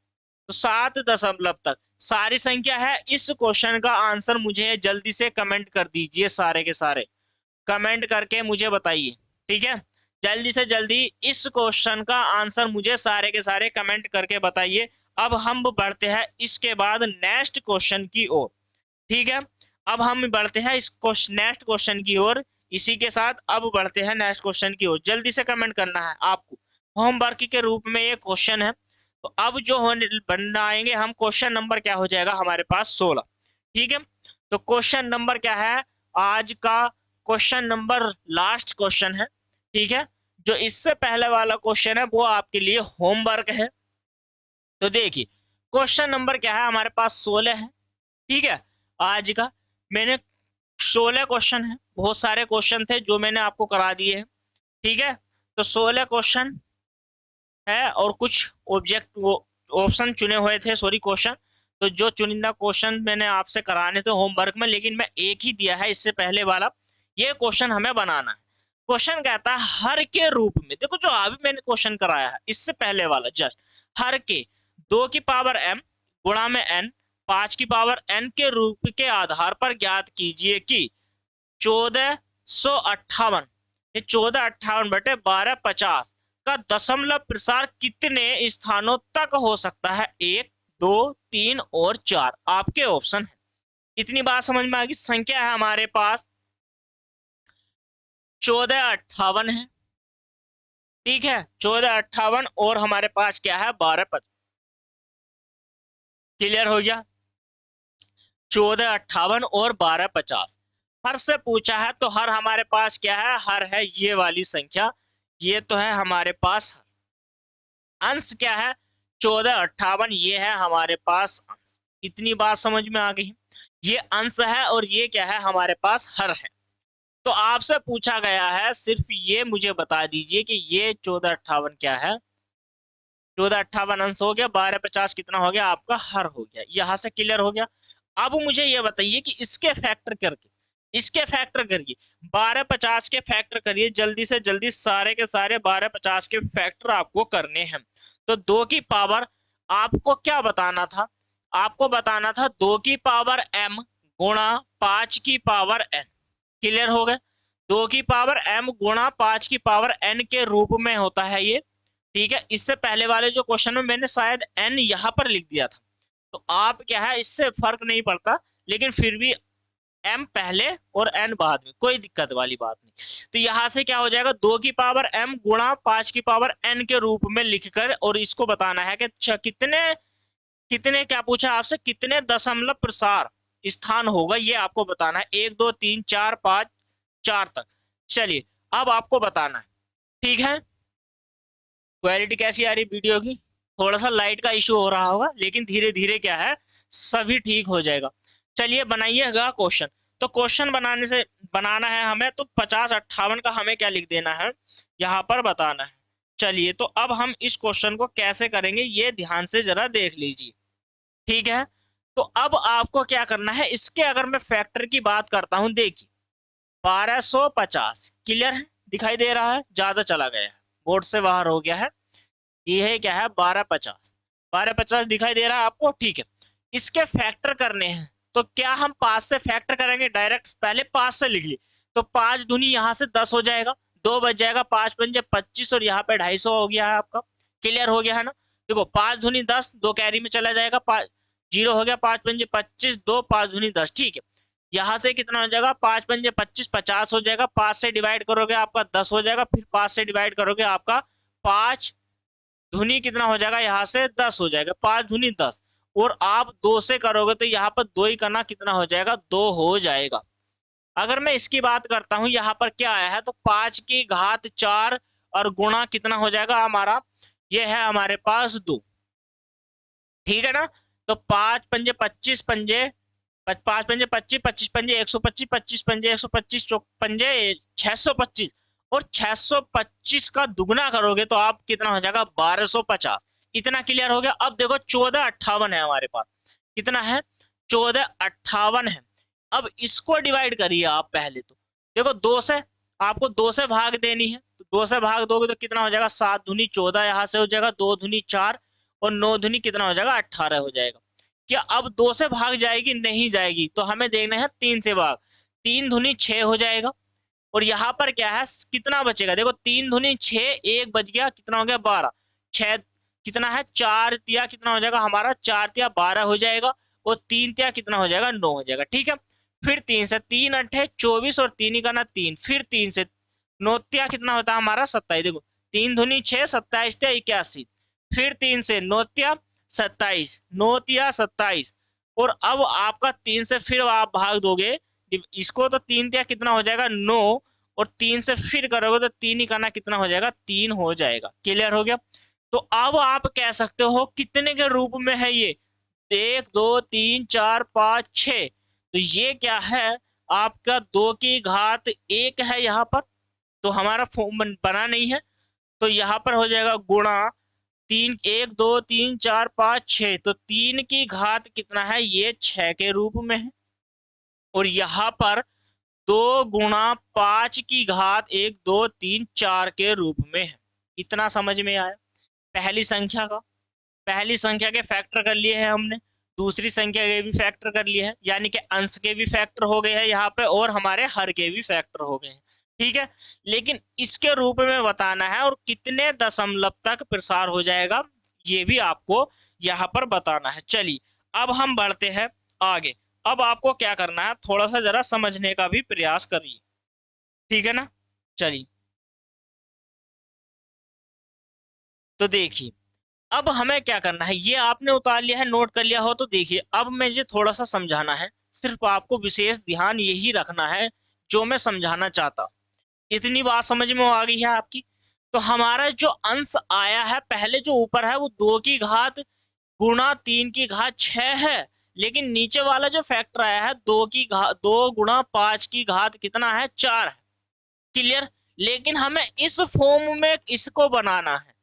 तो 7 दशमलव तक सारी संख्या है। इस क्वेश्चन का आंसर मुझे जल्दी से कमेंट कर दीजिए, सारे के सारे कमेंट करके मुझे बताइए। ठीक है, जल्दी से जल्दी इस क्वेश्चन का आंसर मुझे सारे के सारे कमेंट करके बताइए। अब हम बढ़ते हैं इसके बाद नेक्स्ट क्वेश्चन की ओर। ठीक है, अब हम बढ़ते हैं इस नेक्स्ट क्वेश्चन की ओर। इसी के साथ अब बढ़ते हैं नेक्स्ट क्वेश्चन की ओर। जल्दी से कमेंट करना है आपको, होमवर्क के रूप में ये क्वेश्चन है। तो अब जो बनाएंगे हम, क्वेश्चन नंबर क्या हो जाएगा हमारे पास 16। ठीक है, तो क्वेश्चन नंबर क्या है आज का, क्वेश्चन नंबर लास्ट क्वेश्चन है। ठीक है, जो इससे पहले वाला क्वेश्चन है वो आपके लिए होमवर्क है। तो देखिए क्वेश्चन नंबर क्या है हमारे पास, 16 है। ठीक है, आज का मैंने 16 क्वेश्चन है, बहुत सारे क्वेश्चन थे जो मैंने आपको करा दिए हैं। ठीक है, तो 16 क्वेश्चन है, और कुछ ऑब्जेक्ट वो ऑप्शन चुने हुए थे, सॉरी क्वेश्चन। तो जो चुनिंदा क्वेश्चन मैंने आपसे कराने थे होमवर्क में, लेकिन मैं एक ही दिया है इससे पहले वाला, ये क्वेश्चन हमें बनाना है। क्वेश्चन कहता है हर के रूप में, देखो जो अभी मैंने क्वेश्चन कराया है इससे पहले वाला, जस्ट हर के 2 की पावर m गुणा में n 5 की पावर n के रूप के आधार पर ज्ञात कीजिए कि 1458, ये 1458/1250 का दशमलव प्रसार कितने स्थानों तक हो सकता है, 1 2 3 और 4, आपके ऑप्शन है। इतनी बात समझ में आ गई। संख्या है हमारे पास 1458 है, ठीक है, 1458 और हमारे पास क्या है 1250। क्लियर हो गया, 1458 और 1250। हर से पूछा है तो हर हमारे पास क्या है, हर है ये वाली संख्या, ये तो है हमारे पास। अंश क्या है 1458, ये है हमारे पास अंश। इतनी बात समझ में आ गई, ये अंश है और ये क्या है हमारे पास हर है। तो आपसे पूछा गया है सिर्फ ये मुझे बता दीजिए कि ये 1458 क्या है, 1458 अंश हो गया, 1250 कितना हो गया आपका हर हो गया। यहां से क्लियर हो गया। अब मुझे ये बताइए कि इसके फैक्टर करके, इसके फैक्टर करिए, 1250 के फैक्टर करिए जल्दी से जल्दी, सारे के सारे 1250 के फैक्टर आपको करने हैं। तो 2 की पावर, आपको क्या बताना था, आपको बताना था 2 की पावर m गुणा 5 की पावर n। क्लियर हो गए, 2 की पावर m गुणा 5 की पावर n के रूप में होता है ये। ठीक है, इससे पहले वाले जो क्वेश्चन में मैंने शायद n यहां पर लिख दिया था, तो आप क्या है इससे फर्क नहीं पड़ता, लेकिन फिर भी m पहले और n बाद में, कोई दिक्कत वाली बात नहीं। तो यहां से क्या हो जाएगा, 2 की पावर m गुणा 5 की पावर n के रूप में लिखकर, और इसको बताना है कि कितने कितने क्या पूछा आपसे, कितने दशमलव प्रसार स्थान होगा, ये आपको बताना है, 1 2 3 4 5 4 तक। चलिए अब आपको बताना है। ठीक है, क्वालिटी कैसी आ रही वीडियो की, थोड़ा सा लाइट का इशू हो रहा होगा, लेकिन धीरे धीरे क्या है सभी ठीक हो जाएगा। चलिए बनाइएगा क्वेश्चन। तो क्वेश्चन बनाने से, बनाना है हमें तो 5058 का हमें क्या लिख देना है, यहाँ पर बताना है। चलिए तो अब हम इस क्वेश्चन को कैसे करेंगे ये ध्यान से जरा देख लीजिए। ठीक है, तो अब आपको क्या करना है, इसके अगर मैं फैक्टर की बात करता हूं, देखिए 1250 क्लियर है, दिखाई दे रहा है, ज्यादा चला गया है, बोर्ड से बाहर हो गया है। ये है क्या है 1250, 1250 दिखाई दे रहा है आपको। ठीक है, इसके फैक्टर करने हैं, तो क्या हम 5 से फैक्टर करेंगे डायरेक्ट, पहले 5 से लिख ली, तो 5 दूनी यहाँ से 10 हो जाएगा, 2 बच जाएगा, 5 पंजे 25 और यहाँ पे 250 हो गया है आपका। क्लियर हो गया है ना, देखो 5 दूनी 10, 2 कैरी में चला जाएगा, 5 जीरो हो गया, 5 पंजे 25, 2 5 दूनी 10। ठीक है, यहाँ से कितना हो जाएगा, 5 पंजे 25, 50 हो जाएगा, 5 से डिवाइड करोगे आपका 10 हो जाएगा, फिर 5 से डिवाइड करोगे आपका 5 धुनी कितना हो जाएगा, यहाँ से 10 हो जाएगा, 5 धुनी 10, और आप 2 से करोगे तो यहाँ पर 2 ही करना, कितना हो जाएगा 2 हो जाएगा। अगर मैं इसकी बात करता हूं, यहाँ पर क्या आया है, तो 5 की घात 4 और गुणा कितना हो जाएगा हमारा, ये है हमारे पास 2। ठीक है ना, तो 5 पंजे 25 पंजे, 5 पंजे 25, 25 पंजे 125, 25 पंजे 125, चौक पंजे 625, और 625 का दुगना करोगे तो आप कितना हो जाएगा 1250। इतना क्लियर हो गया। अब देखो 1458 है हमारे पास, कितना है 1458 है। अब इसको डिवाइड करिए आप पहले, तो देखो 2 से, आपको 2 से भाग देनी है, तो 2 से भाग दोगे तो कितना हो जाएगा 7 दूनी 14, यहाँ से हो जाएगा 2 दूनी 4, और 9 दूनी कितना हो जाएगा 18 हो जाएगा। क्या अब 2 से भाग जाएगी, नहीं जाएगी, तो हमें देखना है 3 से भाग, 3 दूनी 6 हो जाएगा, और यहाँ पर क्या है कितना बचेगा, देखो 3 दूनी 6, एक बच गया, कितना हो गया 12, 6 कितना है 4 तिया कितना हो जाएगा हमारा, 4 तिया 12 हो जाएगा, और 3 तिया कितना हो जाएगा 9 हो जाएगा। ठीक है, फिर 3 से, 3 अट्ठे 24, और 3 ही करना 3, फिर 3 से 9 तिया कितना होता है हमारा 27, देखो 3 दूनी 6, 27 तिया 81, फिर 3 से 9 तिया 27, 9 तिया 27, और अब आपका 3 से फिर आप भाग दोगे इसको, तो 3 तिया कितना हो जाएगा 9, और 3 से फिर करोगे तो 3 ही करना, कितना हो जाएगा 3 हो जाएगा। क्लियर हो गया। तो अब आप कह सकते हो कितने के रूप में है ये, 1 2 3 4 5 6, तो ये क्या है आपका 2 की घात 1 है यहाँ पर, तो हमारा फॉर्म बना नहीं है, तो यहाँ पर हो जाएगा गुणा 3, 1 2 3 4 5 6, तो 3 की घात कितना है, ये 6 के रूप में है, और यहाँ पर 2 गुणा 5 की घात 1 2 3 4 के रूप में है। इतना समझ में आया पहली संख्या का। पहली संख्या के फैक्टर कर लिए हैं हमने, दूसरी संख्या के भी फैक्टर कर लिए हैं, यानी कि अंश के भी फैक्टर हो गए हैं यहाँ पे, और हमारे हर के भी फैक्टर हो गए हैं। ठीक है, लेकिन इसके रूप में बताना है, और कितने दशमलव तक प्रसार हो जाएगा ये भी आपको यहाँ पर बताना है। चलिए अब हम बढ़ते हैं आगे। अब आपको क्या करना है, थोड़ा सा जरा समझने का भी प्रयास करिए। ठीक है ना, चलिए तो देखिए अब हमें क्या करना है, ये आपने उतार लिया है, नोट कर लिया हो तो देखिए अब मुझे थोड़ा सा समझाना है, सिर्फ आपको विशेष ध्यान यही रखना है जो मैं समझाना चाहता हूँ। इतनी बात समझ में आ गई है आपकी। तो हमारा जो अंश आया है पहले जो ऊपर है वो 2 की घात गुणा 3 की घात 6 है, लेकिन नीचे वाला जो फैक्टर आया है 2 की घात 2 गुणा 5 की घात कितना है, 4 है। क्लियर। लेकिन हमें इस फॉर्म में इसको बनाना है,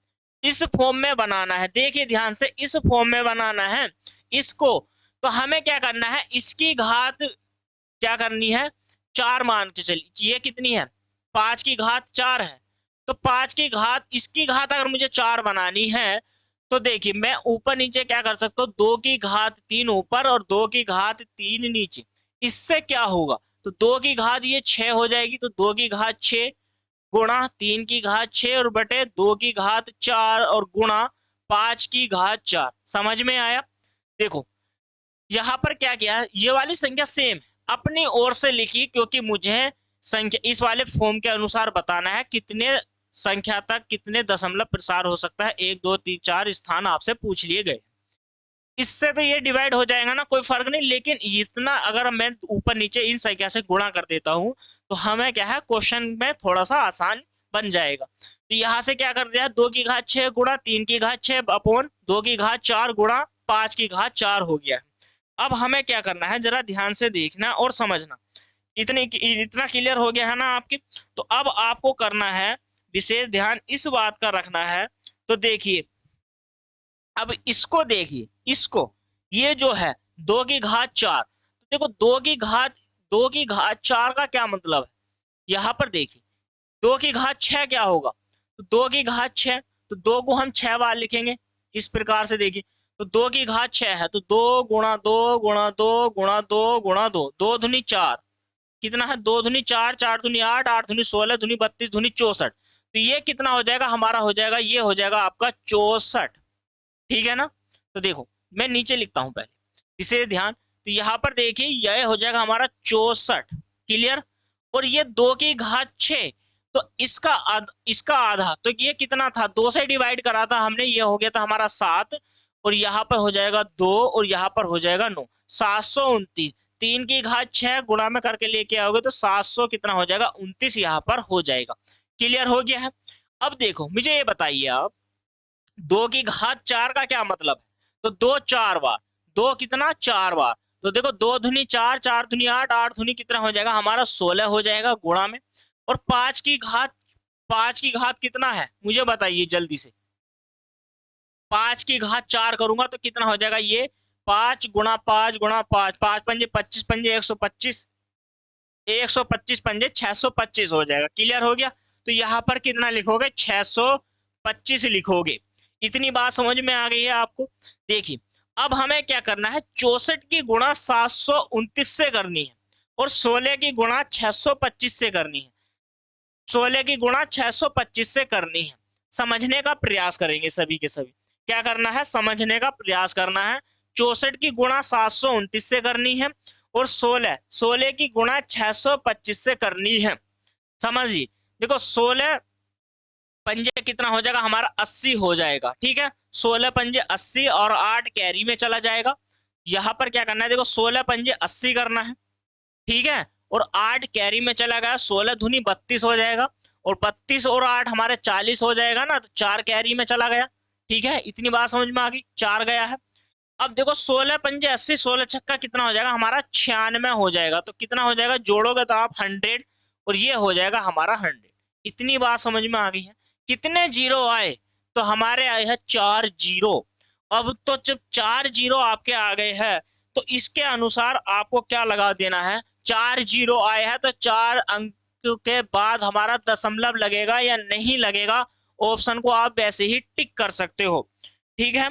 इस फॉर्म में बनाना है, देखिए ध्यान से, इस फॉर्म में बनाना है इसको। तो हमें क्या करना है, इसकी घात क्या करनी है, 4 मान के चलिए। ये कितनी है, 5 की घात 4 है। तो 5 की घात, इसकी घात अगर मुझे 4 बनानी है तो देखिए मैं ऊपर नीचे क्या कर सकता हूँ, 2 की घात 3 ऊपर और 2 की घात 3 नीचे। इससे क्या होगा, तो 2 की घात ये 6 हो जाएगी, तो 2 की घात 6 गुणा 3 की घात 6 और बटे 2 की घात 4 और गुणा 5 की घात 4। समझ में आया। देखो यहाँ पर क्या किया, ये वाली संख्या सेम अपनी ओर से लिखी, क्योंकि मुझे संख्या इस वाले फॉर्म के अनुसार बताना है कितने संख्या तक कितने दशमलव प्रसार हो सकता है। 1 2 3 4 स्थान आपसे पूछ लिए गए। इससे तो ये डिवाइड हो जाएगा ना, कोई फर्क नहीं, लेकिन इतना अगर मैं ऊपर नीचे इन संख्या से गुणा कर देता हूं तो हमें क्या है, क्वेश्चन में थोड़ा सा आसान बन जाएगा। तो यहाँ से क्या कर दिया, 2 की घात 6 गुणा 3 की घात 6 अपॉन 2 की घात 4 गुणा 5 की घात 4 हो गया। अब हमें क्या करना है, जरा ध्यान से देखना और समझना। इतना क्लियर हो गया है ना आपकी। तो अब आपको करना है, विशेष ध्यान इस बात का रखना है। तो देखिए अब इसको देखिए, इसको, ये जो है 2 की घात 4, तो देखो 2 की घात 4 का क्या मतलब है, यहाँ पर देखिए 2 की घात 6 क्या होगा, तो 2 की घात 6, तो 2 को हम 6 बार लिखेंगे इस प्रकार से। देखिए तो 2 की घात 6 है, तो 2 गुणा 2 गुणा 2 गुणा 2 गुणा 2, 2 दूनी 4, कितना है, 2 दूनी 4, 4 दूनी 8, 8 दूनी 16, दूनी 32, दूनी 64। तो ये कितना हो जाएगा हमारा, हो जाएगा, ये हो जाएगा आपका 64। ठीक है ना। तो देखो मैं नीचे लिखता हूं पहले, इसे ध्यान। तो यहाँ पर देखिए यह हो जाएगा हमारा 64। क्लियर। और ये 2 की घात 6, तो इसका आधा, तो ये कितना था, 2 से डिवाइड करा था हमने, ये हो गया था हमारा 7, और यहाँ पर हो जाएगा 2 और यहाँ पर हो जाएगा 9, 729। 3 की घात 6 गुणा में करके लेके आओगे तो 700 कितना हो जाएगा, 29 यहाँ पर हो जाएगा। क्लियर हो गया है। अब देखो मुझे ये बताइए आप, 2 की घात 4 का क्या मतलब है, तो 2 4 बार, 2 कितना 4 बार, तो देखो 2 दूनी 4, 4 दूनी 8, 8 दूनी कितना हो जाएगा हमारा 16 हो जाएगा गुणा में। और 5 की घात कितना है मुझे बताइए जल्दी से, 5 की घात 4 करूंगा तो कितना हो जाएगा, ये 5 गुणा 5 गुणा 5, 5 पंजे 25, पंजे 125, 125 पंजे 625 हो जाएगा। क्लियर हो गया। तो यहाँ पर कितना लिखोगे, 625 लिखोगे। इतनी बात समझ में आ गई है आपको। देखिए अब हमें क्या करना है, 64 की गुणा 729 से करनी है और 16 की गुणा 625 से करनी है, 16 की गुणा 625 से करनी है। समझने का प्रयास करेंगे सभी के सभी। क्या करना है, समझने का प्रयास करना है। 64 की गुणा 729 से करनी है और 16 की गुणा 625 से करनी है। समझिए, देखो 16 पंजे कितना हो जाएगा हमारा, 80 हो जाएगा। ठीक है, 16 पंजे 80 और 8 कैरी में चला जाएगा। यहाँ पर क्या करना है, देखो 16 पंजे 80 करना है, ठीक है, और 8 कैरी में चला गया, 16 दूनी 32 हो जाएगा, और 32 और 8 हमारे 40 हो जाएगा ना, तो 4 कैरी में चला गया। ठीक है, इतनी बात समझ में आ गई, 4 गया है। अब देखो 16 पंजे 80, 16 छक्का कितना हो जाएगा हमारा, 96 हो जाएगा। तो कितना हो जाएगा, जोड़ोगे तो आप 100, और ये हो जाएगा हमारा 100। इतनी बात समझ में आ गई है। कितने जीरो आए, तो हमारे आए हैं 4 जीरो। अब तो जब 4 जीरो आपके आ गए हैं तो इसके अनुसार आपको क्या लगा देना है, 4 जीरो आए हैं तो 4 अंक के बाद हमारा दशमलव लगेगा या नहीं लगेगा, ऑप्शन को आप वैसे ही टिक कर सकते हो। ठीक है,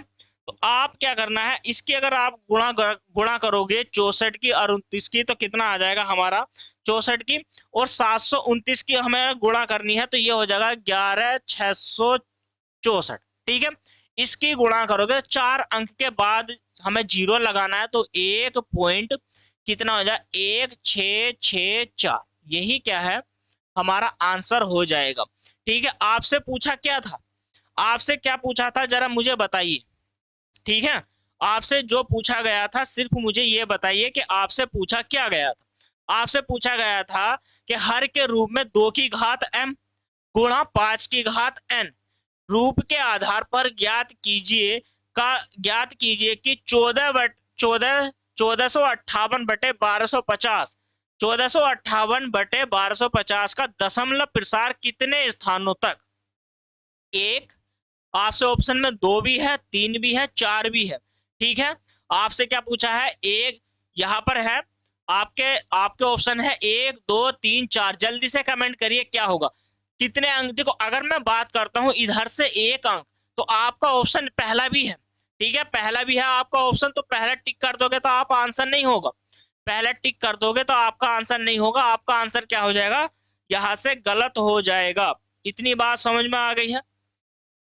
तो आप क्या करना है, इसकी अगर आप गुणा करोगे 64 की और 29 की, तो कितना आ जाएगा हमारा, 64 की और 729 की हमें गुणा करनी है, तो ये हो जाएगा 11,664। ठीक है, इसकी गुणा करोगे 4 अंक के बाद हमें जीरो लगाना है, तो 1 पॉइंट कितना हो जाए, 1664। यही क्या है हमारा आंसर हो जाएगा। ठीक है, आपसे पूछा क्या था, आपसे क्या पूछा था जरा मुझे बताइए, ठीक है। आपसे जो पूछा गया था सिर्फ मुझे ये बताइए कि आपसे पूछा क्या गया था। आपसे पूछा गया था कि हर के रूप में 2 की घात m गुणा 5 की घात n रूप के आधार पर ज्ञात कीजिए कि 1458/1250 1458/1250 का दशमलव प्रसार कितने स्थानों तक। एक, आपसे ऑप्शन में 2 भी है, 3 भी है, 4 भी है, ठीक है। आपसे क्या पूछा है, एक यहां पर है, आपके आपके ऑप्शन है 1 2 3 4। जल्दी से कमेंट करिए क्या होगा, कितने अंक। देखो अगर मैं बात करता हूं इधर से 1 अंक, तो आपका ऑप्शन पहला भी है, ठीक है, पहला भी है आपका ऑप्शन, तो पहला टिक कर दोगे तो आप आंसर नहीं होगा, पहला टिक कर दोगे तो आपका आंसर नहीं होगा, आपका आंसर क्या हो जाएगा, यहां से गलत हो जाएगा। इतनी बात समझ में आ गई है,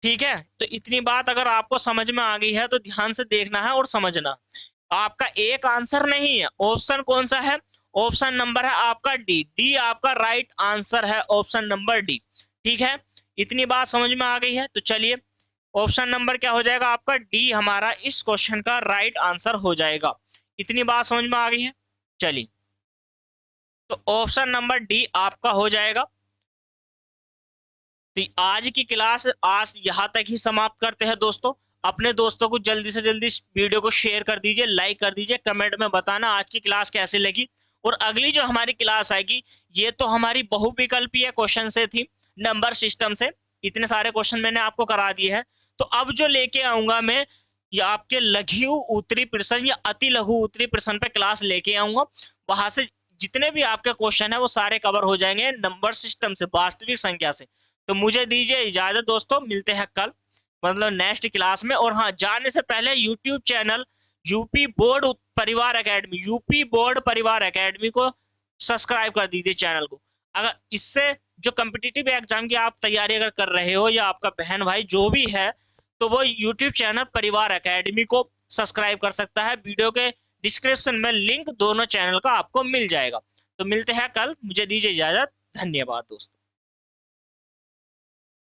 ठीक है। तो इतनी बात अगर आपको समझ में आ गई है तो ध्यान से देखना है और समझना। आपका एक आंसर नहीं है, ऑप्शन कौन सा है, ऑप्शन नंबर है आपका डी, डी आपका राइट आंसर है, ऑप्शन नंबर डी, ठीक है। इतनी बात समझ में आ गई है, तो चलिए ऑप्शन नंबर क्या हो जाएगा आपका डी, हमारा इस क्वेश्चन का राइट आंसर हो जाएगा। इतनी बात समझ में आ गई है, चलिए तो ऑप्शन नंबर डी आपका हो जाएगा। तो आज की क्लास आज यहाँ तक ही समाप्त करते हैं दोस्तों। अपने दोस्तों को जल्दी से जल्दी इस वीडियो को शेयर कर दीजिए, लाइक कर दीजिए, कमेंट में बताना आज की क्लास कैसे लगी। और अगली जो हमारी क्लास आएगी ये तो हमारी बहुविकल्पीय क्वेश्चन से थी, नंबर सिस्टम से इतने सारे क्वेश्चन मैंने आपको करा दिए हैं। तो अब जो लेके आऊंगा मैं, या आपके लघु उत्तरी प्रश्न या अति लघु उत्तरी प्रश्न पे क्लास लेके आऊंगा, वहां से जितने भी आपके क्वेश्चन है वो सारे कवर हो जाएंगे नंबर सिस्टम से, वास्तविक संख्या से। तो मुझे दीजिए इजाजत दोस्तों, मिलते हैं कल मतलब नेक्स्ट क्लास में। और हाँ, जाने से पहले यूट्यूब चैनल यूपी बोर्ड परिवार एकेडमी, यूपी बोर्ड परिवार एकेडमी को सब्सक्राइब कर दीजिए चैनल को। अगर इससे जो कम्पिटिटिव एग्जाम की आप तैयारी अगर कर रहे हो या आपका बहन भाई जो भी है, तो वो यूट्यूब चैनल परिवार एकेडमी को सब्सक्राइब कर सकता है। वीडियो के डिस्क्रिप्शन में लिंक दोनों चैनल का आपको मिल जाएगा। तो मिलते हैं कल, मुझे दीजिए इजाजत, धन्यवाद दोस्तों।